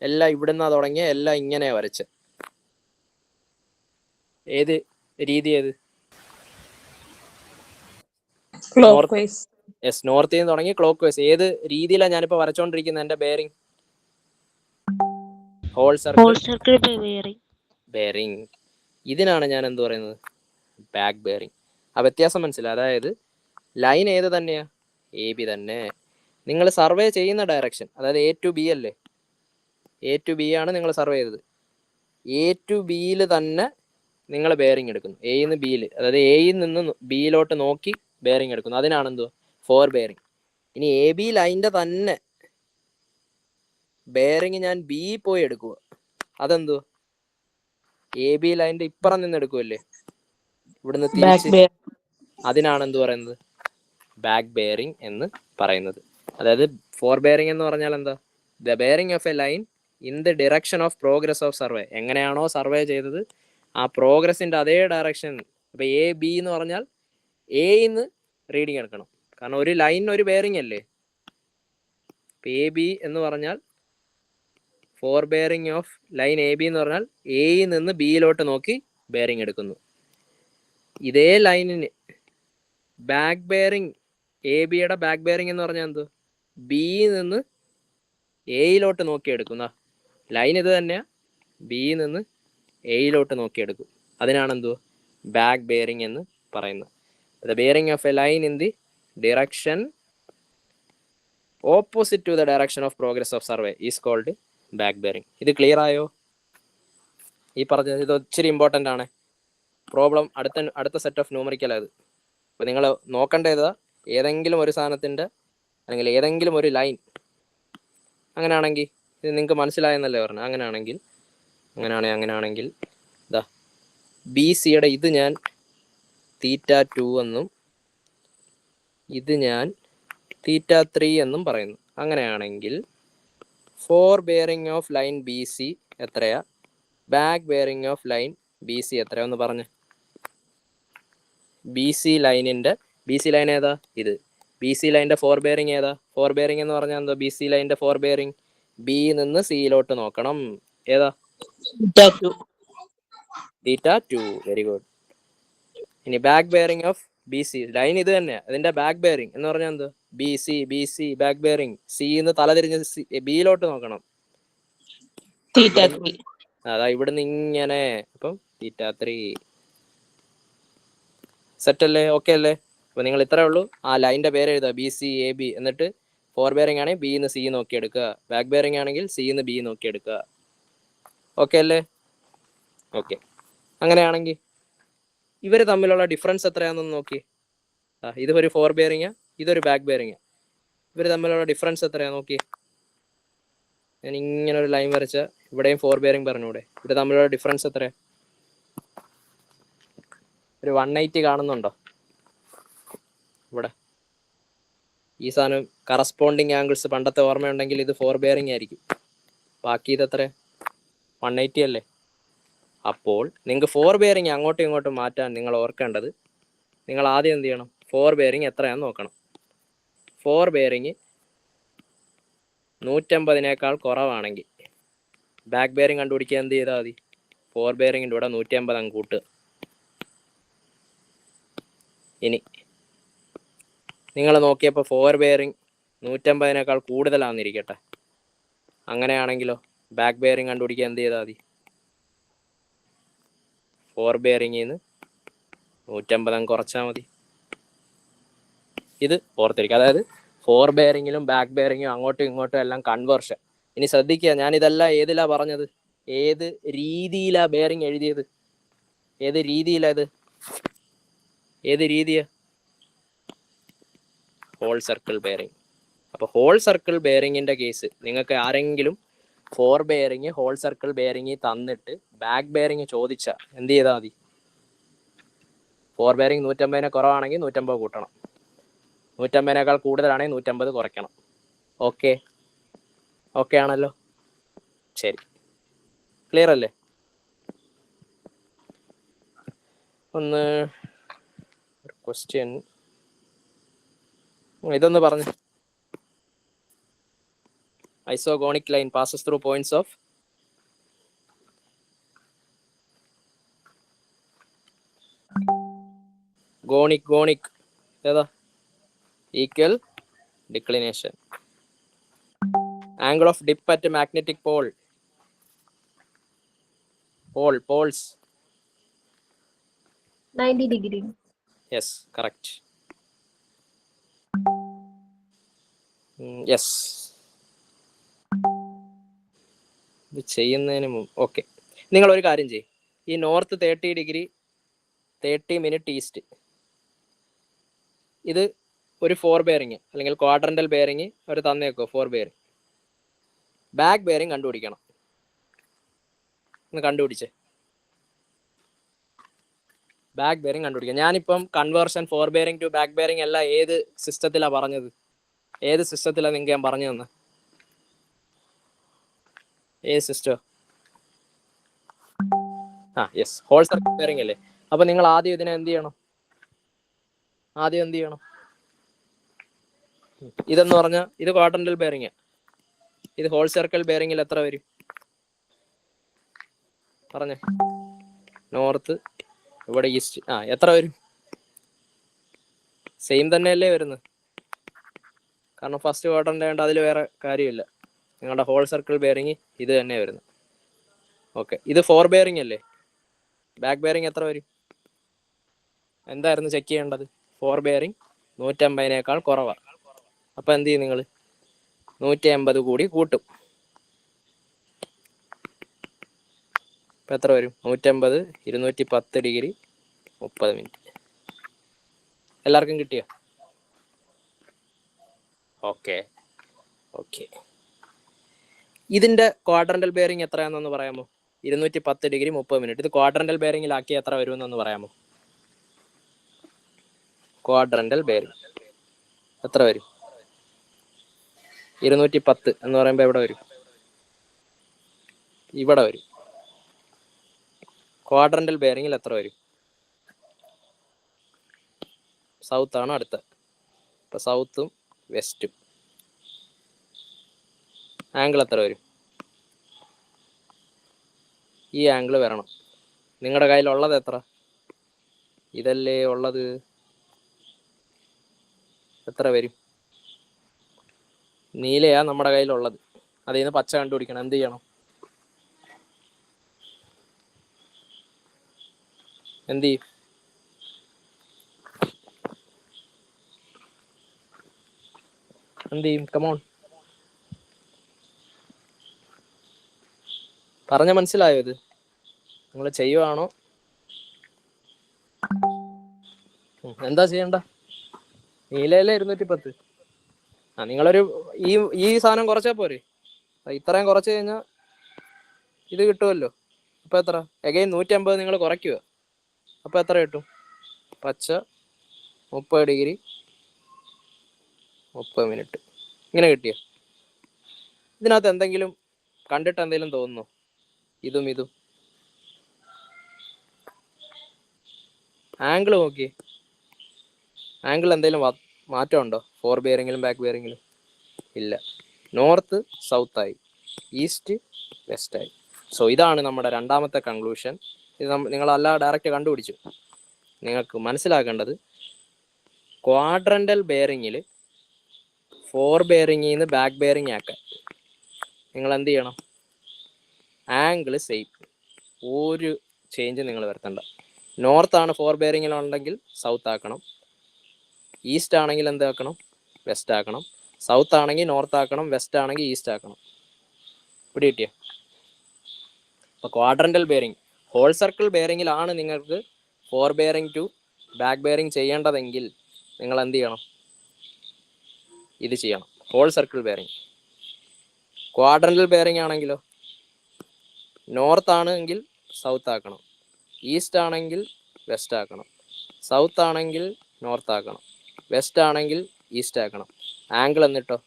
എല്ലാം ഇവിടുന്ന് തുടങ്ങിയ എല്ലാം ഇങ്ങനെ വരച്ച്. ഏത് രീതി? ഏത്? ക്ലോക്ക്വൈസ്. യെസ്, നോർത്തിൽ നിന്ന് തുടങ്ങി ക്ലോക്ക് വൈസ്. ഏത് രീതിയിലാണ് ഞാനിപ്പോൾ വരച്ചോണ്ടിരിക്കുന്നത്? എൻ്റെ ബെയറിംഗ് ഹോൾ സർക്കിൾ ബെയറിംഗ്. ഇതിനാണ് ഞാൻ എന്ത് പറയുന്നത്? Back bearing. ആ വ്യത്യാസം മനസ്സിലായി. അതായത് ലൈൻ ഏത് തന്നെയാ? എ ബി തന്നെ. നിങ്ങൾ സർവേ ചെയ്യുന്ന ഡയറക്ഷൻ, അതായത് എ ടു ബി അല്ലേ? എ ടു ബി ആണ് നിങ്ങൾ സർവേ ചെയ്തത്. എ ടു ബിയിൽ തന്നെ നിങ്ങൾ ബെയറിംഗ് എടുക്കുന്നു. എയിൽ നിന്ന് ബിയിൽ, അതായത് എയിൽ നിന്ന് ബിയിലോട്ട് നോക്കി ബെയറിംഗ് എടുക്കുന്നു. അതിനാണ് എന്തോ ഫോർ ബെയറിംഗ്. ഇനി എ ബി ലൈൻ്റെ തന്നെ ബെയറിംഗ് ഞാൻ ബി പോയി എടുക്കുക. അതെന്തോ എ ബി ലൈൻ്റെ ഇപ്പുറം നിന്ന് എടുക്കുമല്ലേ, ഇവിടുന്ന് തിരിച്ച്. അതിനാണ് എന്ത് പറയുന്നത്? ബാക്ക് ബെയറിംഗ് എന്ന് പറയുന്നത്. അതായത് ഫോർ ബെയറിംഗ് എന്ന് പറഞ്ഞാൽ എന്താ? The bearing of a line in the direction of progress of survey. എങ്ങനെയാണോ സർവേ ചെയ്തത് ആ പ്രോഗ്രസിൻ്റെ അതേ ഡയറക്ഷൻ. ഇപ്പം എ ബി എന്ന് പറഞ്ഞാൽ എയിന്ന് റീഡിങ് എടുക്കണം, കാരണം ഒരു ലൈനിന് ഒരു ബെയറിംഗ് അല്ലേ. ഇപ്പം എ ബി എന്ന് പറഞ്ഞാൽ four bearing of line A B എന്ന് പറഞ്ഞാൽ എയിൽ നിന്ന് ബിയിലോട്ട് നോക്കി ബെയറിംഗ് എടുക്കുന്നു. ഇതേ ലൈനിന് ബാക്ക് ബെയറിംഗ്, എ ബിയുടെ ബാക്ക് ബെയറിംഗ് എന്ന് പറഞ്ഞാൽ എന്തോ ബിയിൽ നിന്ന് എയിലോട്ട് നോക്കി എടുക്കുന്ന ലൈൻ ഇത് തന്നെയാ, ബിയിൽ നിന്ന് എയിലോട്ട് നോക്കി എടുക്കും. അതിനാണെന്തോ ബാക്ക് ബെയറിംഗ് എന്ന് പറയുന്നത്. The bearing of a line in the direction opposite to the direction of progress of survey is called back bearing. ഇത് ക്ലിയർ ആയോ? ഈ പറഞ്ഞത് ഇത് ഒത്തിരി ഇമ്പോർട്ടൻ്റ് ആണ്. പ്രോബ്ലം അടുത്ത സെറ്റ് ഓഫ് ന്യൂമറിക്കൽ അത്. അപ്പോൾ നിങ്ങൾ നോക്കേണ്ടത് ഏതെങ്കിലും ഒരു സാധനത്തിൻ്റെ അല്ലെങ്കിൽ ഏതെങ്കിലും ഒരു ലൈൻ, അങ്ങനെയാണെങ്കിൽ ഇത് നിങ്ങൾക്ക് മനസ്സിലായെന്നല്ലേ പറഞ്ഞു. അങ്ങനെയാണെങ്കിൽ ഇതാ ബി സിയുടെ ഇത് ഞാൻ θ2 എന്നും ഇത് ഞാൻ θ3 എന്നും പറയുന്നു. അങ്ങനെയാണെങ്കിൽ fore bearing of line B C എത്രയാ? Back bearing of line B C എത്രയാ? ഒന്ന് പറഞ്ഞ്. ബി സി ലൈൻ ഏതാ? ഇത്. ബി സി ലൈൻ്റെ ഫോർ ബെയറിംഗ് ഏതാ? ഫോർ ബെയറിംഗ് എന്ന് പറഞ്ഞാൽ എന്തോ? ബി സി ലൈൻ്റെ ഫോർ ബെയറിംഗ് ബി നിന്ന് സിയിലോട്ട് നോക്കണം. ഏതാ? θ2. Very good. ഇനി back bearing of B C line ഇത് തന്നെ, അതിന്റെ ബാക്ക് ബെയറിംഗ് എന്ന് പറഞ്ഞാൽ എന്തോ? ബി സി ബാക്ക് ബെയറിംഗ് സിന്ന് തലതിരിഞ്ഞ് ബിയിലോട്ട് നോക്കണം. അതാ ഇവിടുന്ന് ഇങ്ങനെ. അപ്പം θ3. സെറ്റ് അല്ലേ? ഓക്കെ അല്ലേ? അപ്പൊ നിങ്ങൾ ഇത്രേ ഉള്ളൂ. ആ ലൈൻ്റെ പേര് എഴുതുക, ബി സി എ ബി. എന്നിട്ട് ഫോർ ബെയറിംഗ് ആണെങ്കിൽ ബിന്ന് സി നോക്കി എടുക്കുക, ബാക്ക് ബെയറിംഗ് ആണെങ്കിൽ സിന്ന് ബി നോക്കി എടുക്കുക. ഓക്കെ അല്ലേ? ഓക്കെ. അങ്ങനെയാണെങ്കിൽ ഇവർ തമ്മിലുള്ള ഡിഫറൻസ് എത്രയാണെന്ന് നോക്കി. ഇത് ഒരു ഫോർ ബെയറിംഗ്, ഇതൊരു ബാക്ക് ബെയറിംഗ്. ഇവർ തമ്മിലുള്ള ഡിഫറൻസ് എത്രയാ നോക്കി. ഞാൻ ഇങ്ങനെ ഒരു ലൈൻ വരച്ച ഇവിടെയും ഫോർ ബെയറിംഗ് പറഞ്ഞൂടെ? ഇവർ തമ്മിലുള്ള ഡിഫറൻസ് എത്രയാ? ഒരു 180 കാണുന്നുണ്ടോ ഇവിടെ? ഈ സാധനം കറസ്പോണ്ടിങ് ആംഗിൾസ് പണ്ടത്തെ ഓർമ്മയുണ്ടെങ്കിൽ ഇത് ഫോർ ബെയറിംഗ് ആയിരിക്കും. ബാക്കി ഇത് എത്ര? 180 അല്ലേ? അപ്പോൾ നിങ്ങൾക്ക് ഫോർ ബെയറിംഗ് അങ്ങോട്ടും ഇങ്ങോട്ടും മാറ്റാൻ നിങ്ങൾ ഓർക്കേണ്ടത്, നിങ്ങൾ ആദ്യം എന്ത് ചെയ്യണം? ഫോർ ബെയറിംഗ് എത്രയാണെന്ന് നോക്കണം. ഫോർ ബെയറിംഗ് 150 കുറവാണെങ്കിൽ ബാക്ക് ബെയറിംഗ് കണ്ടുപിടിക്കാൻ എന്ത് ചെയ്താൽ മതി? ഫോർ ബെയറിംഗിൻ്റെ കൂടെ 150 അങ്ങ് കൂട്ടുക. ഇനി നിങ്ങൾ നോക്കിയപ്പോൾ ഫോർ ബെയറിംഗ് 150 കൂടുതലാണെന്നിരിക്കട്ടെ. അങ്ങനെയാണെങ്കിലോ ബാക്ക് ബെയറിംഗ് കണ്ടുപിടിക്കാൻ എന്ത് ചെയ്താൽ മതി? ഫോർ ബെയറിംഗിൽ നിന്ന് 150 അങ്ങ് കുറച്ചാൽ മതി. ഇത് ഓർത്തിരിക്കുക. അതായത് ഫോർ ബെയറിങ്ങിലും ബാക്ക് ബെയറിങ്ങും അങ്ങോട്ടും ഇങ്ങോട്ടും എല്ലാം കൺവേർഷൻ. ഇനി ശ്രദ്ധിക്കുക, ഞാനിതെല്ലാം ഏതിലാ പറഞ്ഞത്? ഏത് രീതിയിലാ ബെയറിംഗ് എഴുതിയത്? ഏത് രീതിയിലാ ഇത്? ഏത് രീതിയാ? Whole circle bearing. അപ്പോൾ ഹോൾ സർക്കിൾ ബെയറിങ്ങിൻ്റെ കേസ് നിങ്ങൾക്ക് ആരെങ്കിലും fore bearing whole circle bearing തന്നിട്ട് ബാക്ക് ബെയറിങ് ചോദിച്ചാൽ എന്ത് ചെയ്താൽ മതി? ഫോർ ബെയറിംഗ് 150 കുറവാണെങ്കിൽ 150 കൂട്ടണം, 150 കൂടുതലാണെങ്കിൽ 150 കുറയ്ക്കണം. ഓക്കെ ഓക്കെ ആണല്ലോ? ശരി, ക്ലിയർ അല്ലേ? ഒന്ന് ക്വസ്റ്റ്യൻ ഇതൊന്ന് പറഞ്ഞു. Isogonic line passes through points of ഗോണിക് ഏതാ? Equal declination. Angle of dip at magnetic poles 90 degree. Yes, correct. Yes, ഇത് ചെയ്യുന്നതിന് മുമ്പ് ഓക്കെ, നിങ്ങൾ ഒരു കാര്യം ചെയ്യും. ഈ നോർത്ത് 30 ഡിഗ്രി 30 മിനിറ്റ് ഈസ്റ്റ്, ഇത് ഒരു ഫോർ ബെയറിങ് അല്ലെങ്കിൽ ക്വാഡ്രന്റൽ ബെയറിങ് അവർ തന്നേക്കോ? Fore bearing. ബാക്ക് ബെയറിങ് കണ്ടുപിടിക്കണം. ഒന്ന് കണ്ടുപിടിച്ചേ, ബാക്ക് ബെയറിങ് കണ്ടുപിടിക്കാം. ഞാനിപ്പം conversion fore bearing to back bearing അല്ല ഏത് സിസ്റ്റത്തിലാണ് പറഞ്ഞത്? ഏത് സിസ്റ്റത്തിലാണ് നിങ്ങൾക്ക് ഞാൻ പറഞ്ഞു തന്നെ? ഏത് system? Yes, whole circle bearing അല്ലേ? അപ്പൊ നിങ്ങൾ ആദ്യം ഇതിനെ എന്ത് ചെയ്യണം? ഇതെന്ന് പറഞ്ഞാൽ ഇത് ക്വാഡ്രന്റൽ ബെയറിങ്, ഇത് ഹോൾ സർക്കിൾ ബെയറിങ്ങിൽ എത്ര വരും പറഞ്ഞേ? നോർത്ത്, ഇവിടെ ഈസ്റ്റ്, എത്ര വരും? സെയിം തന്നെയല്ലേ വരുന്നത്, കാരണം ഫസ്റ്റ് ക്വാഡ്രന്റ് ആയതുകൊണ്ട് അതിൽ വേറെ കാര്യമില്ല. നിങ്ങളുടെ ഹോൾ സർക്കിൾ ബെയറിങ് ഇത് തന്നെ വരുന്നത്. ഓക്കെ, ഇത് ഫോർ ബെയറിങ് അല്ലേ? ബാക്ക് ബെയറിങ് എത്ര വരും? എന്തായിരുന്നു ചെക്ക് ചെയ്യേണ്ടത്? ഫോർ ബെയറിങ് 150 കുറവാണ്. അപ്പം എന്ത് ചെയ്യും നിങ്ങൾ? 150 കൂടി കൂട്ടും. ഇപ്പം എത്ര വരും? 150 210 ഡിഗ്രി 30 മിനിറ്റ്. എല്ലാവർക്കും കിട്ടിയോ? ഓക്കെ. ഇതിന്റെ ക്വാഡ്രന്റൽ ബെയറിങ് എത്രയാണെന്നൊന്ന് പറയാമോ? 210 ഡിഗ്രി 30 മിനിറ്റ്. ഇത് ക്വാഡ്രന്റൽ ബെയറിങ്ങിലാക്കി എത്ര വരുമെന്നൊന്ന് പറയാമോ? ക്വാഡ്രന്റൽ ബെയറിങ് എത്ര വരും? 210 എന്ന് പറയുമ്പോൾ എവിടെ വരും? ഇവിടെ വരും. ക്വാഡ്രന്റൽ ബെയറിങ്ങിൽ എത്ര വരും? സൗത്ത് ആണ് അടുത്ത. ഇപ്പൊ സൗത്തും വെസ്റ്റും ആംഗിൾ എത്ര വരും? ഈ ആംഗിൾ വരണം. നിങ്ങളുടെ കയ്യിലുള്ളത് എത്ര? ഇതല്ലേ ഉള്ളത്. എത്ര വരും? നീലയാ നമ്മുടെ കയ്യിലുള്ളത്. അതിൽ നിന്ന് പച്ച കണ്ടുപിടിക്കണം. എന്ത് ചെയ്യണം? എന്ത് ചെയ്യും? കമോൺ, പറഞ്ഞ മനസ്സിലായോ? ഇത് നിങ്ങൾ ചെയ്യുവാണോ? എന്താ ചെയ്യണ്ട? നീലയല്ലേ 210. നിങ്ങളൊരു ഈ സാധനം കുറച്ചാൽ പോരെ? ഇത്രയും കുറച്ച് കഴിഞ്ഞാൽ ഇത് കിട്ടുമല്ലോ. അപ്പൊ എത്ര? എഗൈൻ 150 നിങ്ങൾ കുറയ്ക്കുക. അപ്പൊ എത്ര കിട്ടും? പച്ച 30 ഡിഗ്രി 30 മിനിറ്റ്. ഇങ്ങനെ കിട്ടിയോ? ഇതിനകത്ത് എന്തെങ്കിലും കണ്ടിട്ട് എന്തെങ്കിലും തോന്നുന്നു? ഇതും ആംഗിൾ നോക്കി. ആംഗിൾ എന്തെങ്കിലും മാറ്റമുണ്ടോ ഫോർ ബെയറിങ്ങിലും ബാക്ക് ബെയറിങ്ങിലും? ഇല്ല. നോർത്ത് സൗത്ത് ആയി, ഈസ്റ്റ് വെസ്റ്റ് ആയി. സോ ഇതാണ് നമ്മുടെ രണ്ടാമത്തെ കൺക്ലൂഷൻ. ഇത് നിങ്ങളല്ല ഡയറക്റ്റ് കണ്ടുപിടിച്ചു. നിങ്ങൾക്ക് മനസ്സിലാക്കേണ്ടത് ക്വാഡ്രന്റൽ ബെയറിങ്ങിൽ ഫോർ ബെയറിങ്ങിൽ നിന്ന് ബാക്ക് ബെയറിങ് ആക്കാൻ നിങ്ങൾ എന്ത് ചെയ്യണം? ആംഗിൾ സെയിം, ഒരു ചേഞ്ച് നിങ്ങൾ വരുത്തണ്ട. നോർത്താണ് ഫോർ ബെയറിങ്ങിലുണ്ടെങ്കിൽ സൗത്ത് ആക്കണം, ഈസ്റ്റ് ആണെങ്കിൽ എന്താക്കണം? വെസ്റ്റ് ആക്കണം. സൗത്ത് ആണെങ്കിൽ നോർത്ത് ആക്കണം, വെസ്റ്റ് ആണെങ്കിൽ ഈസ്റ്റ് ആക്കണം. ഇവിടെ കിട്ടിയോ? അപ്പോൾ ക്വാഡ്രന്റൽ ബെയറിങ് ഹോൾ സർക്കിൾ ബെയറിങ്ങിലാണ് നിങ്ങൾക്ക് fore bearing to back bearing ചെയ്യേണ്ടതെങ്കിൽ നിങ്ങൾ എന്ത് ചെയ്യണം? ഇത് ചെയ്യണം, whole circle bearing. Quadrantal bearing ആണെങ്കിലോ നോർത്ത് ആണെങ്കിൽ സൗത്ത് ആക്കണം, ഈസ്റ്റ് ആണെങ്കിൽ വെസ്റ്റ് ആക്കണം, സൗത്ത് ആണെങ്കിൽ നോർത്ത് ആക്കണം, വെസ്റ്റ് ആണെങ്കിൽ ഈസ്റ്റ് ആക്കണം. ആംഗിൾ എന്നിട്ടോ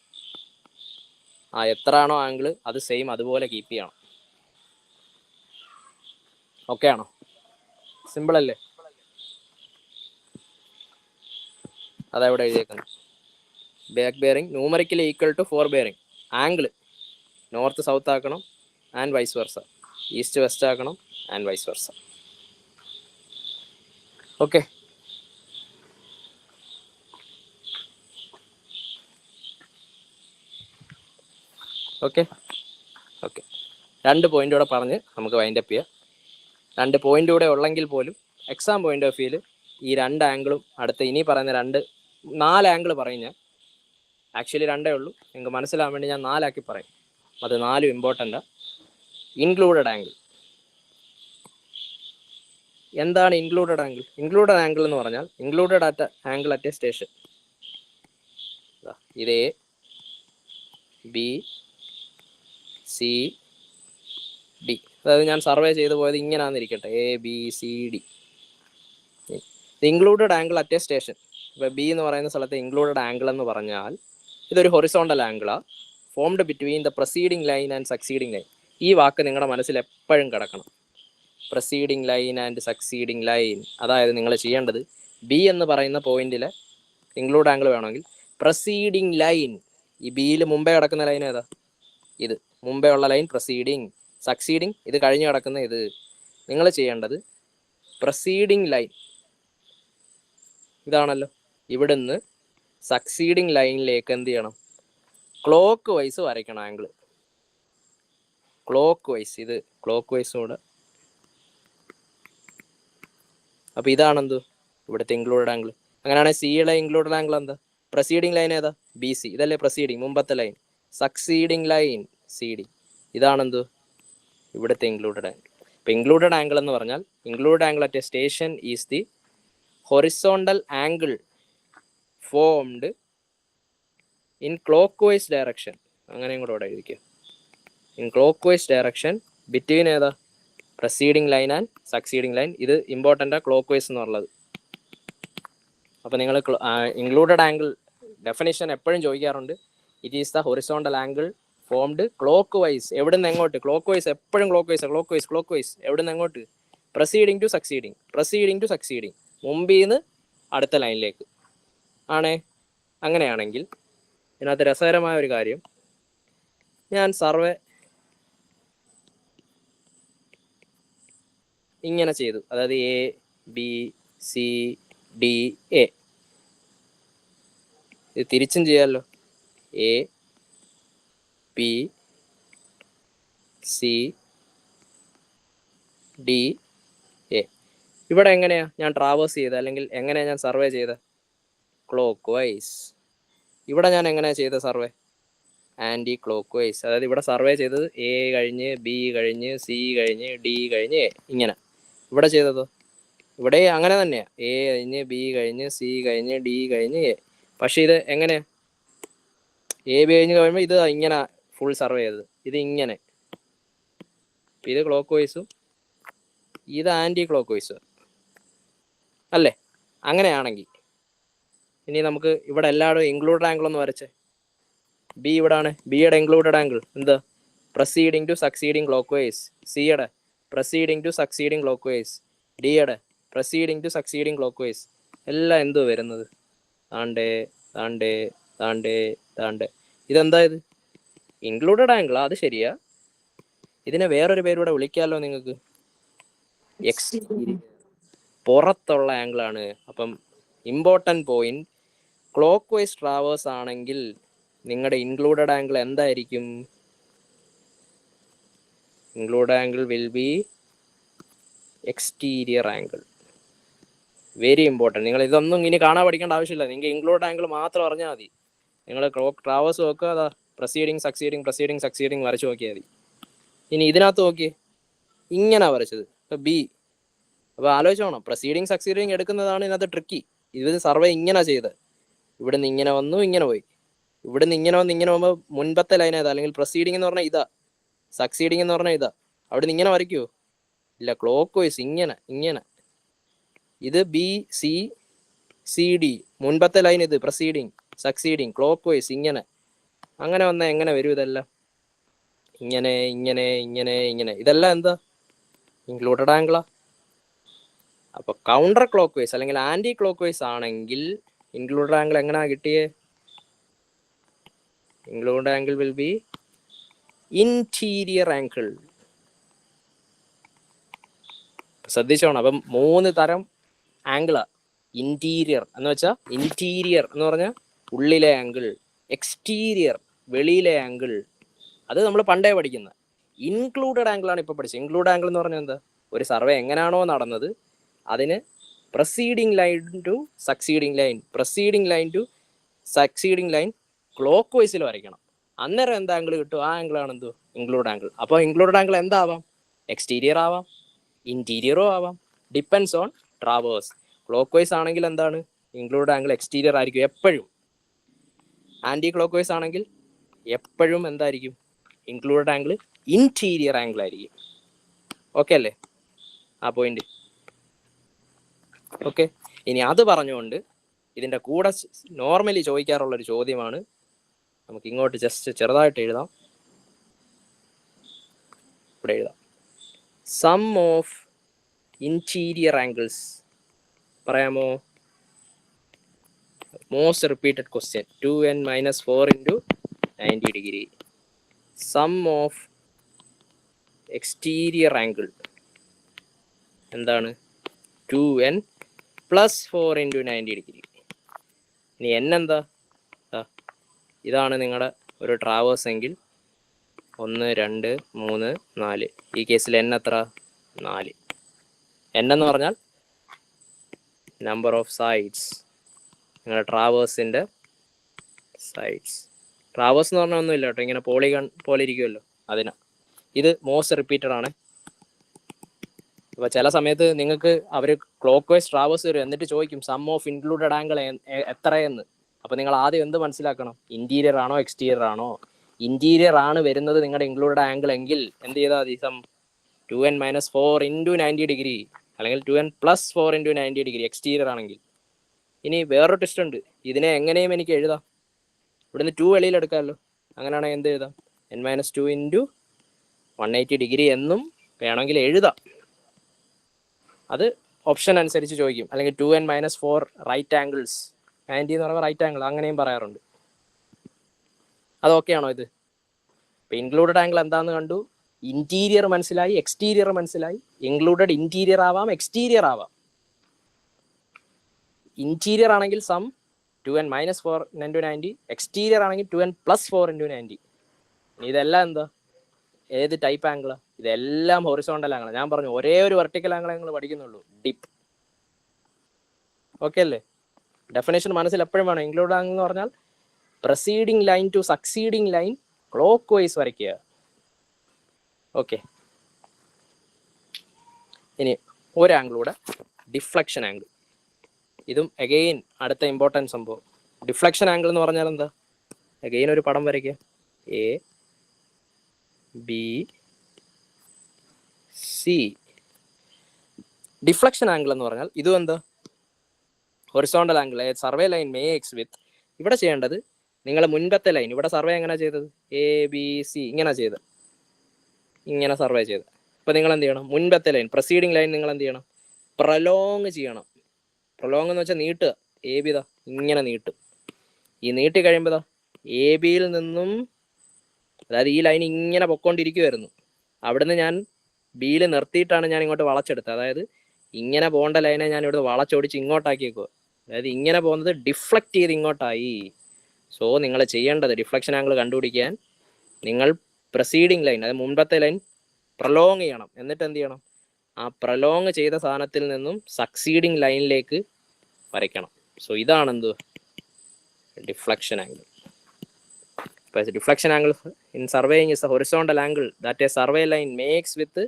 എത്ര ആണോ ആംഗിൾ അത് സെയിം അതുപോലെ കീപ്പ് ചെയ്യണം. ഓക്കെ ആണോ? സിമ്പിൾ അല്ലേ? അതെവിടെ എഴുതിയേക്കുന്നത്? Back bearing numerically equal to fore bearing. Angle north south ആക്കണം and vice versa, east west ആക്കണം and vice versa. Okay, okay, okay. 2 point കൂടെ പറഞ്ഞ് നമുക്ക് വൈൻഡപ്പ് ചെയ്യാം. 2 പോയിന്റ് കൂടെ ഉള്ളെങ്കിൽ പോലും എക്സാം പോയിന്റ് ഓഫ് വ്യൂവിൽ ഈ 2 ആംഗിളും അടുത്ത ഇനി പറയുന്ന 4 ആംഗിൾ പറയും ഞാൻ. ആക്ച്വലി 2 ഉള്ളൂ, നിങ്ങൾക്ക് മനസ്സിലാവാൻ വേണ്ടി ഞാൻ 4 ആക്കി പറയും. അത് 4 ഇമ്പോർട്ടൻ്റ്. Included angle. എന്താണ് ഇൻക്ലൂഡഡ് ആംഗിൾ? ഇൻക്ലൂഡഡ് ആംഗിൾ എന്ന് പറഞ്ഞാൽ included at angle at a station. ഇത് എ ബി സി ഡി. അതായത് ഞാൻ സർവേ ചെയ്തു പോയത് ഇങ്ങനെയാണെന്നിരിക്കട്ടെ, A B C D. Included angle at a station. ഇപ്പോൾ ബി എന്ന് പറയുന്ന സ്ഥലത്ത് ഇൻക്ലൂഡഡ് ആംഗിൾ എന്ന് പറഞ്ഞാൽ ഇതൊരു ഹൊറിസോണ്ടൽ ആംഗിളാണ്, formed between the proceeding line and succeeding line. ഈ വാക്ക് നിങ്ങളുടെ മനസ്സിൽ എപ്പോഴും കിടക്കണം. Proceeding line and succeeding line. അതായത് നിങ്ങൾ ചെയ്യേണ്ടത് ബി എന്ന് പറയുന്ന പോയിന്റിൽ ഇൻക്ലൂഡ് ആംഗിൾ വേണമെങ്കിൽ പ്രൊസീഡിങ് ലൈൻ, ഈ ബിയിൽ മുമ്പേ കിടക്കുന്ന ലൈൻ ഏതാ? ഇത് മുമ്പേ ഉള്ള ലൈൻ പ്രൊസീഡിങ്. സക്സീഡിങ് ഇത് കഴിഞ്ഞ് കിടക്കുന്ന ഇത്. നിങ്ങൾ ചെയ്യേണ്ടത് പ്രൊസീഡിങ് ലൈൻ ഇതാണല്ലോ, ഇവിടുന്ന് സക്സീഡിങ് ലൈനിലേക്ക് എന്ത് ചെയ്യണം? ക്ലോക്ക് വൈസ് വരയ്ക്കണം ആംഗിൾ. ക്ലോക്ക് വൈസ്, ഇത് ക്ലോക്ക് വൈസും കൂടെ. അപ്പോൾ ഇതാണെന്ത് ഇവിടുത്തെ ഇൻക്ലൂഡഡ് ആംഗിൾ. അങ്ങനെയാണെങ്കിൽ സിയുടെ ഇൻക്ലൂഡഡ് ആംഗിൾ എന്താ? പ്രൊസീഡിങ് ലൈൻ ഏതാ? B C. ഇതല്ലേ പ്രൊസീഡിങ്, മുമ്പത്തെ line. Succeeding line C D. ഇതാണെന്ത് ഇവിടുത്തെ ഇൻക്ലൂഡഡ് ആംഗിൾ. ഇപ്പോൾ ഇൻക്ലൂഡഡ് ആംഗിൾ എന്ന് പറഞ്ഞാൽ included angle at a station is the horizontal angle formed in clockwise direction. അങ്ങനെയും കൂടെ ഇവിടെ എഴുതിക്കുക. In clockwise direction between ഏതാ? Proceeding line and succeeding line. ഇത് ഇമ്പോർട്ടൻ്റ് ക്ലോക്ക് വൈസ് എന്നുള്ളത്. അപ്പോൾ നിങ്ങൾ ഇൻക്ലൂഡഡ് ആംഗിൾ ഡെഫിനിഷൻ എപ്പോഴും ചോദിക്കാറുണ്ട്. It is the horizontal angle formed clockwise. എവിടെ നിന്ന് എങ്ങോട്ട്? ക്ലോക്ക് വൈസ്, എപ്പോഴും clockwise. Clockwise, clockwise. എവിടെ നിന്ന് എങ്ങോട്ട്? Proceeding to succeeding, proceeding to succeeding. മുമ്പിൽ നിന്ന് അടുത്ത ലൈനിലേക്ക് ആണേ. അങ്ങനെയാണെങ്കിൽ ഇതിനകത്ത് രസകരമായ ഒരു കാര്യം, ഞാൻ സർവേ ഇങ്ങനെ ചെയ്തു. അതായത് A B C D A. ഇത് തിരിച്ചും ചെയ്യാമല്ലോ. A B C D A. ഇവിടെ എങ്ങനെയാ ഞാൻ ട്രാവേഴ്സ് ചെയ്തത്, അല്ലെങ്കിൽ എങ്ങനെയാണ് ഞാൻ സർവേ ചെയ്തത്? Clock vice. ഇവിടെ ഞാൻ എങ്ങനെയാണ് ചെയ്ത സർവേ? Anti clock vice. അതായത് ഇവിടെ സർവേ ചെയ്തത് എ കഴിഞ്ഞ് ബി കഴിഞ്ഞ് സി കഴിഞ്ഞ് ഡി കഴിഞ്ഞ് എ. ഇങ്ങനെ. ഇവിടെ ചെയ്തതോ ഇവിടെ അങ്ങനെ തന്നെയാണ്, എ കഴിഞ്ഞ് ബി കഴിഞ്ഞ് സി കഴിഞ്ഞ് ഡി കഴിഞ്ഞ് എ. പക്ഷേ ഇത് എങ്ങനെയാ? എ ബി കഴിഞ്ഞ് കഴിയുമ്പോൾ ഇത് ഇങ്ങനെ ഫുൾ സർവേ ചെയ്തത്. ഇത് ഇങ്ങനെ. ഇത് ക്ലോക്ക് വൈസും ഇത് ആൻറ്റി ക്ലോക്ക് വൈസും അല്ലേ? അങ്ങനെയാണെങ്കിൽ ഇനി നമുക്ക് ഇവിടെ എല്ലായിടും ഇൻക്ലൂഡഡ് ആംഗിൾ ഒന്ന് വരച്ചേ. ബി ഇവിടെ ആണ്. ബിയുടെ ഇൻക്ലൂഡഡ് ആംഗിൾ എന്താ? Proceeding to succeeding clockwise. സിയുടെ proceeding to succeeding clockwise. ഡിയുടെ proceeding to succeeding clockwise. എല്ലാം എന്തോ വരുന്നത്? താണ്ടേ താണ്ടേ താണ്ടേ താണ്ടേ. ഇതെന്താ? ഇത് ഇൻക്ലൂഡഡ് ആംഗിളാ, അത് ശരിയാ. ഇതിനെ വേറൊരു പേരൂടെ വിളിക്കാമല്ലോ നിങ്ങൾക്ക്. എക്സ്റ്റീരിയർ, പുറത്തുള്ള ആംഗിളാണ്. അപ്പം important point, clock vice traverse ആണെങ്കിൽ നിങ്ങളുടെ ഇൻക്ലൂഡഡ് ആംഗിൾ എന്തായിരിക്കും? Included angle will B exterior angle. Very important. നിങ്ങൾ ഇതൊന്നും ഇനി കാണാൻ പഠിക്കേണ്ട ആവശ്യമില്ല. നിങ്ങൾക്ക് ഇൻക്ലൂഡഡ് ആംഗിൾ മാത്രം അറിഞ്ഞാൽ മതി. നിങ്ങൾ ക്ലോക്ക് ട്രാവേഴ്സ് നോക്കുക, അതാ പ്രൊസീഡിങ് സക്സീഡിങ് പ്രൊസീഡിങ് സക്സീഡിങ് വരച്ച് നോക്കിയാൽ മതി. ഇനി ഇതിനകത്ത് നോക്കി, ഇങ്ങനെ വരച്ചത് ഇപ്പോൾ ബി. അപ്പോൾ ആലോചിച്ചോണം, പ്രൊസീഡിങ് സക്സീഡിങ് എടുക്കുന്നതാണ് ഇതിനകത്ത് ട്രിക്കി. ഇത് സർവേ ഇങ്ങനെ ചെയ്ത് ഇവിടുന്ന് ഇങ്ങനെ വന്നു ഇങ്ങനെ പോയി, ഇവിടുന്ന് ഇങ്ങനെ വന്ന് ഇങ്ങനെ പോകുമ്പോൾ മുൻപത്തെ ലൈൻ ഏതാ? അല്ലെങ്കിൽ പ്രൊസീഡിങ് എന്ന് പറഞ്ഞാൽ ഇതാ, സക്സീഡിങ് എന്ന് പറഞ്ഞാൽ ഇതാ. അവിടെ നിന്ന് ഇങ്ങനെ വരയ്ക്കുമോ? ഇല്ല, ക്ലോക്ക് വൈസ് ഇങ്ങനെ ഇങ്ങനെ. ഇത് ബി സി സി ഡി, മുൻപത്തെ ലൈൻ ഇത് പ്രൊസീഡിങ് സക്സീഡിങ് ക്ലോക്ക് വൈസ് ഇങ്ങനെ. അങ്ങനെ വന്നാൽ എങ്ങനെ വരും ഇതെല്ലാം? ഇങ്ങനെ ഇങ്ങനെ ഇങ്ങനെ ഇങ്ങനെ. ഇതെല്ലാം എന്താ? ഇൻക്ലൂഡഡ് ആംഗിളാ. അപ്പൊ കൗണ്ടർ ക്ലോക്ക് വൈസ് അല്ലെങ്കിൽ ആന്റി ക്ലോക്ക് വൈസ് ആണെങ്കിൽ ഇൻക്ലൂഡഡ് ആംഗിൾ എങ്ങനെയാ കിട്ടിയേ? Included angle will be interior angle. ശ്രദ്ധിച്ചോണം. അപ്പം 3 തരം ആംഗിളാ. ഇന്റീരിയർ എന്ന് വെച്ചാൽ, ഇന്റീരിയർ എന്ന് പറഞ്ഞാൽ ഉള്ളിലെ ആംഗിൾ, എക്സ്റ്റീരിയർ വെളിയിലെ ആംഗിൾ, അത് നമ്മൾ പണ്ടേ പഠിക്കുന്ന. ഇൻക്ലൂഡഡ് ആംഗിൾ ആണ് ഇപ്പോൾ പഠിച്ചത്. ഇൻക്ലൂഡ് ആംഗിൾ എന്ന് പറഞ്ഞാൽ എന്താ? ഒരു സർവേ എങ്ങനെയാണോ നടന്നത് അതിന് proceeding line to succeeding line, proceeding line to succeeding line ക്ലോക്ക് വൈസിൽ വരയ്ക്കണം. അന്നേരം എന്താ ആംഗിൾ കിട്ടും? ആ ആംഗിൾ ആണ് എന്തോ ഇൻക്ലൂഡ് ആംഗിൾ. അപ്പോൾ ഇൻക്ലൂഡഡ് ആംഗിൾ എന്താവാം? എക്സ്റ്റീരിയർ ആവാം, ഇന്റീരിയറോ ആവാം, depends on traverse. Clock vice ആണെങ്കിൽ എന്താണ്? ഇൻക്ലൂഡ് ആംഗിൾ എക്സ്റ്റീരിയർ ആയിരിക്കും എപ്പോഴും. ആന്റി ക്ലോക്ക് വൈസ് ആണെങ്കിൽ എപ്പോഴും എന്തായിരിക്കും? ഇൻക്ലൂഡഡ് ആംഗിൾ ഇന്റീരിയർ ആംഗിൾ ആയിരിക്കും. ഓക്കെ അല്ലേ ആ പോയിന്റ്? ഓക്കെ. ഇനി അത് പറഞ്ഞുകൊണ്ട് ഇതിൻ്റെ കൂടെ നോർമലി ചോദിക്കാറുള്ളൊരു ചോദ്യമാണ്, നമുക്ക് ഇങ്ങോട്ട് ജസ്റ്റ് ചെറുതായിട്ട് എഴുതാം. ഇവിടെ എഴുതാം, സം ഓഫ് ഇന്റീരിയർ ആംഗിൾസ്. പറയാമോ? Most repeated question, 2n-4 into 90 degree. Sum of exterior angle എന്താണ്? 2n+4 into 90 degree. ഇനി n എന്താ? ഇതാണ് നിങ്ങളുടെ ഒരു ട്രാവേഴ്സ് എങ്കിൽ 1 2 3 4. ഈ കേസിൽ n എത്ര? 4. n എന്ന് പറഞ്ഞാൽ നമ്പർ ഓഫ് സൈഡ്സ്, നിങ്ങളുടെ ട്രാവേഴ്സിൻ്റെ സൈഡ്സ്. ട്രാവേഴ്സ് എന്ന് പറഞ്ഞാൽ ഒന്നുമില്ല കേട്ടോ, ഇങ്ങനെ പോളിഗൺ പോലെ ഇരിക്കുമല്ലോ, അതിനാ. ഇത് മോസ്റ്റ് റിപ്പീറ്റഡ് ആണ്. അപ്പോൾ ചില സമയത്ത് നിങ്ങൾക്ക് അവർ ക്ലോക്ക് വൈസ് ട്രാവേഴ്സ് വരും, എന്നിട്ട് ചോദിക്കും സം ഓഫ് ഇൻക്ലൂഡഡ് ആംഗിൾ എത്രയെന്ന്. അപ്പോൾ നിങ്ങൾ ആദ്യം എന്ത് മനസ്സിലാക്കണം? ഇന്റീരിയർ ആണോ എക്സ്റ്റീരിയർ ആണോ? ഇന്റീരിയർ ആണ് വരുന്നത് നിങ്ങളുടെ ഇൻക്ലൂഡഡ് ആംഗിൾ എങ്കിൽ എന്ത് ചെയ്താൽ മതി? സം 2n-4 into 90 degree അല്ലെങ്കിൽ 2n+4 into 90 degree എക്സ്റ്റീരിയർ ആണെങ്കിൽ. ഇനി വേറൊരു ടെസ്റ്റ് ഉണ്ട്, ഇതിനെ എങ്ങനെയും എനിക്ക് എഴുതാം. ഇവിടുന്ന് 2 വെളിയിൽ എടുക്കാമല്ലോ. അങ്ങനെയാണെങ്കിൽ എന്ത് എഴുതാം? n-2 into 180 degree എന്നും വേണമെങ്കിൽ എഴുതാം. അത് ഓപ്ഷൻ അനുസരിച്ച് ചോദിക്കും. അല്ലെങ്കിൽ 2n-4 റൈറ്റ് ആംഗിൾസ്, 90 എന്ന് പറയുമ്പോൾ റൈറ്റ് ആംഗിൾ, അങ്ങനെയും പറയാറുണ്ട്. അത് ഓക്കെ ആണോ ഇത്? ഇപ്പം ഇൻക്ലൂഡഡ് ആംഗിൾ എന്താണെന്ന് കണ്ടു, ഇന്റീരിയർ മനസ്സിലായി, എക്സ്റ്റീരിയർ മനസ്സിലായി. ഇൻക്ലൂഡഡ് ഇന്റീരിയർ ആവാം, എക്സ്റ്റീരിയർ ആവാം. ഇന്റീരിയർ ആണെങ്കിൽ സം 2n-4 into 90, എക്സ്റ്റീരിയർ ആണെങ്കിൽ 2n+4 into 90. ഇതെല്ലാം എന്താ? ഏത് ടൈപ്പ് ആംഗിളാ? ഇതെല്ലാം ഹൊറിസോണ്ടൽ ആംഗിൾ. ഞാൻ പറഞ്ഞു ഒരേ ഒരു വെർട്ടിക്കൽ ആംഗിൾ നിങ്ങൾ പഠിക്കുന്നുള്ളൂ, ഡിപ്പ്. ഓക്കെ അല്ലേ? ഡെഫിനേഷൻ മനസ്സിൽ എപ്പോഴും വേണം. ഇൻക്ലൂഡ് ആംഗിൾ എന്ന് പറഞ്ഞാൽ proceeding line to succeeding line clockwise വരയ്ക്കുക. ഓക്കെ. ഇനി ഒരു ആംഗിളൂടെ, ഡിഫ്ലക്ഷൻ ആംഗിൾ. ഇതും അഗെയിൻ അടുത്ത ഇമ്പോർട്ടൻറ്റ് സംഭവം. ഡിഫ്ലക്ഷൻ ആംഗിൾ എന്ന് പറഞ്ഞാൽ എന്താ? അഗെയിൻ ഒരു പടം വരയ്ക്കുക, A B C. Deflection angle എന്ന് പറഞ്ഞാൽ ഇതും എന്താ? Horizontal angle survey line makes with. ഇവിടെ ചെയ്യേണ്ടത് നിങ്ങൾ മുൻപത്തെ ലൈൻ, ഇവിടെ സർവേ എങ്ങനെ ചെയ്തത്? എ ബി സി ഇങ്ങനെ ചെയ്ത്, ഇങ്ങനെ സർവേ ചെയ്ത്. അപ്പോൾ നിങ്ങൾ എന്ത് ചെയ്യണം? മുൻപത്തെ ലൈൻ, പ്രൊസീഡിങ് ലൈൻ നിങ്ങൾ എന്ത് ചെയ്യണം? പ്രൊലോങ് ചെയ്യണം. പ്രൊലോങ് എന്ന് വെച്ചാൽ നീട്ടുക. എ ബി ഇതാ ഇങ്ങനെ നീട്ടും. ഈ നീട്ടി കഴിയുമ്പോൾ എ ബിയിൽ നിന്നും, അതായത് ഈ ലൈൻ ഇങ്ങനെ പൊക്കോണ്ടിരിക്കുമായിരുന്നു, അവിടുന്ന് ഞാൻ ബിയിൽ നിർത്തിയിട്ടാണ് ഞാൻ ഇങ്ങോട്ട് വളച്ചെടുത്തത്. അതായത് ഇങ്ങനെ പോകേണ്ട ലൈനെ ഞാൻ ഇവിടുന്ന് വളച്ചൊടിച്ച് ഇങ്ങോട്ടാക്കിയേക്കുക. അതായത് ഇങ്ങനെ പോകുന്നത് ഡിഫ്ലക്റ്റ് ചെയ്ത് ഇങ്ങോട്ടായി. സോ നിങ്ങൾ ചെയ്യേണ്ടത്, ഡിഫ്ലക്ഷൻ ആംഗിൾ കണ്ടുപിടിക്കാൻ നിങ്ങൾ പ്രൊസീഡിങ് ലൈൻ, അതായത് മുൻപത്തെ ലൈൻ പ്രൊലോങ് ചെയ്യണം. എന്നിട്ട് എന്ത് ചെയ്യണം? ആ പ്രൊലോങ് ചെയ്ത സാധനത്തിൽ നിന്നും സക്സീഡിങ് ലൈനിലേക്ക് വരയ്ക്കണം. സോ ഇതാണ് എന്ത്? Deflection angle. Deflection angle in surveying is a horizontal angle that a survey line makes with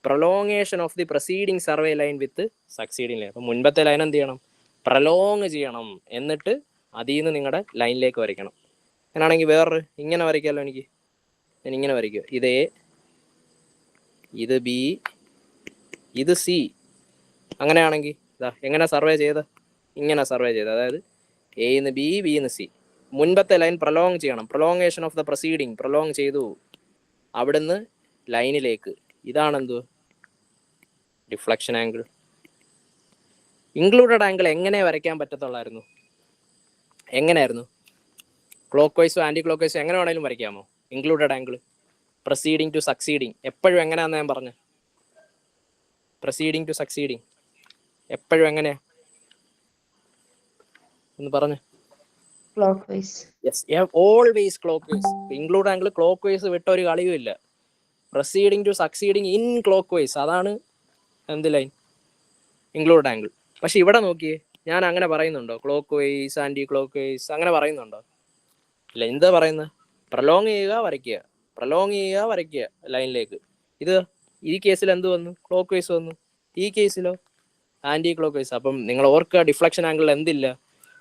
prolongation of the preceding survey line with succeeding line. അപ്പോൾ മുൻപത്തെ ലൈൻ എന്ത് ചെയ്യണം? പ്രൊലോങ് ചെയ്യണം. എന്നിട്ട് അതിൽ നിന്ന് നിങ്ങളുടെ ലൈനിലേക്ക് വരയ്ക്കണം. അങ്ങനെയാണെങ്കിൽ വേറൊരു ഇങ്ങനെ വരയ്ക്കാമല്ലോ. ഞാൻ ഇങ്ങനെ വരയ്ക്കുക. ഇത് എ, ഇത് ബി, ഇത് സി. അങ്ങനെയാണെങ്കിൽ എങ്ങനെ സർവേ ചെയ്ത്? ഇങ്ങനെ സർവേ ചെയ്ത്, അതായത് എന്ന് ബി, ബിന്ന് സി. മുൻപത്തെ ലൈൻ പ്രൊലോങ് ചെയ്യണം, prolongation of the proceeding, prolong ചെയ്തു അവിടുന്ന് ലൈനിലേക്ക്. ഇതാണെന്തോ ഡിഫ്ലക്ഷൻ ആംഗിൾ. ഇൻക്ലൂഡഡ് ആംഗിൾ എങ്ങനെ വരയ്ക്കാൻ പറ്റത്തുള്ളായിരുന്നു? എങ്ങനെയായിരുന്നു? ക്ലോക്ക് വൈസോ ആൻറ്റി ക്ലോക്ക് വൈസോ എങ്ങനെ വേണമെങ്കിലും വരയ്ക്കാമോ included angle? Proceeding to succeeding എപ്പോഴും എങ്ങനെയാണെന്ന് ഞാൻ പറഞ്ഞു. പ്രൊസീഡിങ് ടു സക്സീഡിങ് എപ്പോഴും എങ്ങനെയാ ഒന്ന് പറഞ്ഞു. Clockwise. Yes, always clockwise. Include angle clockwise വിട്ട ഒരു കളിയും ഇല്ല. Proceeding to succeeding in clockwise, അതാണ് എന്ത് ലൈൻ? Include angle. പക്ഷെ ഇവിടെ നോക്കിയേ, ഞാൻ അങ്ങനെ പറയുന്നുണ്ടോ? Clockwise anticlockwise അങ്ങനെ പറയുന്നുണ്ടോ? ഇല്ല. എന്താ പറയുന്നത്? പ്രൊലോങ് ചെയ്യുക, വരയ്ക്കുക, പ്രൊലോങ് ചെയ്യുക, വരയ്ക്കുക ലൈനിലേക്ക്. ഇത് ഈ കേസിൽ എന്ത് വന്നു? ക്ലോക്ക് വൈസ് വന്നു. ഈ കേസിലോ ആൻറ്റി ക്ലോക്ക് വൈസ്. അപ്പം നിങ്ങൾ ഓർക്കുക, ഡിഫ്ലക്ഷൻ ആംഗിൾ എന്തില്ല?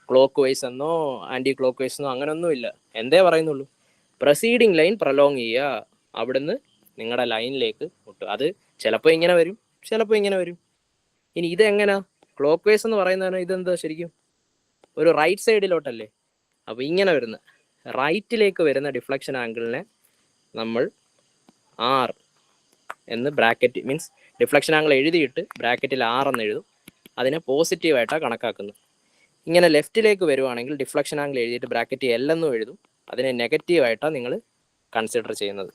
ക്ലോക്ക് വൈസ് എന്നോ ആൻറ്റി ക്ലോക്ക് വൈസ് എന്നോ അങ്ങനെയൊന്നുമില്ല. എന്തേ പറയുന്നുള്ളൂ? പ്രൊസീഡിങ് ലൈൻ പ്രൊലോങ് ചെയ്യുക, അവിടുന്ന് നിങ്ങളുടെ ലൈനിലേക്ക് മുട്ടുക. അത് ചിലപ്പോൾ ഇങ്ങനെ വരും, ചിലപ്പോൾ ഇങ്ങനെ വരും. ഇനി ഇതെങ്ങനെയാ? ക്ലോക്ക് വൈസ് എന്ന് പറയുന്നതിന് ഇതെന്താ ശരിക്കും? ഒരു റൈറ്റ് സൈഡിലോട്ടല്ലേ? അപ്പോൾ ഇങ്ങനെ വരുന്ന റൈറ്റിലേക്ക് വരുന്ന ഡിഫ്ലക്ഷൻ ആംഗിളിനെ നമ്മൾ ആർ എന്ന് ബ്രാക്കറ്റ്, മീൻസ് ഡിഫ്ലക്ഷൻ ആംഗിൾ എഴുതിയിട്ട് ബ്രാക്കറ്റിൽ ആർ എന്ന് എഴുതും. അതിനെ പോസിറ്റീവായിട്ടാണ് കണക്കാക്കുന്നത്. ഇങ്ങനെ ലെഫ്റ്റിലേക്ക് വരുവാണെങ്കിൽ ഡിഫ്ലക്ഷൻ ആംഗിൾ എഴുതിയിട്ട് ബ്രാക്കറ്റ് എൽ എന്നും എഴുതും. അതിനെ നെഗറ്റീവായിട്ടാണ് നിങ്ങൾ കൺസിഡർ ചെയ്യുന്നത്.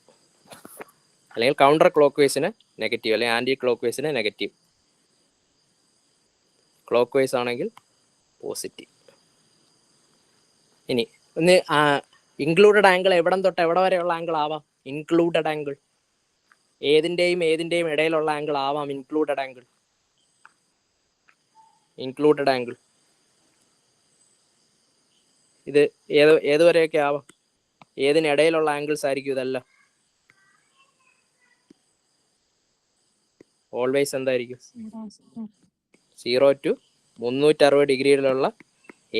അല്ലെങ്കിൽ കൗണ്ടർ ക്ലോക്ക് വൈസിന് നെഗറ്റീവ്, അല്ലെങ്കിൽ ആൻറ്റി ക്ലോക്ക് വൈസിന് നെഗറ്റീവ്. ക്ലോക്ക് വൈസ് ആണെങ്കിൽ പോസിറ്റീവ്. ഇനി ഒന്ന് ഇൻക്ലൂഡഡ് ആംഗിൾ എവിടം തൊട്ട് എവിടെ വരെയുള്ള ആംഗിൾ ആവാം? ഇൻക്ലൂഡഡ് ആംഗിൾ ഏതിൻ്റെയും ഇടയിലുള്ള ആംഗിൾ ആവാം. ഇൻക്ലൂഡഡ് ആംഗിൾ, ഇൻക്ലൂഡഡ് ആംഗിൾ ഇത് ഏതുവരെയൊക്കെ ആവാം? ഏതിനിടയിലുള്ള ആംഗിൾസ് ആയിരിക്കും ഇതെല്ലാം? ഓൾവേസ് എന്തായിരിക്കും? 0 to 360 ഡിഗ്രിയിലുള്ള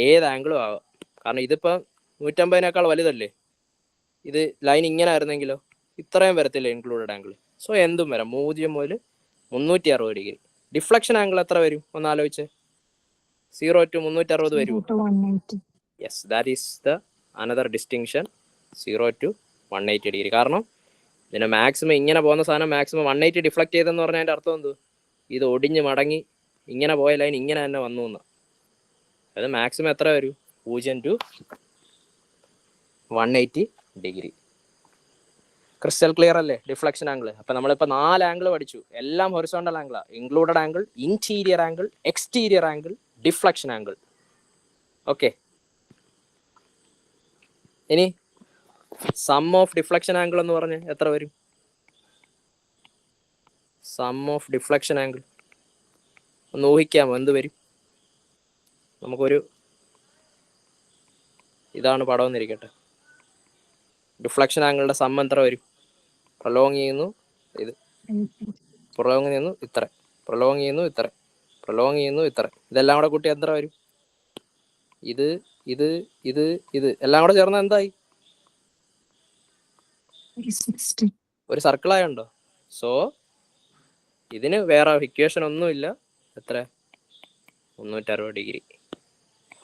ഏത് ആംഗിളും ആവാം. കാരണം ഇതിപ്പോൾ 150-നേക്കാൾ വലുതല്ലേ. ഇത് ലൈൻ ഇങ്ങനെ ആയിരുന്നെങ്കിലോ ഇത്രയും വരത്തില്ല ഇൻക്ലൂഡഡ് ആംഗിൾ. സോ എന്തും വരാം, 0 മുതൽ 360 ഡിഗ്രി. ഡിഫ്ലക്ഷൻ ആംഗിൾ എത്ര വരും ഒന്ന് ആലോചിച്ച്? 0 to 360 വരുമോ? Yes, that is the another distinction, 0 to 180 degree. കാരണം ഇതിനെ മാക്സിമം ഇങ്ങനെ പോകുന്ന സാധനം മാക്സിമം 180 ഡിഫ്ലക്ട് ചെയ്തെന്ന് പറഞ്ഞാൽ അതിൻ്റെ അർത്ഥം എന്ത്? ഇത് ഒടിഞ്ഞ് മടങ്ങി ഇങ്ങനെ പോയ ലൈൻ ഇങ്ങനെ തന്നെ വന്നു എന്ന്. അത് മാക്സിമം എത്ര വരും? 0 to 180 ഡിഗ്രി. ക്രിസ്റ്റൽ ക്ലിയർ അല്ലേ ഡിഫ്ലക്ഷൻ ആംഗിൾ? അപ്പം നമ്മളിപ്പോൾ 4 ആംഗിൾ പഠിച്ചു, എല്ലാം ഹൊറിസോണ്ടൽ ആംഗിളാണ്. Included angle, interior angle, exterior angle, deflection angle. Okay, ഇനി സം ഓഫ് ഡിഫ്ലക്ഷൻ ആംഗിൾ എന്ന് പറഞ്ഞ് എത്ര വരും? സം ഓഫ് ഡിഫ്ലക്ഷൻ ആംഗിൾ ഒന്ന് ഊഹിക്കാമോ? എന്ത് വരും? നമുക്കൊരു ഇതാണ് പടം എന്നിരിക്കട്ടെ. ഡിഫ്ലക്ഷൻ ആംഗിളിന്റെ സം എത്ര വരും? പ്രൊലോങ് ചെയ്യുന്നു, ഇത് പ്രൊലോങ് ചെയ്യുന്നു ഇത്ര, പ്രൊലോങ് ചെയ്യുന്നു ഇത്ര, പ്രൊലോങ് ചെയ്യുന്നു ഇത്ര, ഇതെല്ലാം കൂടെ കൂട്ടി എത്ര വരും? ഇത് ഇത് ഇത് ഇത് എല്ലാം കൂടെ ചേർന്ന് എന്തായി? ഒരു സർക്കിളായുണ്ടോ? സോ ഇതിന് വേറെ ഇക്വേഷൻ ഒന്നുമില്ല. എത്ര? 360 ഡിഗ്രി.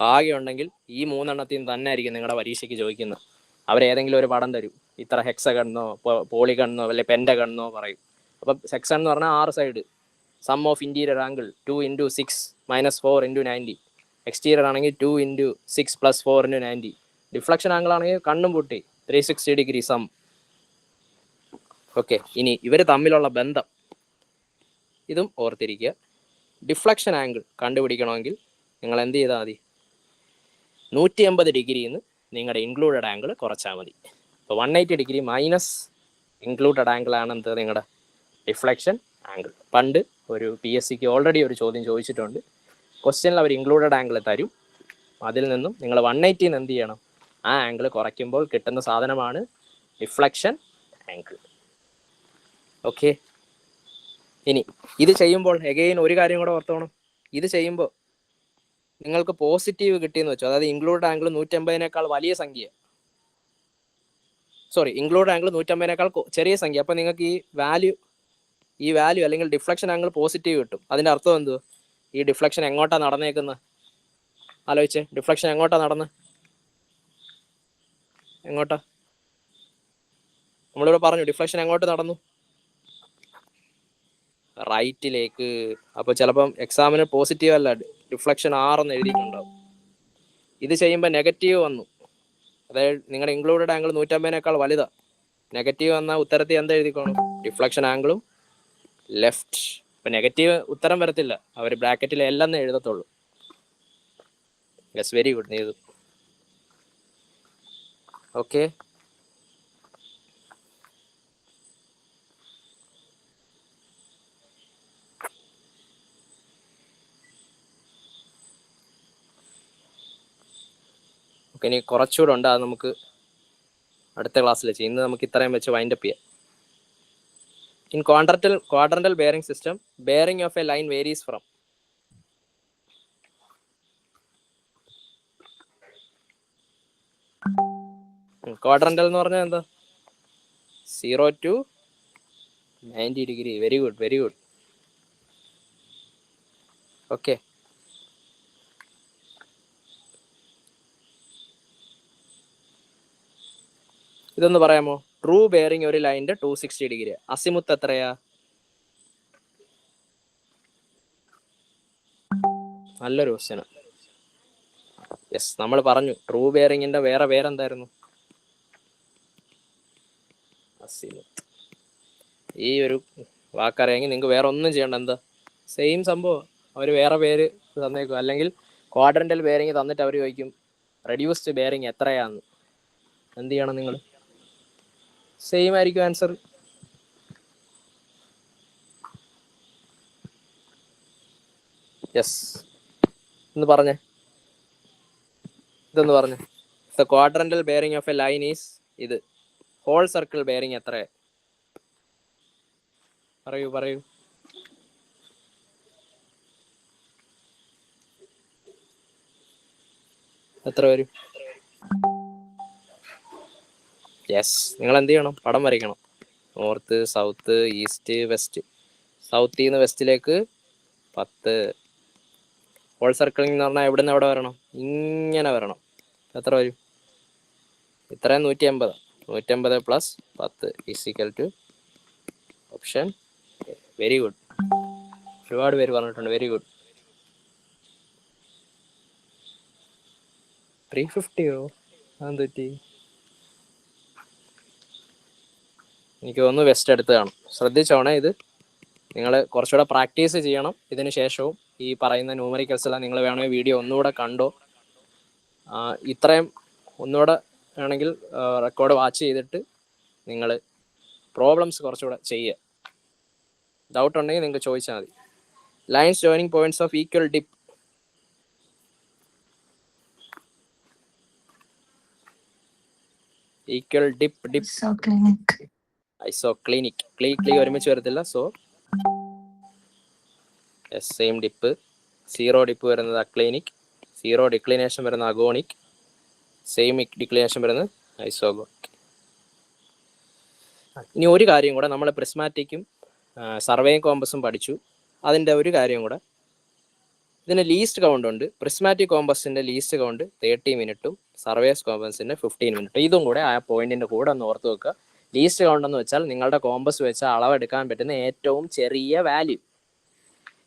ഭാഗ്യമുണ്ടെങ്കിൽ ഈ 3 എണ്ണത്തിൽ നിന്ന് തന്നെ ആയിരിക്കും നിങ്ങളുടെ പരീക്ഷയ്ക്ക് ചോദിക്കുന്നത്. അവരേതെങ്കിലും ഒരു പടം തരും, ഇത്ര ഹെക്സഗണെന്നോ പോളിഗണെന്നോ അല്ലെ പെൻറ്റഗണെന്നോ പറയും. അപ്പം സെക്ഷൻ എന്ന് പറഞ്ഞാൽ 6 side. Sum of interior angle 2 into 6 - 4 into 90. Exterior ആണെങ്കിൽ 2 into 6 + 4 into 90. ഡിഫ്ലക്ഷൻ ആംഗിൾ ആണെങ്കിൽ കണ്ണും പൂട്ടി 360 ഡിഗ്രി സം. ഓക്കെ, ഇനി ഇവർ തമ്മിലുള്ള ബന്ധം ഇതും ഓർത്തിരിക്കുക. ഡിഫ്ലക്ഷൻ ആംഗിൾ കണ്ടുപിടിക്കണമെങ്കിൽ നിങ്ങൾ എന്ത് ചെയ്താൽ മതി? 180 ഡിഗ്രിയിൽ നിന്ന് നിങ്ങളുടെ ഇൻക്ലൂഡഡ് ആംഗിൾ കുറച്ചാൽ മതി. അപ്പോൾ 180 ഡിഗ്രി മൈനസ് ഇൻക്ലൂഡഡ് ആംഗിൾ ആണ് എന്ത്? നിങ്ങളുടെ ഡിഫ്ലക്ഷൻ ആംഗിൾ. പണ്ട് ഒരു PSCക്ക് ഓൾറെഡി ഒരു ചോദ്യം ചോദിച്ചിട്ടുണ്ട്. ക്വസ്റ്റ്യനിൽ അവർ ഇൻക്ലൂഡഡ് ആംഗിൾ തരും, അതിൽ നിന്നും നിങ്ങൾ 180 എന്ത് ചെയ്യണം? ആ ആംഗിൾ കുറയ്ക്കുമ്പോൾ കിട്ടുന്ന സാധനമാണ് ഡിഫ്ലക്ഷൻ ആംഗിൾ. ഓക്കെ, ഇനി ഇത് ചെയ്യുമ്പോൾ എഗെയിൻ ഒരു കാര്യം കൂടെ ഓർത്തോണം. ഇത് ചെയ്യുമ്പോൾ നിങ്ങൾക്ക് പോസിറ്റീവ് കിട്ടിയെന്ന് വെച്ചോ, അതായത് ഇൻക്ലൂഡ് ആംഗിൾ 180-നേക്കാൾ വലിയ സംഖ്യ, ഇൻക്ലൂഡ് ആംഗിൾ 180-നേക്കാൾ ചെറിയ സംഖ്യ. അപ്പോൾ നിങ്ങൾക്ക് ഈ വാല്യൂ അല്ലെങ്കിൽ ഡിഫ്ലക്ഷൻ ആംഗിൾ പോസിറ്റീവ് കിട്ടും. അതിൻ്റെ അർത്ഥം എന്തുവാ? ഈ ഡിഫ്ലക്ഷൻ എങ്ങോട്ടാ നടന്നേക്കുന്നത്? ആലോചിച്ചേ, ഡിഫ്ലക്ഷൻ എങ്ങോട്ടാ നടന്ന്? എങ്ങോട്ടാ? നമ്മളിവിടെ പറഞ്ഞു ഡിഫ്ലക്ഷൻ എങ്ങോട്ട് നടന്നു? റൈറ്റിലേക്ക്. അപ്പോൾ ചിലപ്പം എക്സാമിന് പോസിറ്റീവ് അല്ല, ഡിഫ്ലക്ഷൻ 6 എന്ന് എഴുതിയിട്ടുണ്ടാവും. ഇത് ചെയ്യുമ്പോൾ നെഗറ്റീവ് വന്നു, അതായത് നിങ്ങളുടെ ഇൻക്ലൂഡഡ് ആംഗിൾ 150-നേക്കാൾ വലുതാ. നെഗറ്റീവ് വന്ന ഉത്തരത്തിൽ എന്താ എഴുതിക്കോണം? ഡിഫ്ലക്ഷൻ ആംഗിളും ലെഫ്റ്റ്. ഇപ്പം നെഗറ്റീവ് ഉത്തരം വരത്തില്ല, അവർ ബ്രാക്കറ്റിൽ എല്ലാം എഴുതത്തുള്ളൂ. Yes, very good. നീ ഇത് ഓക്കെ. ഓക്കെ, ഇനി കുറച്ചുകൂടെ ഉണ്ട്, അത് നമുക്ക് അടുത്ത ക്ലാസ്സിൽ ചെയ്യും. ഇന്ന് നമുക്ക് ഇത്രയും വെച്ച് വൈൻഡപ്പ് ചെയ്യാം. In quadrantal bearing system, bearing of a line varies from quadrantal എന്ന് പറഞ്ഞാൽ എന്താ? 0 to 90 degree. Very good, very good. Okay, ഇതൊന്ന് പറയാമോ? ട്രൂ ബെയറിംഗ് ഒരു ലൈനിന്റെ 260 ഡിഗ്രി. അസിമുത്ത് എത്രയാ? നല്ലൊരു ക്വസ്റ്റ്യനാ. യെസ്, നമ്മൾ പറഞ്ഞു ട്രൂ ബെയറിംഗിന്റെ വേറെ പേരെന്തായിരുന്നു? അസിമുത്ത്. ഈ ഒരു വാക്കറിയാമെങ്കിൽ നിങ്ങൾക്ക് വേറെ ഒന്നും ചെയ്യണ്ട. എന്താ സെയിം സംഭവം, അവർ വേറെ പേര് തന്നേക്കും. അല്ലെങ്കിൽ ക്വാഡ്രന്റൽ ബെയറിംഗ് തന്നിട്ട് അവർ ചോദിക്കും റെഡ്യൂസ്ഡ് ബെയറിംഗ് എത്രയാന്ന്. എന്ത് ചെയ്യണം നിങ്ങൾ? സെയിം ആയിരിക്കും ആൻസർ. യെസ്, എന്ന് പറഞ്ഞേ, ഇതൊന്ന് പറഞ്ഞേ. The quadrantal bearing of a line is ഇത്. ഹോൾ സർക്കിൾ ബെയറിംഗ് എത്ര? പറയൂ പറയൂ. എത്ര വരും? യെസ്, നിങ്ങൾ എന്ത് ചെയ്യണം? പടം വരയ്ക്കണം. North, south, east, west. സൗത്തിൽ നിന്ന് വെസ്റ്റിലേക്ക് 10. ഹോൾ സർക്കിളിംഗ് എന്ന് പറഞ്ഞാൽ എവിടെ നിന്ന് എവിടെ വരണം? ഇങ്ങനെ വരണം. എത്ര വരും? ഇത്രയും 150. 150 plus 10 is equal to option. Very good. ഒരുപാട് പേര് പറഞ്ഞിട്ടുണ്ട്. Very good. 350യോ? അതെന്ത് പറ്റി? എനിക്ക് തോന്നുന്നു വെസ്റ്റ് എടുത്ത് കാണും. ശ്രദ്ധിച്ചോണേ, ഇത് നിങ്ങൾ കുറച്ചുകൂടെ പ്രാക്ടീസ് ചെയ്യണം. ഇതിന് ശേഷവും ഈ പറയുന്ന ന്യൂമറിക്കൽസ് എല്ലാം നിങ്ങൾ വേണമെങ്കിൽ വീഡിയോ ഒന്നുകൂടെ കണ്ടോ. ഇത്രയും ഒന്നുകൂടെ വേണമെങ്കിൽ റെക്കോർഡ് വാച്ച് ചെയ്തിട്ട് നിങ്ങൾ പ്രോബ്ലംസ് കുറച്ചുകൂടെ ചെയ്യുക. ഡൗട്ട് ഉണ്ടെങ്കിൽ നിങ്ങൾക്ക് ചോദിച്ചാൽ മതി. Lines joining points of equal dip. Equal dip. Isoclinic. ക്ലീ ഒരുമിച്ച് വരത്തില്ല. So same dip. 0 ഡിപ്പ് വരുന്നത് അക്ലീനിക്. 0 ഡിക്ലിനേഷൻ വരുന്നത് അഗോണിക്. സെയിം ഡിക്ലിനേഷൻ വരുന്നത് ഐസോഗോണിക്. ഇനി ഒരു കാര്യം കൂടെ, നമ്മൾ പ്രിസ്മാറ്റിക്കും സർവേയും കോമ്പസും പഠിച്ചു. അതിൻ്റെ ഒരു കാര്യം കൂടെ, ഇതിന് ലീസ്റ്റ് കൗണ്ട് ഉണ്ട്. പ്രിസ്മാറ്റിക് കോമ്പസിൻ്റെ ലീസ്റ്റ് കൗണ്ട് 30 മിനിറ്റും സർവേസ് കോമ്പസിൻ്റെ 15 മിനിറ്റും. ഇതും കൂടെ ആ പോയിന്റിൻ്റെ കൂടെ ഒന്ന് ഓർത്ത് വെക്കുക. ലീസ്റ്റ് കൗണ്ട് എന്ന് വെച്ചാൽ നിങ്ങളുടെ കോമ്പസ് വെച്ച് അളവെടുക്കാൻ പറ്റുന്ന ഏറ്റവും ചെറിയ വാല്യൂ.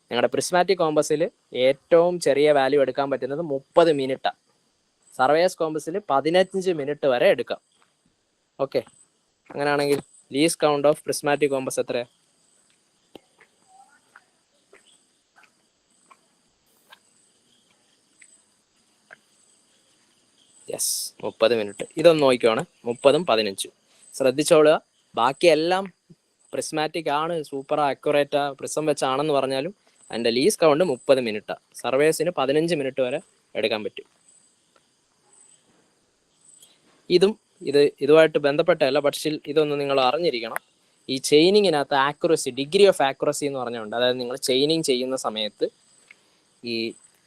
നിങ്ങളുടെ പ്രിസ്മാറ്റിക് കോമ്പസിൽ ഏറ്റവും ചെറിയ വാല്യൂ എടുക്കാൻ പറ്റുന്നത് 30 മിനിറ്റാണ്. സർവേസ് കോമ്പസിൽ 15 മിനിറ്റ് വരെ എടുക്കാം. ഓക്കെ, അങ്ങനെയാണെങ്കിൽ least count of prismatic compass എത്ര? Yes, 30 minute. ഇതൊന്ന് നോക്കിക്കോണേ, 30ഉം 15ഉം ശ്രദ്ധിച്ചോളുക. ബാക്കിയെല്ലാം പ്രിസ്മാറ്റിക് ആണ്, സൂപ്പർ അക്യുറേറ്റാ, പ്രിസം വെച്ചാണെന്ന് പറഞ്ഞാലും അതിൻ്റെ ലീസ്റ്റ് കൗണ്ട് 30 മിനിറ്റാണ്. സർവേസിന് 15 മിനിറ്റ് വരെ എടുക്കാൻ പറ്റും. ഇതുമായിട്ട് ബന്ധപ്പെട്ടല്ല, പക്ഷേ ഇതൊന്ന് നിങ്ങൾ അറിഞ്ഞിരിക്കണം. ഈ ചെയിനിങ്ങിനകത്ത് ആക്യുറസി, ഡിഗ്രി ഓഫ് ആക്യുറസി എന്ന് പറഞ്ഞുകൊണ്ട്, അതായത് നിങ്ങൾ ചെയിനിങ് ചെയ്യുന്ന സമയത്ത് ഈ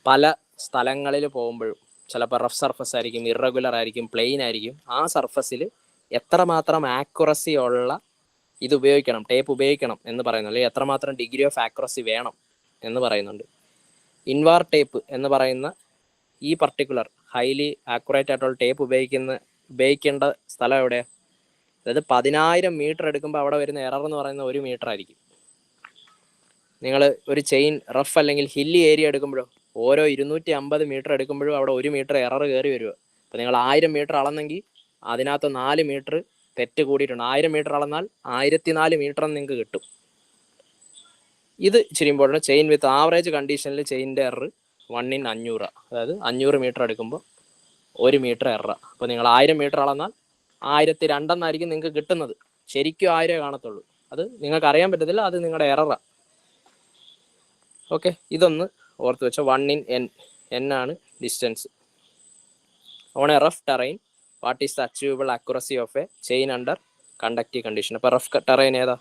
പല സ്ഥലങ്ങളിൽ പോകുമ്പോഴും ചിലപ്പോൾ റഫ് സർഫസ് ആയിരിക്കും, ഇറഗുലർ ആയിരിക്കും, പ്ലെയിൻ ആയിരിക്കും. ആ സർഫസിൽ എത്രമാത്രം ആക്യുറസി ഉള്ള ഇത് ഉപയോഗിക്കണം, ടേപ്പ് ഉപയോഗിക്കണം എന്ന് പറയുന്നു, അല്ലെങ്കിൽ എത്രമാത്രം ഡിഗ്രി ഓഫ് ആക്യുറസി വേണം എന്ന് പറയുന്നുണ്ട്. ഇൻവാർ ടേപ്പ് എന്ന് പറയുന്ന ഈ പർട്ടിക്കുലർ ഹൈലി ആക്യുറേറ്റ് ആയിട്ടുള്ള ടേപ്പ് ഉപയോഗിക്കേണ്ട സ്ഥലം എവിടെയാണ്? അതായത് 10,000 മീറ്റർ എടുക്കുമ്പോൾ അവിടെ വരുന്ന എറർ എന്ന് പറയുന്നത് 1 മീറ്റർ ആയിരിക്കും. നിങ്ങൾ ഒരു ചെയിൻ റഫ് അല്ലെങ്കിൽ ഹില്ലി ഏരിയ എടുക്കുമ്പോഴോ ഓരോ 250 മീറ്റർ എടുക്കുമ്പോഴും അവിടെ 1 മീറ്റർ എറർ കയറി വരുമോ. അപ്പോൾ നിങ്ങൾ 1000 മീറ്റർ അളന്നെങ്കിൽ അതിനകത്ത് 4 മീറ്റർ തെറ്റ് കൂടിയിട്ടുണ്ട്. 1000 മീറ്റർ അളന്നാൽ 1004 മീറ്റർ നിങ്ങൾക്ക് കിട്ടും. ഇത് ഇച്ചിരി ഇമ്പോർട്ടൻറ്റ്. ചെയിൻ വിത്ത് ആവറേജ് കണ്ടീഷനിൽ ചെയിൻ്റെ എറർ 1 in 500. അതായത് 500 മീറ്റർ എടുക്കുമ്പോൾ 1 മീറ്റർ എറർ. അപ്പോൾ നിങ്ങൾ 1000 മീറ്റർ അളന്നാൽ 1002 എന്നായിരിക്കും നിങ്ങൾക്ക് കിട്ടുന്നത്. ശരിക്കും 1000 കാണത്തുള്ളൂ. അത് നിങ്ങൾക്ക് അറിയാൻ പറ്റത്തില്ല, അത് നിങ്ങളുടെ എററാണ്. ഓക്കെ, ഇതൊന്ന് ഓർത്ത് വെച്ചോ. 1 in n, n ആണ് distance. On A rough terrain what is the achievable accuracy of A chain under conductive condition. അപ്പോൾ റഫ് ടെറൈൻ ഏതാ?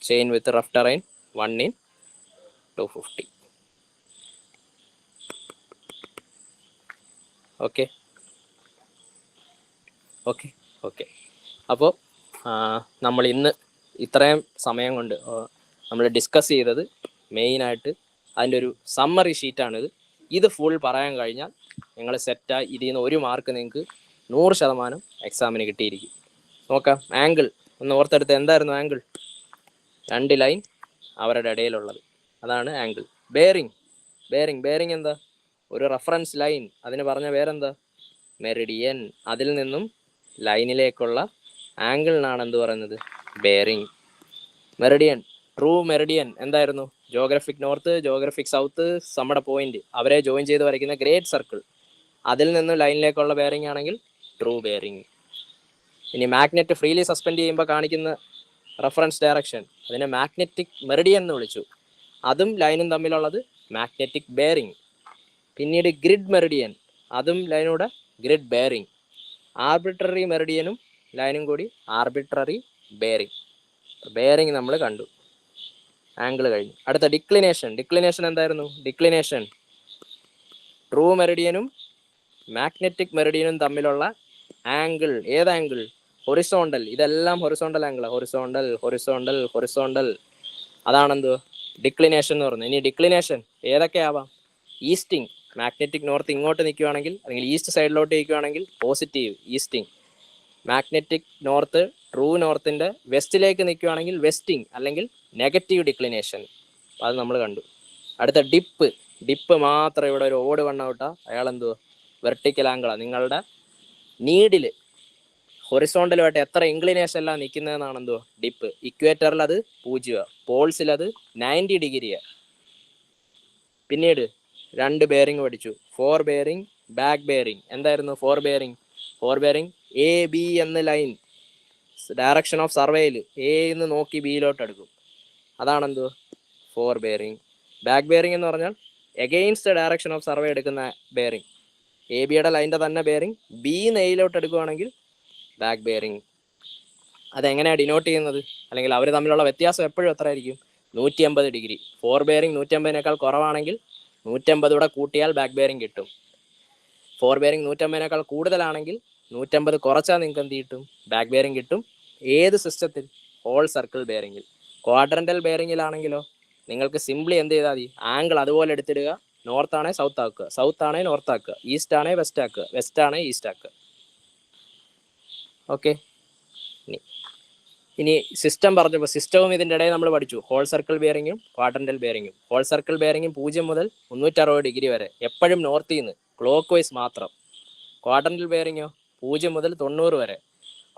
Chain with rough terrain 1 in 250. Okay okay okay അപ്പോൾ നമ്മൾ ഇന്ന് ഇത്രയും സമയം കൊണ്ട് നമ്മൾ ഡിസ്കസ് ചെയ്തത് മെയിനായിട്ട് അതിൻ്റെ ഒരു സമ്മറി ഷീറ്റാണിത്. ഇത് ഫുൾ പറയാൻ കഴിഞ്ഞാൽ നിങ്ങൾ സെറ്റായി. ഇതിൽ നിന്ന് 1 മാർക്ക് നിങ്ങൾക്ക് 100% എക്സാമിന് കിട്ടിയിരിക്കും. നോക്കാം. ആംഗിൾ ഒന്ന് ഓർത്തെടുത്ത്. എന്തായിരുന്നു ആംഗിൾ? 2 ലൈൻ അവരുടെ ഇടയിലുള്ളത്, അതാണ് ആംഗിൾ. ബെയറിംഗ് എന്താ? ഒരു റെഫറൻസ് ലൈൻ. അതിന് പറഞ്ഞ പേരെന്താ? മെറിഡിയൻ. അതിൽ നിന്നും ലൈനിലേക്കുള്ള ആംഗിളിനാണ് എന്ത് പറയുന്നത്? ബെയറിംഗ്. മെറിഡിയൻ, ട്രൂ മെറിഡിയൻ എന്തായിരുന്നു? ജോഗ്രഫിക് നോർത്ത്, ജോഗ്രഫിക് സൗത്ത്, നമ്മുടെ പോയിന്റ് അവരെ ജോയിൻ ചെയ്ത് വരയ്ക്കുന്ന ഗ്രേറ്റ് സർക്കിൾ. അതിൽ നിന്ന് ലൈനിലേക്കുള്ള ബെയറിംഗ് ആണെങ്കിൽ ട്രൂ ബെയറിംഗ്. ഇനി മാഗ്നറ്റ് ഫ്രീലി സസ്പെൻഡ് ചെയ്യുമ്പോൾ കാണിക്കുന്ന റെഫറൻസ് ഡയറക്ഷൻ, അതിനെ മാഗ്നറ്റിക് മെറിഡിയൻ എന്ന് വിളിച്ചു. അതും ലൈനും തമ്മിലുള്ളത് മാഗ്നറ്റിക് ബെയറിംഗ്. പിന്നീട് ഗ്രിഡ് മെറിഡിയൻ, അതും ലൈനൂടെ ഗ്രിഡ് ബെയറിംഗ്. ആർബിട്രറി മെറിഡിയനും ലൈനും കൂടി ആർബിട്രറി ബെയറിംഗ്. ബെയറിംഗ് നമ്മൾ കണ്ടു. ആംഗിൾ കഴിഞ്ഞു. അടുത്ത ഡിക്ലിനേഷൻ എന്തായിരുന്നു? ഡിക്ലിനേഷൻ ട്രൂ മെറിഡിയനും മാഗ്നറ്റിക് മെറിഡിയനും തമ്മിലുള്ള ആംഗിൾ. ഏത് ആംഗിൾ? ഹൊറിസോണ്ടൽ. ഇതെല്ലാം ഹൊറിസോണ്ടൽ ആംഗിളാണ്. ഹൊറിസോണ്ടൽ അതാണെന്തോ ഡിക്ലിനേഷൻ എന്ന് പറയുന്നത്. ഇനി ഡിക്ലിനേഷൻ ഏതൊക്കെയാവാം? ഈസ്റ്റിംഗ്, മാഗ്നറ്റിക് നോർത്ത് ഇങ്ങോട്ട് നിൽക്കുകയാണെങ്കിൽ, അല്ലെങ്കിൽ ഈസ്റ്റ് സൈഡിലോട്ട് നിൽക്കുകയാണെങ്കിൽ positive easting. Magnetic north true നോർത്തിൻ്റെ വെസ്റ്റിലേക്ക് നിൽക്കുകയാണെങ്കിൽ വെസ്റ്റിംഗ്, അല്ലെങ്കിൽ നെഗറ്റീവ് ഡിക്ലിനേഷൻ. അത് നമ്മൾ കണ്ടു. അടുത്ത ഡിപ്പ് മാത്രം ഇവിടെ ഒരു ഓട് വണ്ണൗട്ടാ, അയാളെന്തോ വെർട്ടിക്കൽ ആംഗിളാണ്. നിങ്ങളുടെ നീഡിൽ ഹൊറിസോണ്ടലുമായിട്ട് എത്ര ഇൻക്ലിനേഷനിലാണ് നിൽക്കുന്നതെന്നാണ് എന്തോ ഡിപ്പ്. ഇക്വേറ്ററിൽ അത് 0, പോൾസിൽ അത് 90 ഡിഗ്രിയാണ്. പിന്നീട് 2 ബെയറിംഗ് പഠിച്ചു. 4 ബെയറിംഗ്, ബാക്ക് ബെയറിംഗ്. എന്തായിരുന്നു 4 ബെയറിംഗ്? എ ബി എന്ന ലൈൻ ഡയറക്ഷൻ ഓഫ് സർവേയിൽ എ എന്ന് നോക്കി ബിയിലോട്ട് എടുക്കും. അതാണെന്തോ 4 ബെയറിംഗ്. ബാക്ക് ബെയറിംഗ് എന്ന് പറഞ്ഞാൽ എഗെയിൻസ്റ്റ് ഡയറക്ഷൻ ഓഫ് സർവേ എടുക്കുന്ന ബെയറിംഗ്. എ ബിയുടെ ലൈൻ്റെ തന്നെ ബെയറിംഗ് ബി നെയിലോട്ട് എടുക്കുകയാണെങ്കിൽ ബാക്ക് ബെയറിംഗ്. അതെങ്ങനെയാണ് ഡിനോട്ട് ചെയ്യുന്നത്? അല്ലെങ്കിൽ അവർ തമ്മിലുള്ള വ്യത്യാസം എപ്പോഴും എത്ര ആയിരിക്കും? 180 ഡിഗ്രി. 4 ബെയറിംഗ് 180നേക്കാൾ കുറവാണെങ്കിൽ 180 കൂടെ കൂട്ടിയാൽ ബാക്ക് ബെയറിംഗ് കിട്ടും. 4 ബെയറിംഗ് 180നേക്കാൾ കൂടുതലാണെങ്കിൽ 180 കുറച്ചാൽ നിങ്ങൾക്ക് എന്ത് കിട്ടും? ബാക്ക് ബെയറിംഗ് കിട്ടും. ഏത് സിസ്റ്റത്തിൽ? ഹോൾ സർക്കിൾ ബെയറിംഗിൽ. ക്വാഡ്രൻ്റൽ ബെയറിംഗിലാണെങ്കിലോ നിങ്ങൾക്ക് സിംപ്ലി എന്ത് ചെയ്താൽ മതി? ആംഗിൾ അതുപോലെ എടുത്തിടുക. നോർത്ത് ആണേ സൗത്ത് ആക്കുക, സൗത്ത് ആണേ നോർത്ത് ആക്കുക, ഈസ്റ്റ് ആണേ വെസ്റ്റ് ആക്കുക, വെസ്റ്റ് ആണേ ഈസ്റ്റ് ആക്കുക. ഓക്കെ. ഇനി സിസ്റ്റം പറഞ്ഞപ്പോൾ സിസ്റ്റവും ഇതിൻ്റെ ഇടയിൽ നമ്മൾ പഠിച്ചു. ഹോൾ സർക്കിൾ ബെയറിങ്ങും ക്വാഡ്രൻ്റൽ ബെയറിങ്ങും. ഹോൾ സർക്കിൾ ബെയറിങ്ങും 0 മുതൽ 360 ഡിഗ്രി വരെ എപ്പോഴും നോർത്തിൽ നിന്ന് ക്ലോക്ക് വൈസ് മാത്രം. ക്വാഡ്രൻ്റൽ ബെയറിങ്ങോ 0 മുതൽ 90 വരെ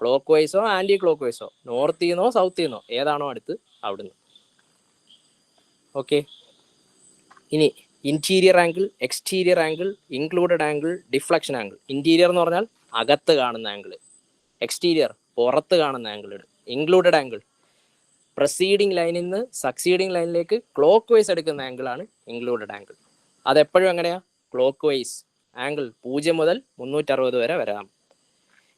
ക്ലോക്ക് വൈസോ ആൻറ്റി ക്ലോക്ക് വൈസോ, നോർത്തിൽ നിന്നോ സൗത്തിൽ നിന്നോ ഏതാണോ അടുത്ത് അവിടുന്ന്. ഓക്കെ. ഇനി interior angle, exterior angle, included angle, deflection angle. Interior എന്ന് പറഞ്ഞാൽ അകത്ത് കാണുന്ന ആംഗിൾ, എക്സ്റ്റീരിയർ പുറത്ത് കാണുന്ന ആംഗിൾ. ഇൻക്ലൂഡഡ് ആംഗിൾ പ്രൊസീഡിങ് ലൈനിൽ നിന്ന് സക്സീഡിങ് ലൈനിലേക്ക് ക്ലോക്ക് വൈസ് എടുക്കുന്ന ആംഗിളാണ് ഇൻക്ലൂഡഡ് ആംഗിൾ. അതെപ്പോഴും എങ്ങനെയാണ്? ക്ലോക്ക് വൈസ് ആംഗിൾ 0 മുതൽ 360 വരെ വരാം.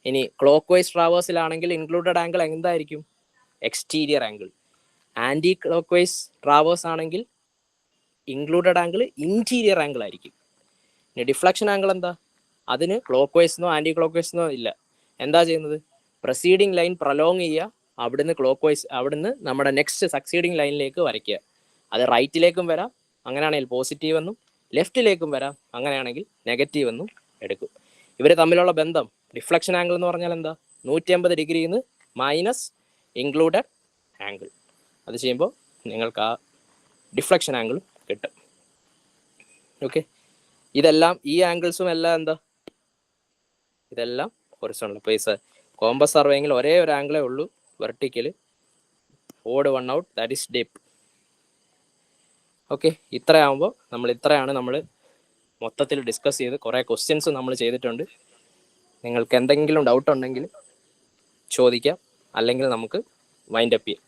ഇനി ക്ലോക്ക് വൈസ് ട്രാവേഴ്സിലാണെങ്കിൽ ഇൻക്ലൂഡഡ് ആംഗിൾ എന്തായിരിക്കും? Exterior angle. Anticlockwise traverse ആണെങ്കിൽ ഇൻക്ലൂഡഡ് ആംഗിൾ ഇൻറ്റീരിയർ ആംഗിൾ ആയിരിക്കും. ഇനി ഡിഫ്ലക്ഷൻ ആംഗിൾ എന്താ? അതിന് ക്ലോക്ക് വൈസിനോ ആൻറ്റി ക്ലോക്ക് വൈസിനോ ഇല്ല. എന്താ ചെയ്യുന്നത്? പ്രൊസീഡിങ് ലൈൻ പ്രൊലോങ് ചെയ്യുക, അവിടുന്ന് ക്ലോക്ക് വൈസ്, അവിടുന്ന് നമ്മുടെ നെക്സ്റ്റ് സക്സീഡിങ് ലൈനിലേക്ക് വരയ്ക്കുക. അത് റൈറ്റിലേക്കും വരാം അങ്ങനെയാണെങ്കിൽ പോസിറ്റീവ് എന്നും, ലെഫ്റ്റിലേക്കും വരാം, അങ്ങനെയാണെങ്കിൽ നെഗറ്റീവ് എന്നും എടുക്കും. ഇവർ തമ്മിലുള്ള ബന്ധം ഡിഫ്ലക്ഷൻ ആംഗിൾ എന്ന് പറഞ്ഞാൽ എന്താ? 180 ഡിഗ്രിന്ന് മൈനസ് ഇൻക്ലൂഡഡ് ആംഗിൾ. അത് ചെയ്യുമ്പോൾ നിങ്ങൾക്ക് ആ ഡിഫ്ലക്ഷൻ ആംഗിൾ കിട്ടും. ഓക്കെ, ഇതെല്ലാം ഈ ആംഗിൾസും എല്ലാം എന്താ? ഇതെല്ലാം ഹൊറിസോണ്ടൽ. അപ്പോൾ ഈ കോമ്പസ് സർവേയിൽ ഒരേ ഒരു ആംഗിളേ ഉള്ളൂ vertical, odd one out, that is dip. Okay, ഇത്രയാണ് നമ്മൾ മൊത്തത്തിൽ ഡിസ്കസ് ചെയ്ത് കുറേ ക്വസ്റ്റ്യൻസ് നമ്മൾ ചെയ്തിട്ടുണ്ട്. നിങ്ങൾക്ക് എന്തെങ്കിലും ഡൗട്ട് ഉണ്ടെങ്കിൽ ചോദിക്കാം, അല്ലെങ്കിൽ നമുക്ക് വൈൻഡ് അപ്പ് ചെയ്യാം.